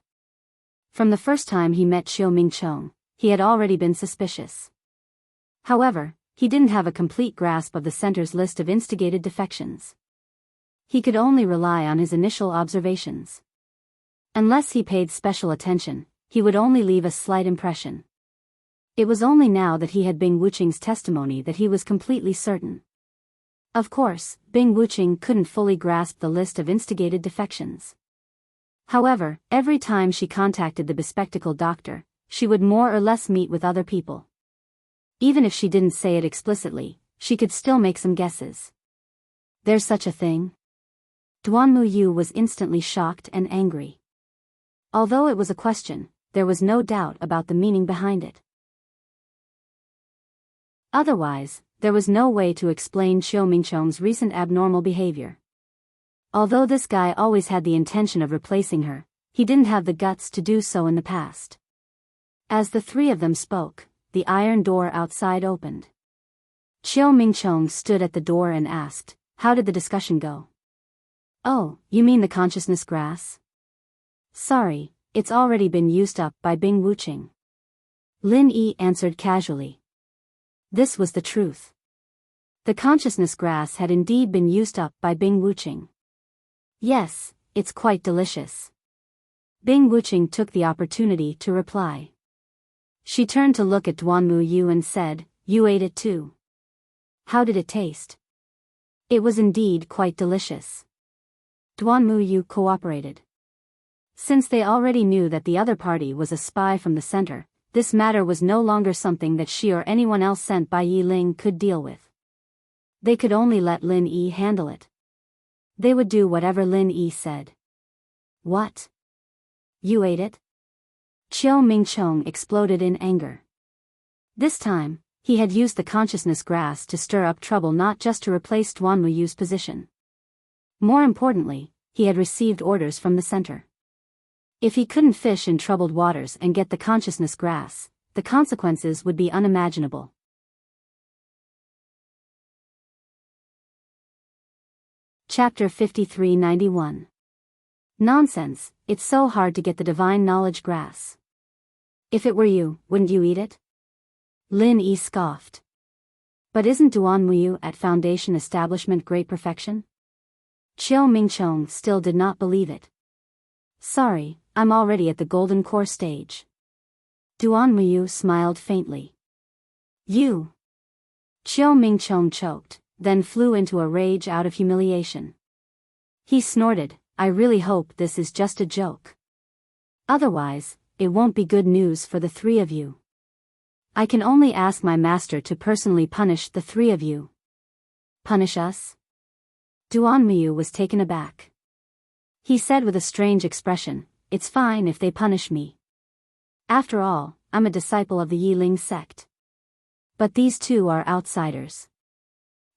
From the first time he met Chiu Mingchong, he had already been suspicious. However, he didn't have a complete grasp of the center's list of instigated defections. He could only rely on his initial observations. Unless he paid special attention, he would only leave a slight impression. It was only now that he had Bing Wuching's testimony that he was completely certain. Of course, Bing Wuching couldn't fully grasp the list of instigated defections. However, every time she contacted the bespectacled doctor, she would more or less meet with other people. Even if she didn't say it explicitly, she could still make some guesses. There's such a thing? Duanmuyu was instantly shocked and angry. Although it was a question, there was no doubt about the meaning behind it. Otherwise, there was no way to explain Chiu Mingchong's recent abnormal behavior. Although this guy always had the intention of replacing her, he didn't have the guts to do so in the past. As the three of them spoke, the iron door outside opened. Chiu Mingchong stood at the door and asked, how did the discussion go? Oh, you mean the consciousness grass? Sorry, it's already been used up by Bing Wuching. Lin Yi answered casually. This was the truth. The consciousness grass had indeed been used up by Bing Wuching. Yes, it's quite delicious. Bing Wuching took the opportunity to reply. She turned to look at Duanmuyu and said, you ate it too. How did it taste? It was indeed quite delicious. Duanmuyu cooperated. Since they already knew that the other party was a spy from the center, this matter was no longer something that she or anyone else sent by Yi Ling could deal with. They could only let Lin Yi handle it. They would do whatever Lin Yi said. What? You ate it? Chiu Mingchong exploded in anger. This time, he had used the consciousness grass to stir up trouble, not just to replace Duanmuyu's position. More importantly, he had received orders from the center. If he couldn't fish in troubled waters and get the consciousness grass, the consequences would be unimaginable. Chapter 5391. Nonsense, it's so hard to get the divine knowledge grass. If it were you, wouldn't you eat it? Lin Yi scoffed. But isn't Duanmuyu at Foundation establishment great perfection? Chiao Mingchong still did not believe it. Sorry, I'm already at the golden core stage. Duanmuyu smiled faintly. You. Chiao Mingchong choked, then flew into a rage out of humiliation. He snorted, I really hope this is just a joke. Otherwise, it won't be good news for the three of you. I can only ask my master to personally punish the three of you. Punish us? Duanmuyu was taken aback. He said with a strange expression, it's fine if they punish me. After all, I'm a disciple of the Yiling sect. But these two are outsiders.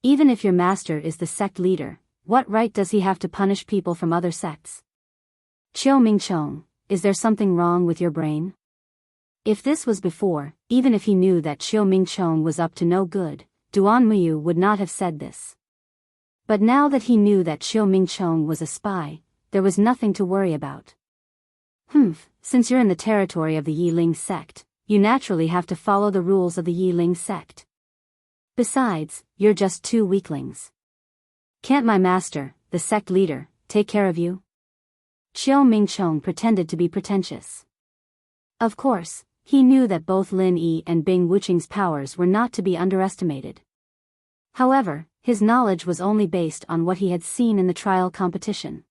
Even if your master is the sect leader, what right does he have to punish people from other sects? Chiao Mingchong, is there something wrong with your brain? If this was before, even if he knew that Chiao Mingchong was up to no good, Duanmuyu would not have said this. But now that he knew that Chiao Mingchong was a spy, there was nothing to worry about. Since you're in the territory of the Yiling sect, you naturally have to follow the rules of the Yiling sect. Besides, you're just two weaklings. Can't my master, the sect leader, take care of you? Chiao Mingchong pretended to be pretentious. Of course, he knew that both Lin Yi and Bing Wuqing's powers were not to be underestimated. However, his knowledge was only based on what he had seen in the trial competition.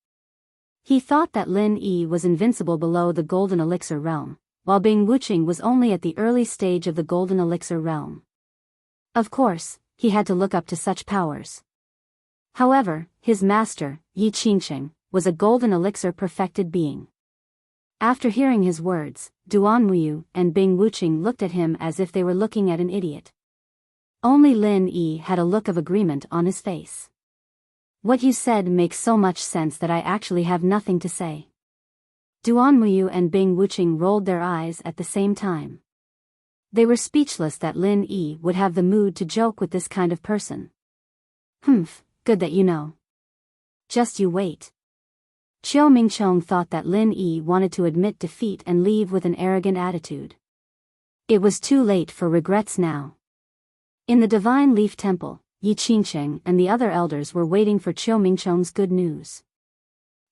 He thought that Lin Yi was invincible below the Golden Elixir realm, while Bing Wuqing was only at the early stage of the Golden Elixir realm. Of course, he had to look up to such powers. However, his master, Yi Qingqing, was a Golden Elixir perfected being. After hearing his words, Duanmuyu and Bing Wuqing looked at him as if they were looking at an idiot. Only Lin Yi had a look of agreement on his face. What you said makes so much sense that I actually have nothing to say. Duanmuyu and Bing Wuqing rolled their eyes at the same time. They were speechless that Lin Yi would have the mood to joke with this kind of person. Good that you know. Just you wait. Chiao Mingchong thought that Lin Yi wanted to admit defeat and leave with an arrogant attitude. It was too late for regrets now. In the Divine Leaf Temple, Yi Qingqing and the other elders were waiting for Chiao Mingchong's good news.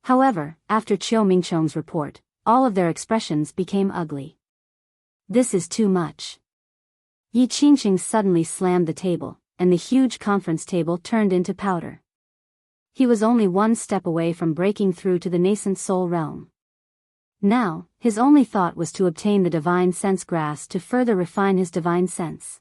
However, after Chiao Mingchong's report, all of their expressions became ugly. This is too much. Yi Qingqing suddenly slammed the table, and the huge conference table turned into powder. He was only one step away from breaking through to the nascent soul realm. Now, his only thought was to obtain the divine sense grass to further refine his divine sense.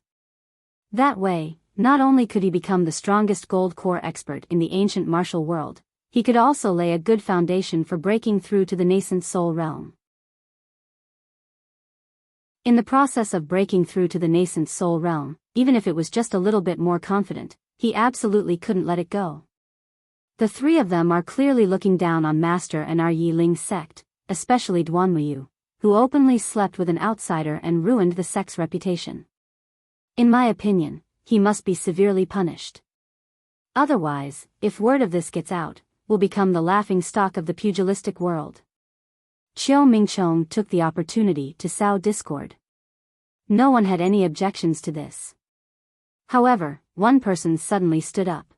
That way, not only could he become the strongest gold core expert in the ancient martial world, he could also lay a good foundation for breaking through to the nascent soul realm. In the process of breaking through to the nascent soul realm, even if it was just a little bit more confident, he absolutely couldn't let it go. The three of them are clearly looking down on Master and our Yiling sect, especially Duanmuyu, who openly slept with an outsider and ruined the sect's reputation. In my opinion, he must be severely punished. Otherwise, if word of this gets out, will become the laughing stock of the pugilistic world. Chiao Mingchong took the opportunity to sow discord. No one had any objections to this. However, one person suddenly stood up.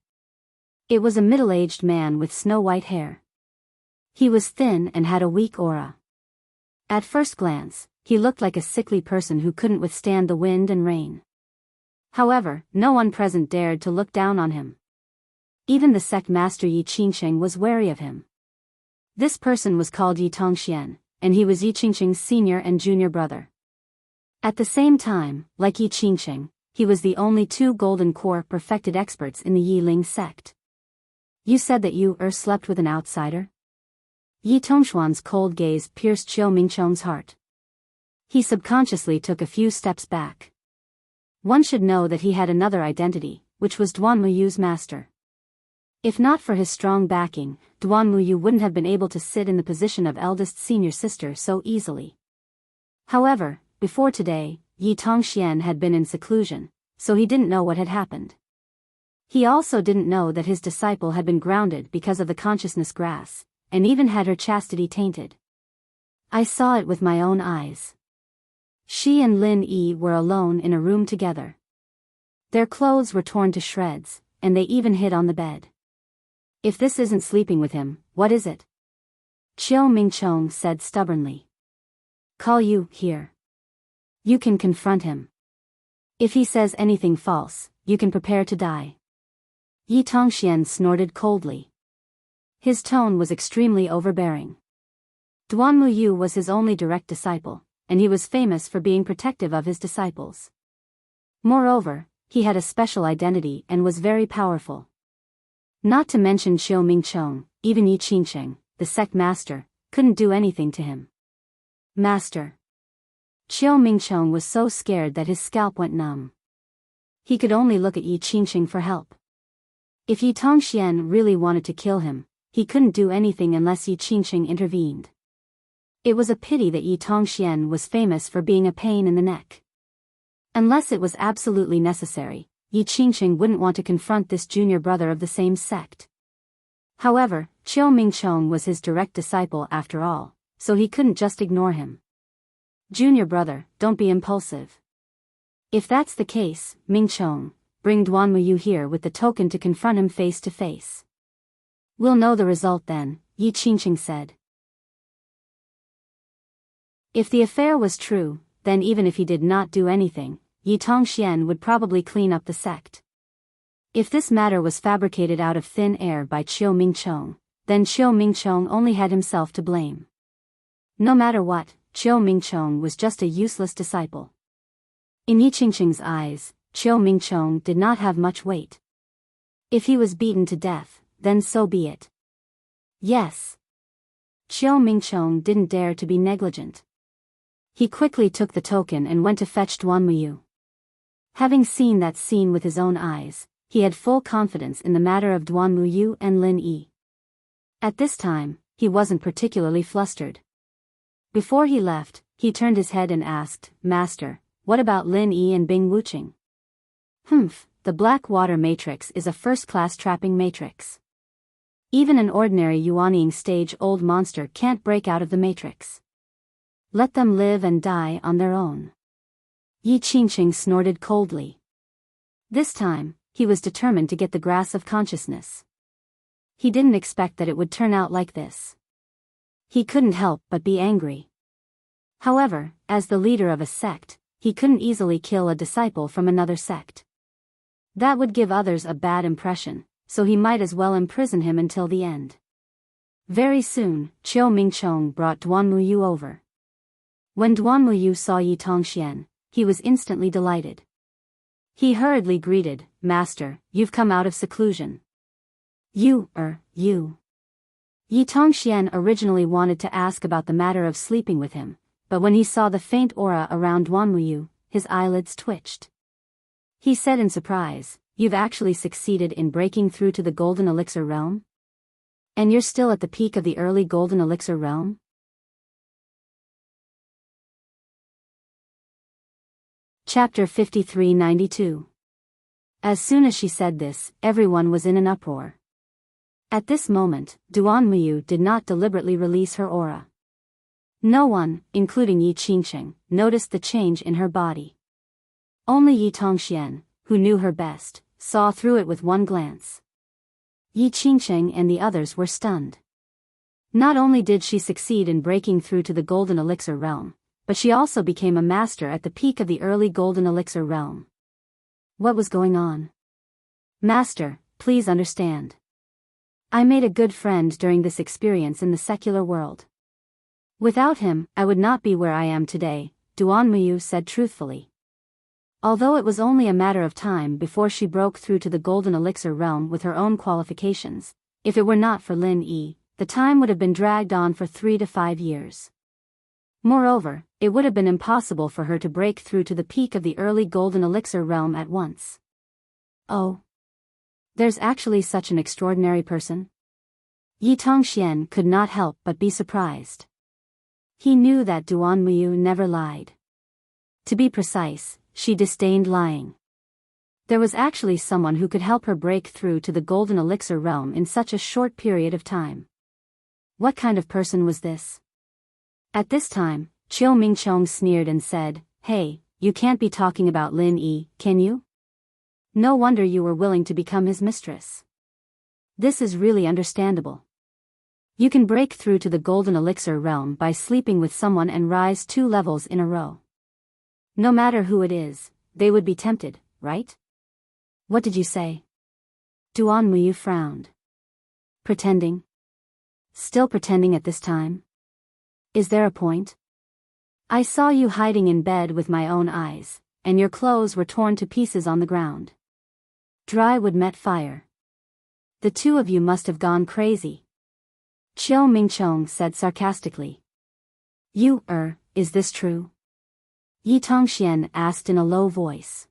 It was a middle-aged man with snow-white hair. He was thin and had a weak aura. At first glance, he looked like a sickly person who couldn't withstand the wind and rain. However, no one present dared to look down on him. Even the sect master Yi Qingqing was wary of him. This person was called Yi Tongxian, and he was Yi Qingqing's senior and junior brother. At the same time, like Yi Qingqing, he was the only two golden core perfected experts in the Yiling sect. You said that you slept with an outsider? Yi Tongxuan's cold gaze pierced Chiao Mingchong's heart. He subconsciously took a few steps back. One should know that he had another identity, which was Duanmuyu's master. If not for his strong backing, Duanmuyu wouldn't have been able to sit in the position of eldest senior sister so easily. However, before today, Yi Tongxian had been in seclusion, so he didn't know what had happened. He also didn't know that his disciple had been grounded because of the consciousness grass, and even had her chastity tainted. I saw it with my own eyes. She and Lin Yi were alone in a room together. Their clothes were torn to shreds, and they even hid on the bed. If this isn't sleeping with him, what is it? Chiu Mingchong said stubbornly. Call you here. You can confront him. If he says anything false, you can prepare to die. Yi Tongxian snorted coldly. His tone was extremely overbearing. Duan Muyu was his only direct disciple, and he was famous for being protective of his disciples. Moreover, he had a special identity and was very powerful. Not to mention Chiu Mingchong, even Yi Qingsheng, the sect master, couldn't do anything to him. Master. Chiu Mingchong was so scared that his scalp went numb. He could only look at Yi Qingsheng for help. If Yi Tongxian really wanted to kill him, he couldn't do anything unless Yi Qingsheng intervened. It was a pity that Yi Tongxian was famous for being a pain in the neck. Unless it was absolutely necessary, Yi Qingsheng wouldn't want to confront this junior brother of the same sect. However, Chiu Mingchong was his direct disciple after all, so he couldn't just ignore him. Junior brother, don't be impulsive. If that's the case, Mingchong, bring Duan Muyu here with the token to confront him face to face. We'll know the result then, Yi Qingsheng said. If the affair was true, then even if he did not do anything, Yi Tongxian would probably clean up the sect. If this matter was fabricated out of thin air by Chiu Mingchong, then Chiu Mingchong only had himself to blame. No matter what, Chiu Mingchong was just a useless disciple. In Yi Qingsheng's eyes, Chiu Mingchong did not have much weight. If he was beaten to death, then so be it. Yes. Chiu Mingchong didn't dare to be negligent. He quickly took the token and went to fetch Duan Muyu. Having seen that scene with his own eyes, he had full confidence in the matter of Duan Muyu and Lin Yi. At this time, he wasn't particularly flustered. Before he left, he turned his head and asked, Master, what about Lin Yi and Bing Wuqing? The black water matrix is a first-class trapping matrix. Even an ordinary Yuanying stage-old monster can't break out of the matrix. Let them live and die on their own. Yi Qingsheng snorted coldly. This time, he was determined to get the grasp of consciousness. He didn't expect that it would turn out like this. He couldn't help but be angry. However, as the leader of a sect, he couldn't easily kill a disciple from another sect. That would give others a bad impression, so he might as well imprison him until the end. Very soon, Chiu Mingchong brought Duan Muyu over. When Duan Muyu saw Yi Tongxian, he was instantly delighted. He hurriedly greeted, Master, you've come out of seclusion. You. Yi Tongxian originally wanted to ask about the matter of sleeping with him, but when he saw the faint aura around Duan Muyu, his eyelids twitched. He said in surprise, You've actually succeeded in breaking through to the Golden Elixir realm? And you're still at the peak of the early Golden Elixir realm? Chapter 5392. As soon as she said this, everyone was in an uproar. At this moment, Duan Muyu did not deliberately release her aura. No one, including Yi Qingsheng, noticed the change in her body. Only Yi Tongxian, who knew her best, saw through it with one glance. Yi Qingsheng and the others were stunned. Not only did she succeed in breaking through to the Golden Elixir realm, but she also became a master at the peak of the early Golden Elixir realm. What was going on? Master, please understand. I made a good friend during this experience in the secular world. Without him, I would not be where I am today, Duan Muyu said truthfully. Although it was only a matter of time before she broke through to the Golden Elixir realm with her own qualifications, if it were not for Lin Yi, the time would have been dragged on for 3 to 5 years. Moreover, it would have been impossible for her to break through to the peak of the early Golden Elixir realm at once. Oh. There's actually such an extraordinary person? Yi Tongxian could not help but be surprised. He knew that Duan Muyu never lied. To be precise, she disdained lying. There was actually someone who could help her break through to the Golden Elixir realm in such a short period of time. What kind of person was this? At this time, Chiu Mingchong sneered and said, Hey, you can't be talking about Lin Yi, can you? No wonder you were willing to become his mistress. This is really understandable. You can break through to the golden elixir realm by sleeping with someone and rise 2 levels in a row. No matter who it is, they would be tempted, right? What did you say? Duan Muyu frowned. Pretending? Still pretending at this time? Is there a point? I saw you hiding in bed with my own eyes, and your clothes were torn to pieces on the ground. Dry wood met fire. The two of you must have gone crazy. Chiu Mingchong said sarcastically. Is this true? Yi Tongxian asked in a low voice.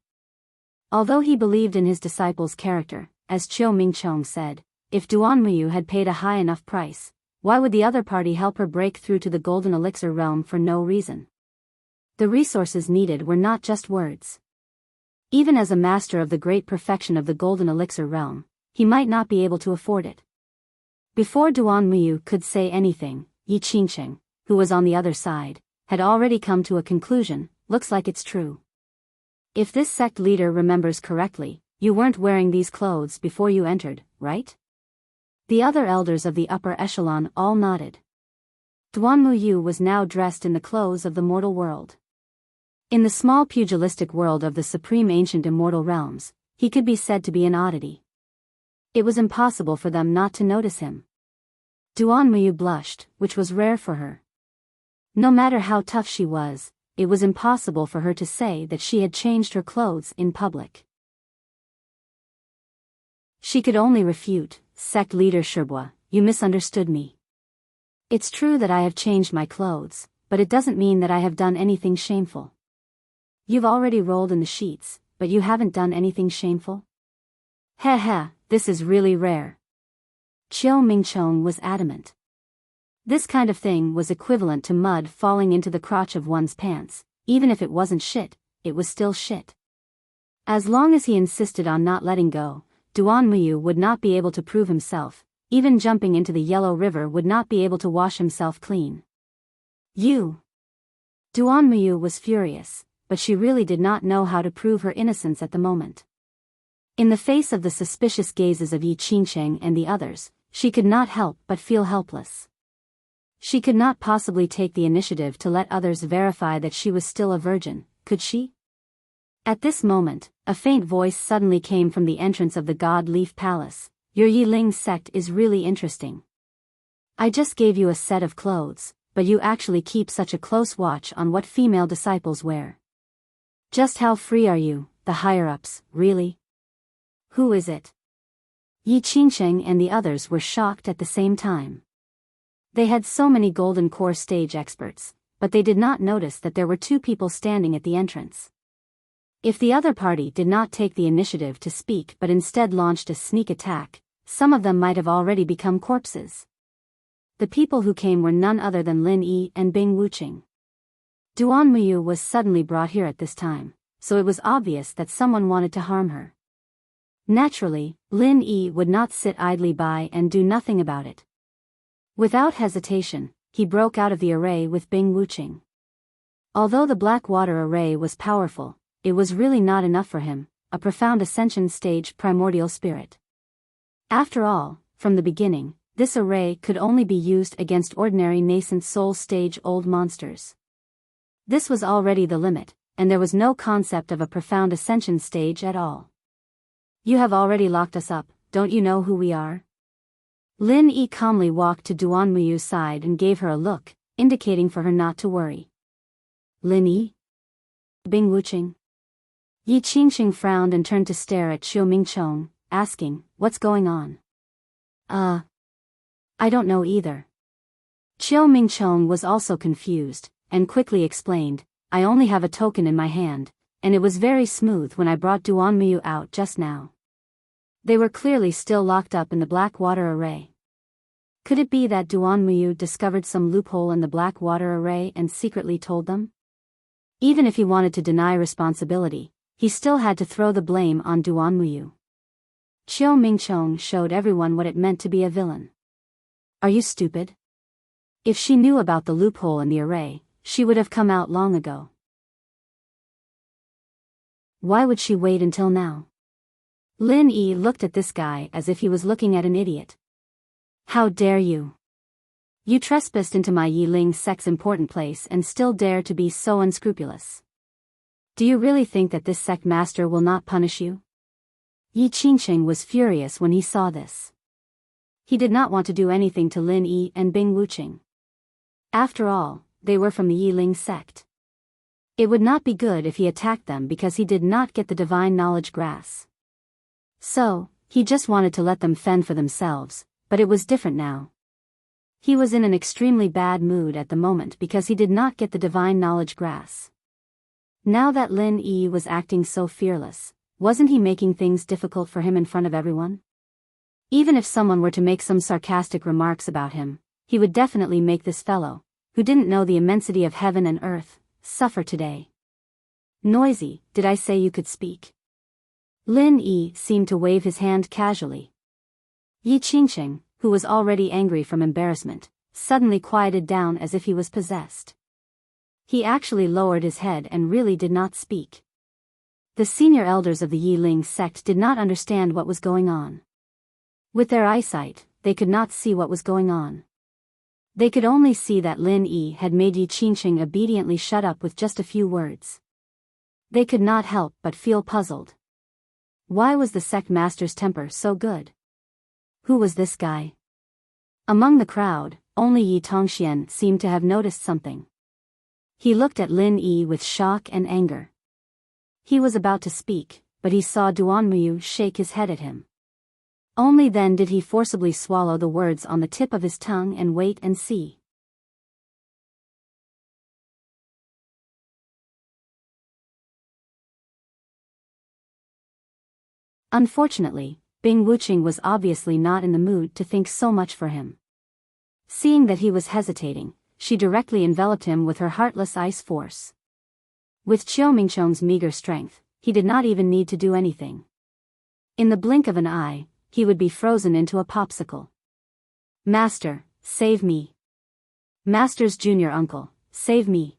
Although he believed in his disciple's character, as Chiu Mingchong said, if Duan Muyu had paid a high enough price, why would the other party help her break through to the golden elixir realm for no reason? The resources needed were not just words. Even as a master of the great perfection of the golden elixir realm, he might not be able to afford it. Before Duan Muyu could say anything, Yi Qingsheng, who was on the other side, had already come to a conclusion. Looks like it's true. If this sect leader remembers correctly, you weren't wearing these clothes before you entered, right? The other elders of the upper echelon all nodded. Duan Muyu was now dressed in the clothes of the mortal world. In the small pugilistic world of the supreme ancient immortal realms, he could be said to be an oddity. It was impossible for them not to notice him. Duan Muyu blushed, which was rare for her. No matter how tough she was, it was impossible for her to say that she had changed her clothes in public. She could only refute, sect leader Shibua, you misunderstood me. It's true that I have changed my clothes, but it doesn't mean that I have done anything shameful. You've already rolled in the sheets, but you haven't done anything shameful? Heh, this is really rare. Chiu Mingchong was adamant. This kind of thing was equivalent to mud falling into the crotch of one's pants. Even if it wasn't shit, it was still shit. As long as he insisted on not letting go, Duan Muyu would not be able to prove himself. Even jumping into the Yellow River would not be able to wash himself clean. Duan Muyu was furious, but she really did not know how to prove her innocence at the moment. In the face of the suspicious gazes of Yi Qingsheng and the others, she could not help but feel helpless. She could not possibly take the initiative to let others verify that she was still a virgin, could she? At this moment, a faint voice suddenly came from the entrance of the God Leaf Palace. Your Yi Ling sect is really interesting. I just gave you a set of clothes, but you actually keep such a close watch on what female disciples wear. Just how free are you, the higher-ups, really? Who is it? Yi Qingsheng and the others were shocked at the same time. They had so many golden core stage experts, but they did not notice that there were 2 people standing at the entrance. If the other party did not take the initiative to speak but instead launched a sneak attack, some of them might have already become corpses. The people who came were none other than Lin Yi and Bing Wuqing. Duan Muyu was suddenly brought here at this time, so it was obvious that someone wanted to harm her. Naturally, Lin Yi would not sit idly by and do nothing about it. Without hesitation, he broke out of the array with Bing Wuqing. Although the black water array was powerful, it was really not enough for him, a profound ascension stage primordial spirit. After all, from the beginning, this array could only be used against ordinary nascent soul stage old monsters. This was already the limit, and there was no concept of a profound ascension stage at all. You have already locked us up, don't you know who we are? Lin Yi calmly walked to Duan Muyu's side and gave her a look, indicating for her not to worry. Lin Yi? Bing Wuqing? Yi Qingxing frowned and turned to stare at Xiu Mingchong, asking, what's going on? I don't know either. Xiu Mingchong was also confused, and quickly explained, I only have a token in my hand, and it was very smooth when I brought Duan Muyu out just now. They were clearly still locked up in the black water array. Could it be that Duan Muyu discovered some loophole in the black water array and secretly told them? Even if he wanted to deny responsibility, he still had to throw the blame on Duan Muyu. Xiu Mingchong showed everyone what it meant to be a villain. Are you stupid? If she knew about the loophole in the array, she would have come out long ago. Why would she wait until now? Lin Yi looked at this guy as if he was looking at an idiot. How dare you? You trespassed into my Yiling sect's important place and still dare to be so unscrupulous. Do you really think that this sect master will not punish you? Yi Qingqing was furious when he saw this. He did not want to do anything to Lin Yi and Bing Wuqing. After all, they were from the Yiling sect. It would not be good if he attacked them because he did not get the divine knowledge grass. So, he just wanted to let them fend for themselves, but it was different now. He was in an extremely bad mood at the moment because he did not get the divine knowledge grass. Now that Lin Yi was acting so fearless, wasn't he making things difficult for him in front of everyone? Even if someone were to make some sarcastic remarks about him, he would definitely make this fellow, who didn't know the immensity of heaven and earth, suffer today. Noisy, did I say you could speak? Lin Yi seemed to wave his hand casually. Yi Qingqing, who was already angry from embarrassment, suddenly quieted down as if he was possessed. He actually lowered his head and really did not speak. The senior elders of the Yiling sect did not understand what was going on. With their eyesight, they could not see what was going on. They could only see that Lin Yi had made Yi Qingqing obediently shut up with just a few words. They could not help but feel puzzled. Why was the sect master's temper so good? Who was this guy? Among the crowd, only Yi Tongxian seemed to have noticed something. He looked at Lin Yi with shock and anger. He was about to speak, but he saw Duanmuyu shake his head at him. Only then did he forcibly swallow the words on the tip of his tongue and wait and see. Unfortunately, Bing Wuqing was obviously not in the mood to think so much for him. Seeing that he was hesitating, she directly enveloped him with her heartless ice force. With Qiu Mingchong's meager strength, he did not even need to do anything. In the blink of an eye, he would be frozen into a popsicle. Master, save me. Master's junior uncle, save me.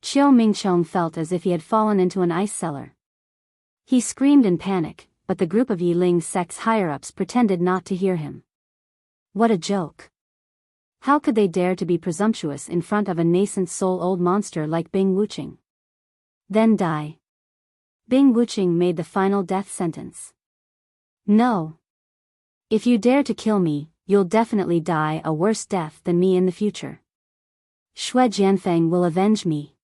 Qiu Mingchong felt as if he had fallen into an ice cellar. He screamed in panic, but the group of Yiling sect's higher-ups pretended not to hear him. What a joke. How could they dare to be presumptuous in front of a nascent soul-old monster like Bing Wuqing? Then die. Bing Wuqing made the final death sentence. No. If you dare to kill me, you'll definitely die a worse death than me in the future. Shui Jianfeng will avenge me.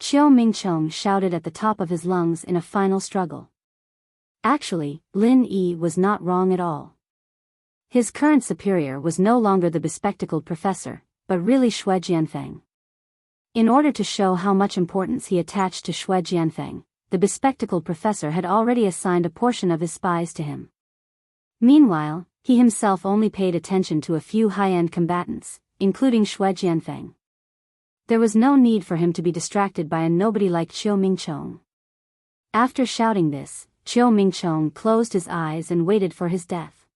Qiu Mingchong shouted at the top of his lungs in a final struggle. Actually, Lin Yi was not wrong at all. His current superior was no longer the bespectacled professor, but really Shui Jianfeng. In order to show how much importance he attached to Shui Jianfeng, the bespectacled professor had already assigned a portion of his spies to him. Meanwhile, he himself only paid attention to a few high-end combatants, including Shui Jianfeng. There was no need for him to be distracted by a nobody like Qiu Mingchong. After shouting this, Qiu Mingchong closed his eyes and waited for his death.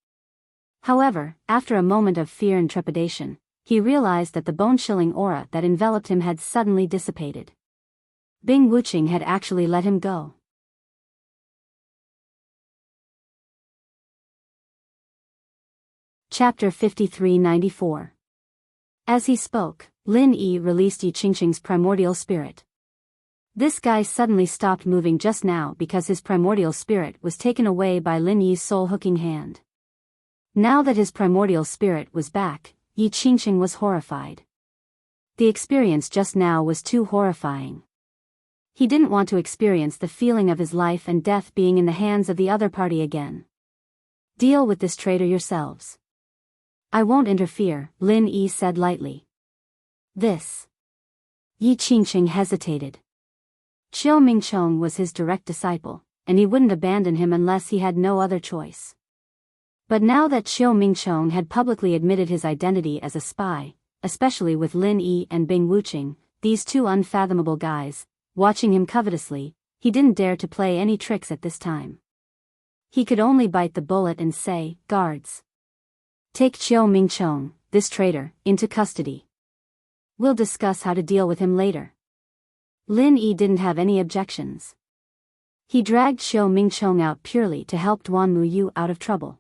However, after a moment of fear and trepidation, he realized that the bone-chilling aura that enveloped him had suddenly dissipated. Bing Wuqing had actually let him go. Chapter 5394. As he spoke, Lin Yi released Yi Qingqing's primordial spirit. This guy suddenly stopped moving just now because his primordial spirit was taken away by Lin Yi's soul-hooking hand. Now that his primordial spirit was back, Yi Qingqing was horrified. The experience just now was too horrifying. He didn't want to experience the feeling of his life and death being in the hands of the other party again. Deal with this traitor yourselves. I won't interfere, Lin Yi said lightly. This. Yi Qingqing hesitated. Qiu Mingchong was his direct disciple, and he wouldn't abandon him unless he had no other choice. But now that Qiu Mingchong had publicly admitted his identity as a spy, especially with Lin Yi and Bing Wuqing, these two unfathomable guys, watching him covetously, he didn't dare to play any tricks at this time. He could only bite the bullet and say, "Guards, take Qiu Mingchong, this traitor, into custody. We'll discuss how to deal with him later." Lin Yi didn't have any objections. He dragged Qiu Mingchong out purely to help Duan Muyu out of trouble.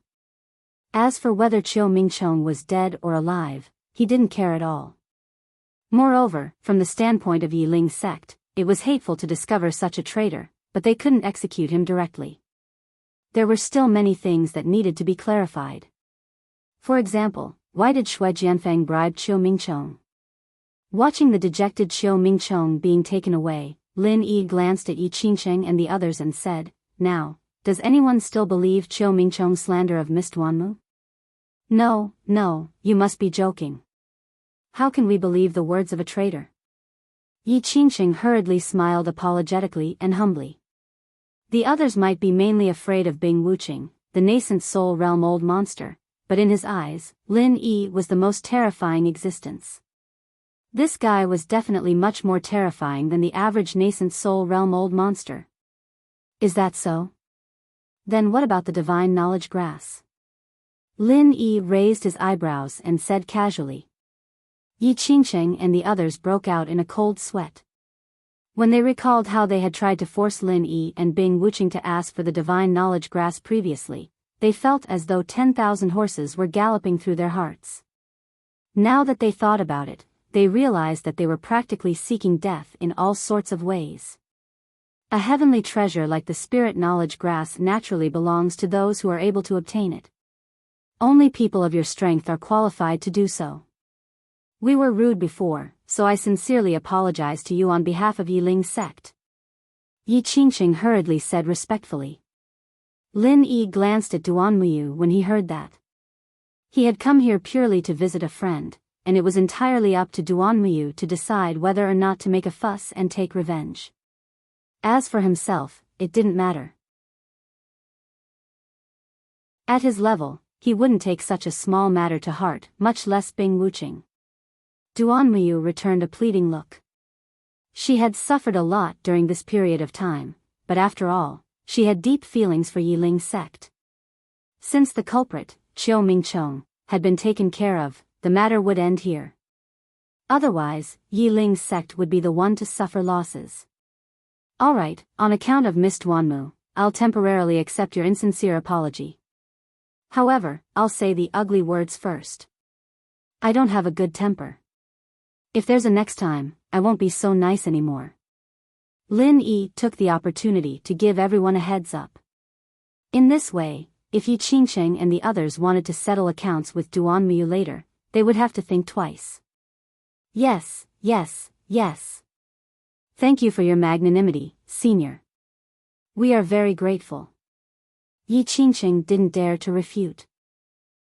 As for whether Qiu Mingchong was dead or alive, he didn't care at all. Moreover, from the standpoint of Yiling's sect, it was hateful to discover such a traitor, but they couldn't execute him directly. There were still many things that needed to be clarified. For example, why did Xue Jianfeng bribe Qiu Mingchong? Watching the dejected Qiu Mingchong being taken away, Lin Yi glanced at Yi Qingsheng and the others and said, "Now, does anyone still believe Qiu Mingchong's slander of Miss Duanmu?" "No, no, you must be joking. How can we believe the words of a traitor?" Yi Qingsheng hurriedly smiled apologetically and humbly. The others might be mainly afraid of Bing Wuqing, the nascent soul realm old monster, but in his eyes, Lin Yi was the most terrifying existence. This guy was definitely much more terrifying than the average nascent soul realm old monster. Is that so? Then what about the divine knowledge grass? Lin Yi raised his eyebrows and said casually. Yi Qingsheng and the others broke out in a cold sweat. When they recalled how they had tried to force Lin Yi and Bing Wuqing to ask for the divine knowledge grass previously, they felt as though 10,000 horses were galloping through their hearts. Now that they thought about it, they realized that they were practically seeking death in all sorts of ways. A heavenly treasure like the spirit knowledge grass naturally belongs to those who are able to obtain it. Only people of your strength are qualified to do so. We were rude before, so I sincerely apologize to you on behalf of Yiling's sect. Yi Qingsheng hurriedly said respectfully. Lin Yi glanced at Duan Muyu when he heard that. He had come here purely to visit a friend, and it was entirely up to Duan Muyu to decide whether or not to make a fuss and take revenge. As for himself, it didn't matter. At his level, he wouldn't take such a small matter to heart, much less Bing Wuqing. Duan Muyu returned a pleading look. She had suffered a lot during this period of time, but after all, she had deep feelings for Yiling's sect. Since the culprit, Qiu Mingchong, had been taken care of, the matter would end here. Otherwise, Yiling's sect would be the one to suffer losses. Alright, on account of Miss Duanmu, I'll temporarily accept your insincere apology. However, I'll say the ugly words first. I don't have a good temper. If there's a next time, I won't be so nice anymore. Lin Yi took the opportunity to give everyone a heads up. In this way, if Yi Qingsheng and the others wanted to settle accounts with Duan Muyu later, they would have to think twice. Yes, yes, yes. Thank you for your magnanimity, senior. We are very grateful. Yi Qingsheng didn't dare to refute.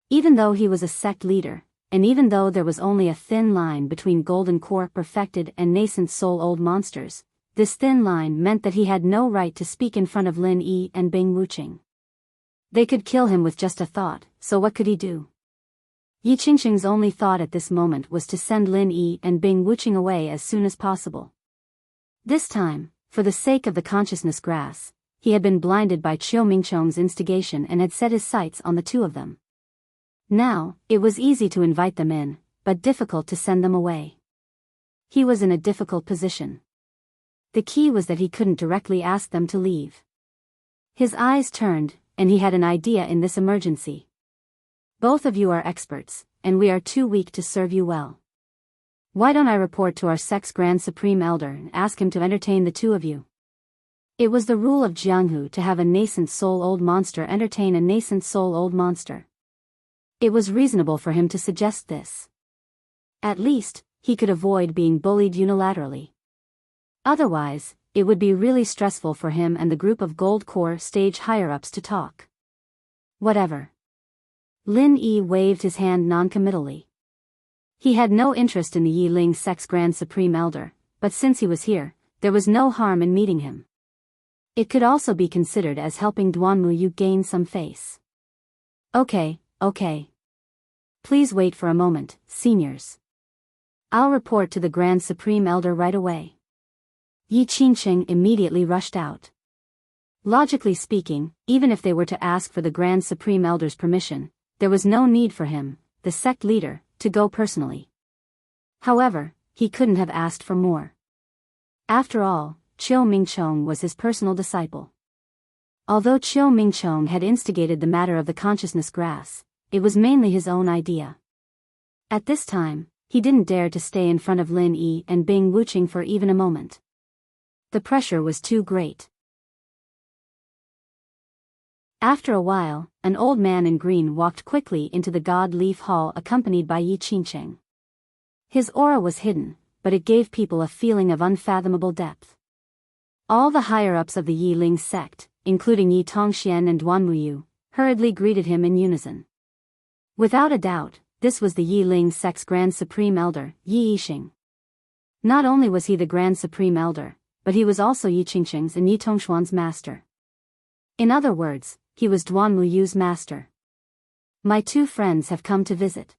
Even though he was a sect leader, and even though there was only a thin line between Golden Core perfected and nascent soul old monsters, this thin line meant that he had no right to speak in front of Lin Yi and Bing Wuqing. They could kill him with just a thought, so what could he do? Yi Qingsheng's only thought at this moment was to send Lin Yi and Bing Wuqing away as soon as possible. This time, for the sake of the consciousness grass, he had been blinded by Qiu Mingchong's instigation and had set his sights on the two of them. Now, it was easy to invite them in, but difficult to send them away. He was in a difficult position. The key was that he couldn't directly ask them to leave. His eyes turned, and he had an idea in this emergency. Both of you are experts, and we are too weak to serve you well. Why don't I report to our sect's Grand Supreme Elder and ask him to entertain the two of you? It was the rule of Jianghu to have a nascent soul old monster entertain a nascent soul old monster. It was reasonable for him to suggest this. At least, he could avoid being bullied unilaterally. Otherwise, it would be really stressful for him and the group of Gold Core stage higher-ups to talk. Whatever. Lin Yi waved his hand non-committally. He had no interest in the Yiling sect's Grand Supreme Elder, but since he was here, there was no harm in meeting him. It could also be considered as helping Duan Muyu gain some face. Okay. Please wait for a moment, seniors. I'll report to the Grand Supreme Elder right away. Yi Qingsheng immediately rushed out. Logically speaking, even if they were to ask for the Grand Supreme Elder's permission, there was no need for him, the sect leader, to go personally. However, he couldn't have asked for more. After all, Qiu Mingchong was his personal disciple. Although Chiu Mingchong had instigated the matter of the consciousness grass, it was mainly his own idea. At this time, he didn't dare to stay in front of Lin Yi and Bing Wuqing for even a moment. The pressure was too great. After a while, an old man in green walked quickly into the God Leaf Hall accompanied by Yi Qingqing. His aura was hidden, but it gave people a feeling of unfathomable depth. All the higher-ups of the Yi Ling sect, including Yi Tongxian and Duan Muyu, hurriedly greeted him in unison. Without a doubt, this was the Yi Ling sect's Grand Supreme Elder, Yi Yixing. Not only was he the Grand Supreme Elder, but he was also Yi Qingqing's and Yi Tongshuan's master. In other words, he was Duan Muyu's master. My two friends have come to visit.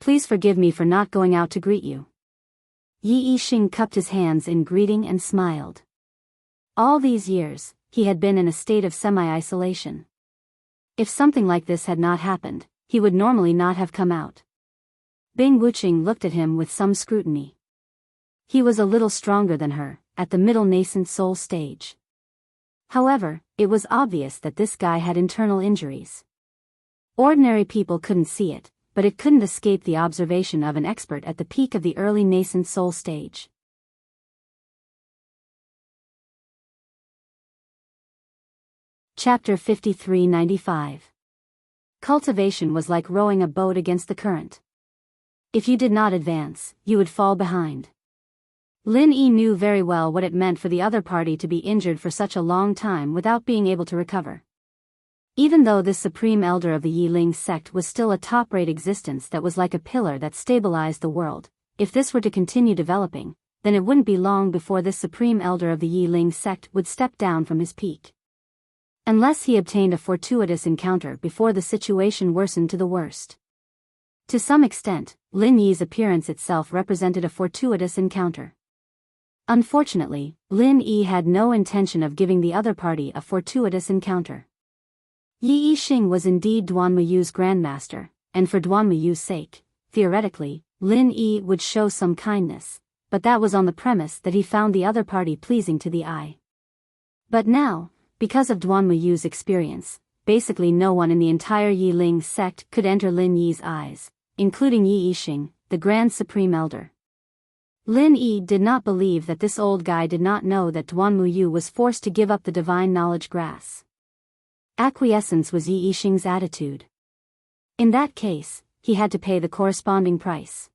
Please forgive me for not going out to greet you. Yi Yixing cupped his hands in greeting and smiled. All these years, he had been in a state of semi-isolation. If something like this had not happened, he would normally not have come out. Bing Wuqing looked at him with some scrutiny. He was a little stronger than her, at the middle nascent soul stage. However, it was obvious that this guy had internal injuries. Ordinary people couldn't see it, but it couldn't escape the observation of an expert at the peak of the early nascent soul stage. Chapter 5395. Cultivation was like rowing a boat against the current. If you did not advance, you would fall behind. Lin Yi knew very well what it meant for the other party to be injured for such a long time without being able to recover. Even though this supreme elder of the Yi Ling sect was still a top-rate existence that was like a pillar that stabilized the world, if this were to continue developing, then it wouldn't be long before this supreme elder of the Yi Ling sect would step down from his peak. Unless he obtained a fortuitous encounter before the situation worsened to the worst. To some extent, Lin Yi's appearance itself represented a fortuitous encounter. Unfortunately, Lin Yi had no intention of giving the other party a fortuitous encounter. Yi Yixing was indeed Duan Muyu's grandmaster, and for Duan Muyu's sake, theoretically, Lin Yi would show some kindness, but that was on the premise that he found the other party pleasing to the eye. But now, because of Duan Muyu's experience, basically no one in the entire Yi Ling sect could enter Lin Yi's eyes, including Yi Yixing, the Grand Supreme Elder. Lin Yi did not believe that this old guy did not know that Duan Muyu was forced to give up the divine knowledge grass. Acquiescence was Yi Yixing's attitude. In that case, he had to pay the corresponding price.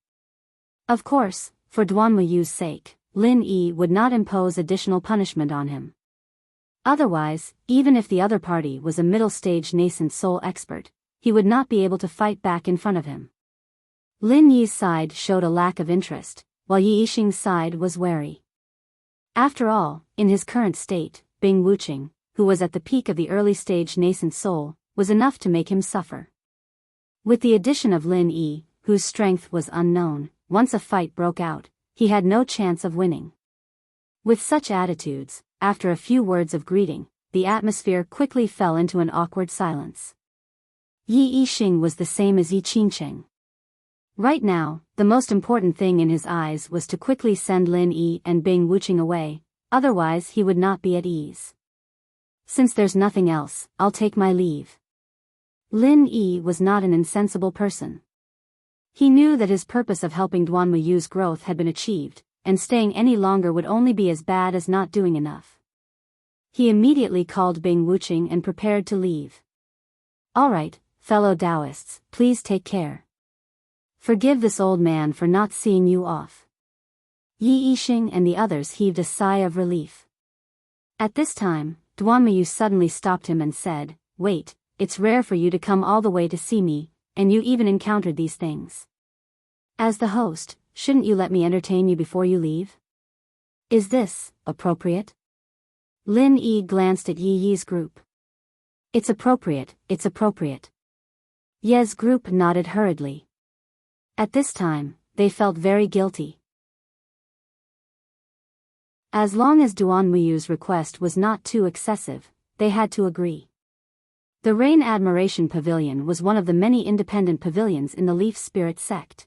Of course, for Duan Muyu's sake, Lin Yi would not impose additional punishment on him. Otherwise, even if the other party was a middle-stage nascent soul expert, he would not be able to fight back in front of him. Lin Yi's side showed a lack of interest, while Yi Yixing's side was wary. After all, in his current state, Bing Wuqing, who was at the peak of the early-stage nascent soul, was enough to make him suffer. With the addition of Lin Yi, whose strength was unknown, once a fight broke out, he had no chance of winning. With such attitudes, after a few words of greeting, the atmosphere quickly fell into an awkward silence. Yi Yixing was the same as Yi Qingqing. Right now, the most important thing in his eyes was to quickly send Lin Yi and Bing Wuqing away, otherwise he would not be at ease. Since there's nothing else, I'll take my leave. Lin Yi was not an insensible person. He knew that his purpose of helping Duan Muyu's growth had been achieved, and staying any longer would only be as bad as not doing enough. He immediately called Bing Wuqing and prepared to leave. All right, fellow Taoists, please take care. Forgive this old man for not seeing you off. Yi Yixing and the others heaved a sigh of relief. At this time, Duan Muyu suddenly stopped him and said, "Wait, it's rare for you to come all the way to see me, and you even encountered these things. As the host, shouldn't you let me entertain you before you leave? Is this appropriate?" Lin Yi glanced at Yi Yi's group. It's appropriate, it's appropriate. Ye's group nodded hurriedly. At this time, they felt very guilty. As long as Duan Muyu's request was not too excessive, they had to agree. The Rain Admiration Pavilion was one of the many independent pavilions in the Leaf Spirit sect.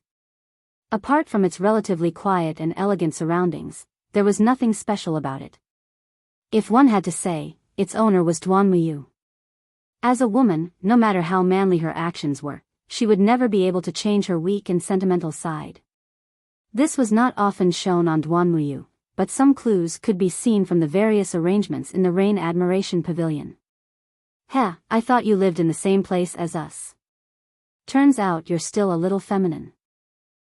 Apart from its relatively quiet and elegant surroundings, there was nothing special about it. If one had to say, its owner was Duanmuyu. As a woman, no matter how manly her actions were, she would never be able to change her weak and sentimental side. This was not often shown on Duanmuyu, but some clues could be seen from the various arrangements in the Rain Admiration Pavilion. "Heh, I thought you lived in the same place as us. Turns out you're still a little feminine."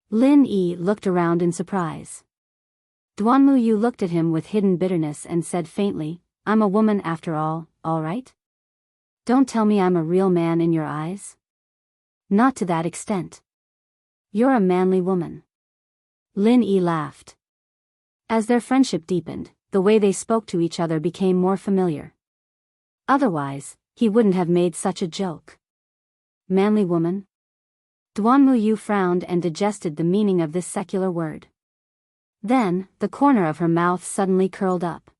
Lin Yi looked around in surprise. Duanmuyu looked at him with hidden bitterness and said faintly, "I'm a woman after all right? Don't tell me I'm a real man in your eyes. Not to that extent. You're a manly woman." Lin Yi laughed. As their friendship deepened, the way they spoke to each other became more familiar. Otherwise, he wouldn't have made such a joke. Manly woman? Duanmuyu frowned and digested the meaning of this secular word. Then, the corner of her mouth suddenly curled up.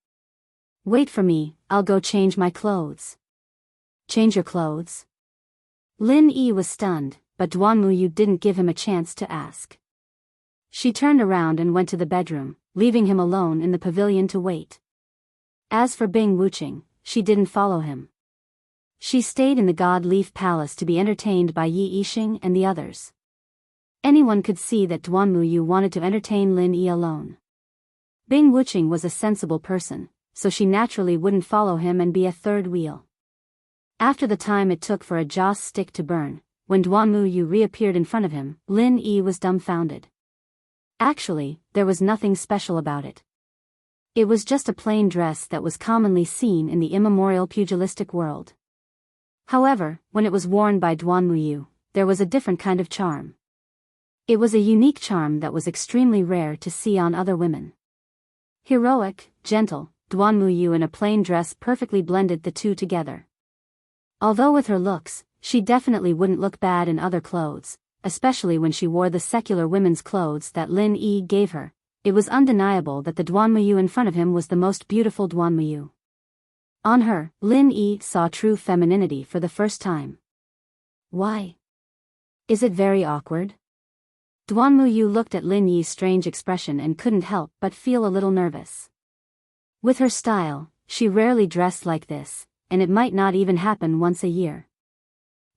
"Wait for me, I'll go change my clothes." "Change your clothes?" Lin Yi was stunned, but Duanmuyu didn't give him a chance to ask. She turned around and went to the bedroom, leaving him alone in the pavilion to wait. As for Bing Wuching, she didn't follow him. She stayed in the God Leaf Palace to be entertained by Yi Yixing and the others. Anyone could see that Duanmuyu wanted to entertain Lin Yi alone. Bing Wuching was a sensible person, so she naturally wouldn't follow him and be a third wheel. After the time it took for a joss stick to burn, when Duanmuyu reappeared in front of him, Lin Yi was dumbfounded. Actually, there was nothing special about it. It was just a plain dress that was commonly seen in the immemorial pugilistic world. However, when it was worn by Duanmuyu, there was a different kind of charm. It was a unique charm that was extremely rare to see on other women. Heroic, gentle, Duanmuyu in a plain dress perfectly blended the two together. Although with her looks, she definitely wouldn't look bad in other clothes, especially when she wore the secular women's clothes that Lin Yi gave her. It was undeniable that the Duanmuyu in front of him was the most beautiful Duanmuyu. On her, Lin Yi saw true femininity for the first time. "Why? Is it very awkward?" Duanmuyu looked at Lin Yi's strange expression and couldn't help but feel a little nervous. With her style, she rarely dressed like this, and it might not even happen once a year.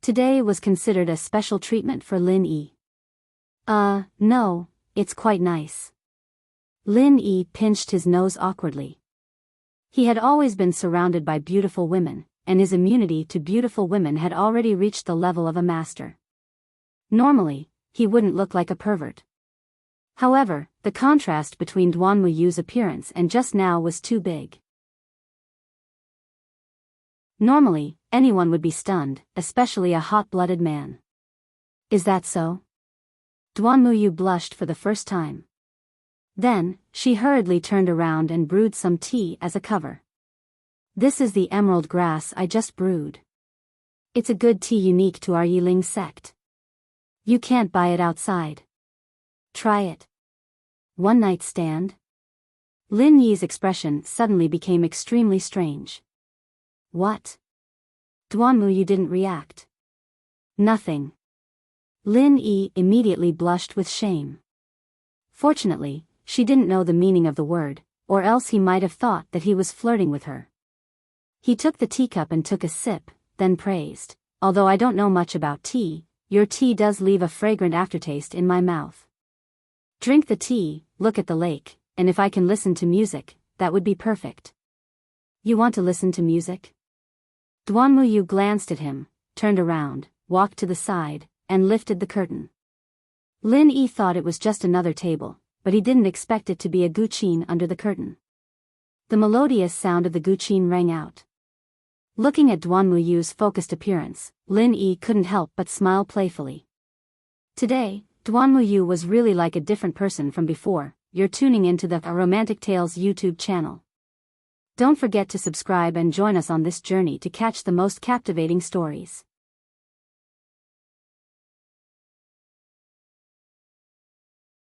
Today was considered a special treatment for Lin Yi. No, it's quite nice." Lin Yi pinched his nose awkwardly. He had always been surrounded by beautiful women, and his immunity to beautiful women had already reached the level of a master. Normally, he wouldn't look like a pervert. However, the contrast between Duanmuyu's appearance and just now was too big. Normally, anyone would be stunned, especially a hot-blooded man. "Is that so?" Duanmuyu blushed for the first time. Then, she hurriedly turned around and brewed some tea as a cover. "This is the emerald grass I just brewed. It's a good tea unique to our Yiling sect. You can't buy it outside. Try it." "One night stand?" Lin Yi's expression suddenly became extremely strange. "What?" Duanmuyu didn't react. "Nothing." Lin Yi immediately blushed with shame. Fortunately, she didn't know the meaning of the word, or else he might have thought that he was flirting with her. He took the teacup and took a sip, then praised, "Although I don't know much about tea, your tea does leave a fragrant aftertaste in my mouth. Drink the tea, look at the lake, and if I can listen to music, that would be perfect." "You want to listen to music?" Duanmuyu glanced at him, turned around, walked to the side, and lifted the curtain. Lin Yi thought it was just another table, but he didn't expect it to be a guqin under the curtain. The melodious sound of the guqin rang out. Looking at Duanmuyu's focused appearance, Lin Yi couldn't help but smile playfully. Today, Duanmuyu was really like a different person from before. You're tuning into the Romantic Tales YouTube channel. Don't forget to subscribe and join us on this journey to catch the most captivating stories.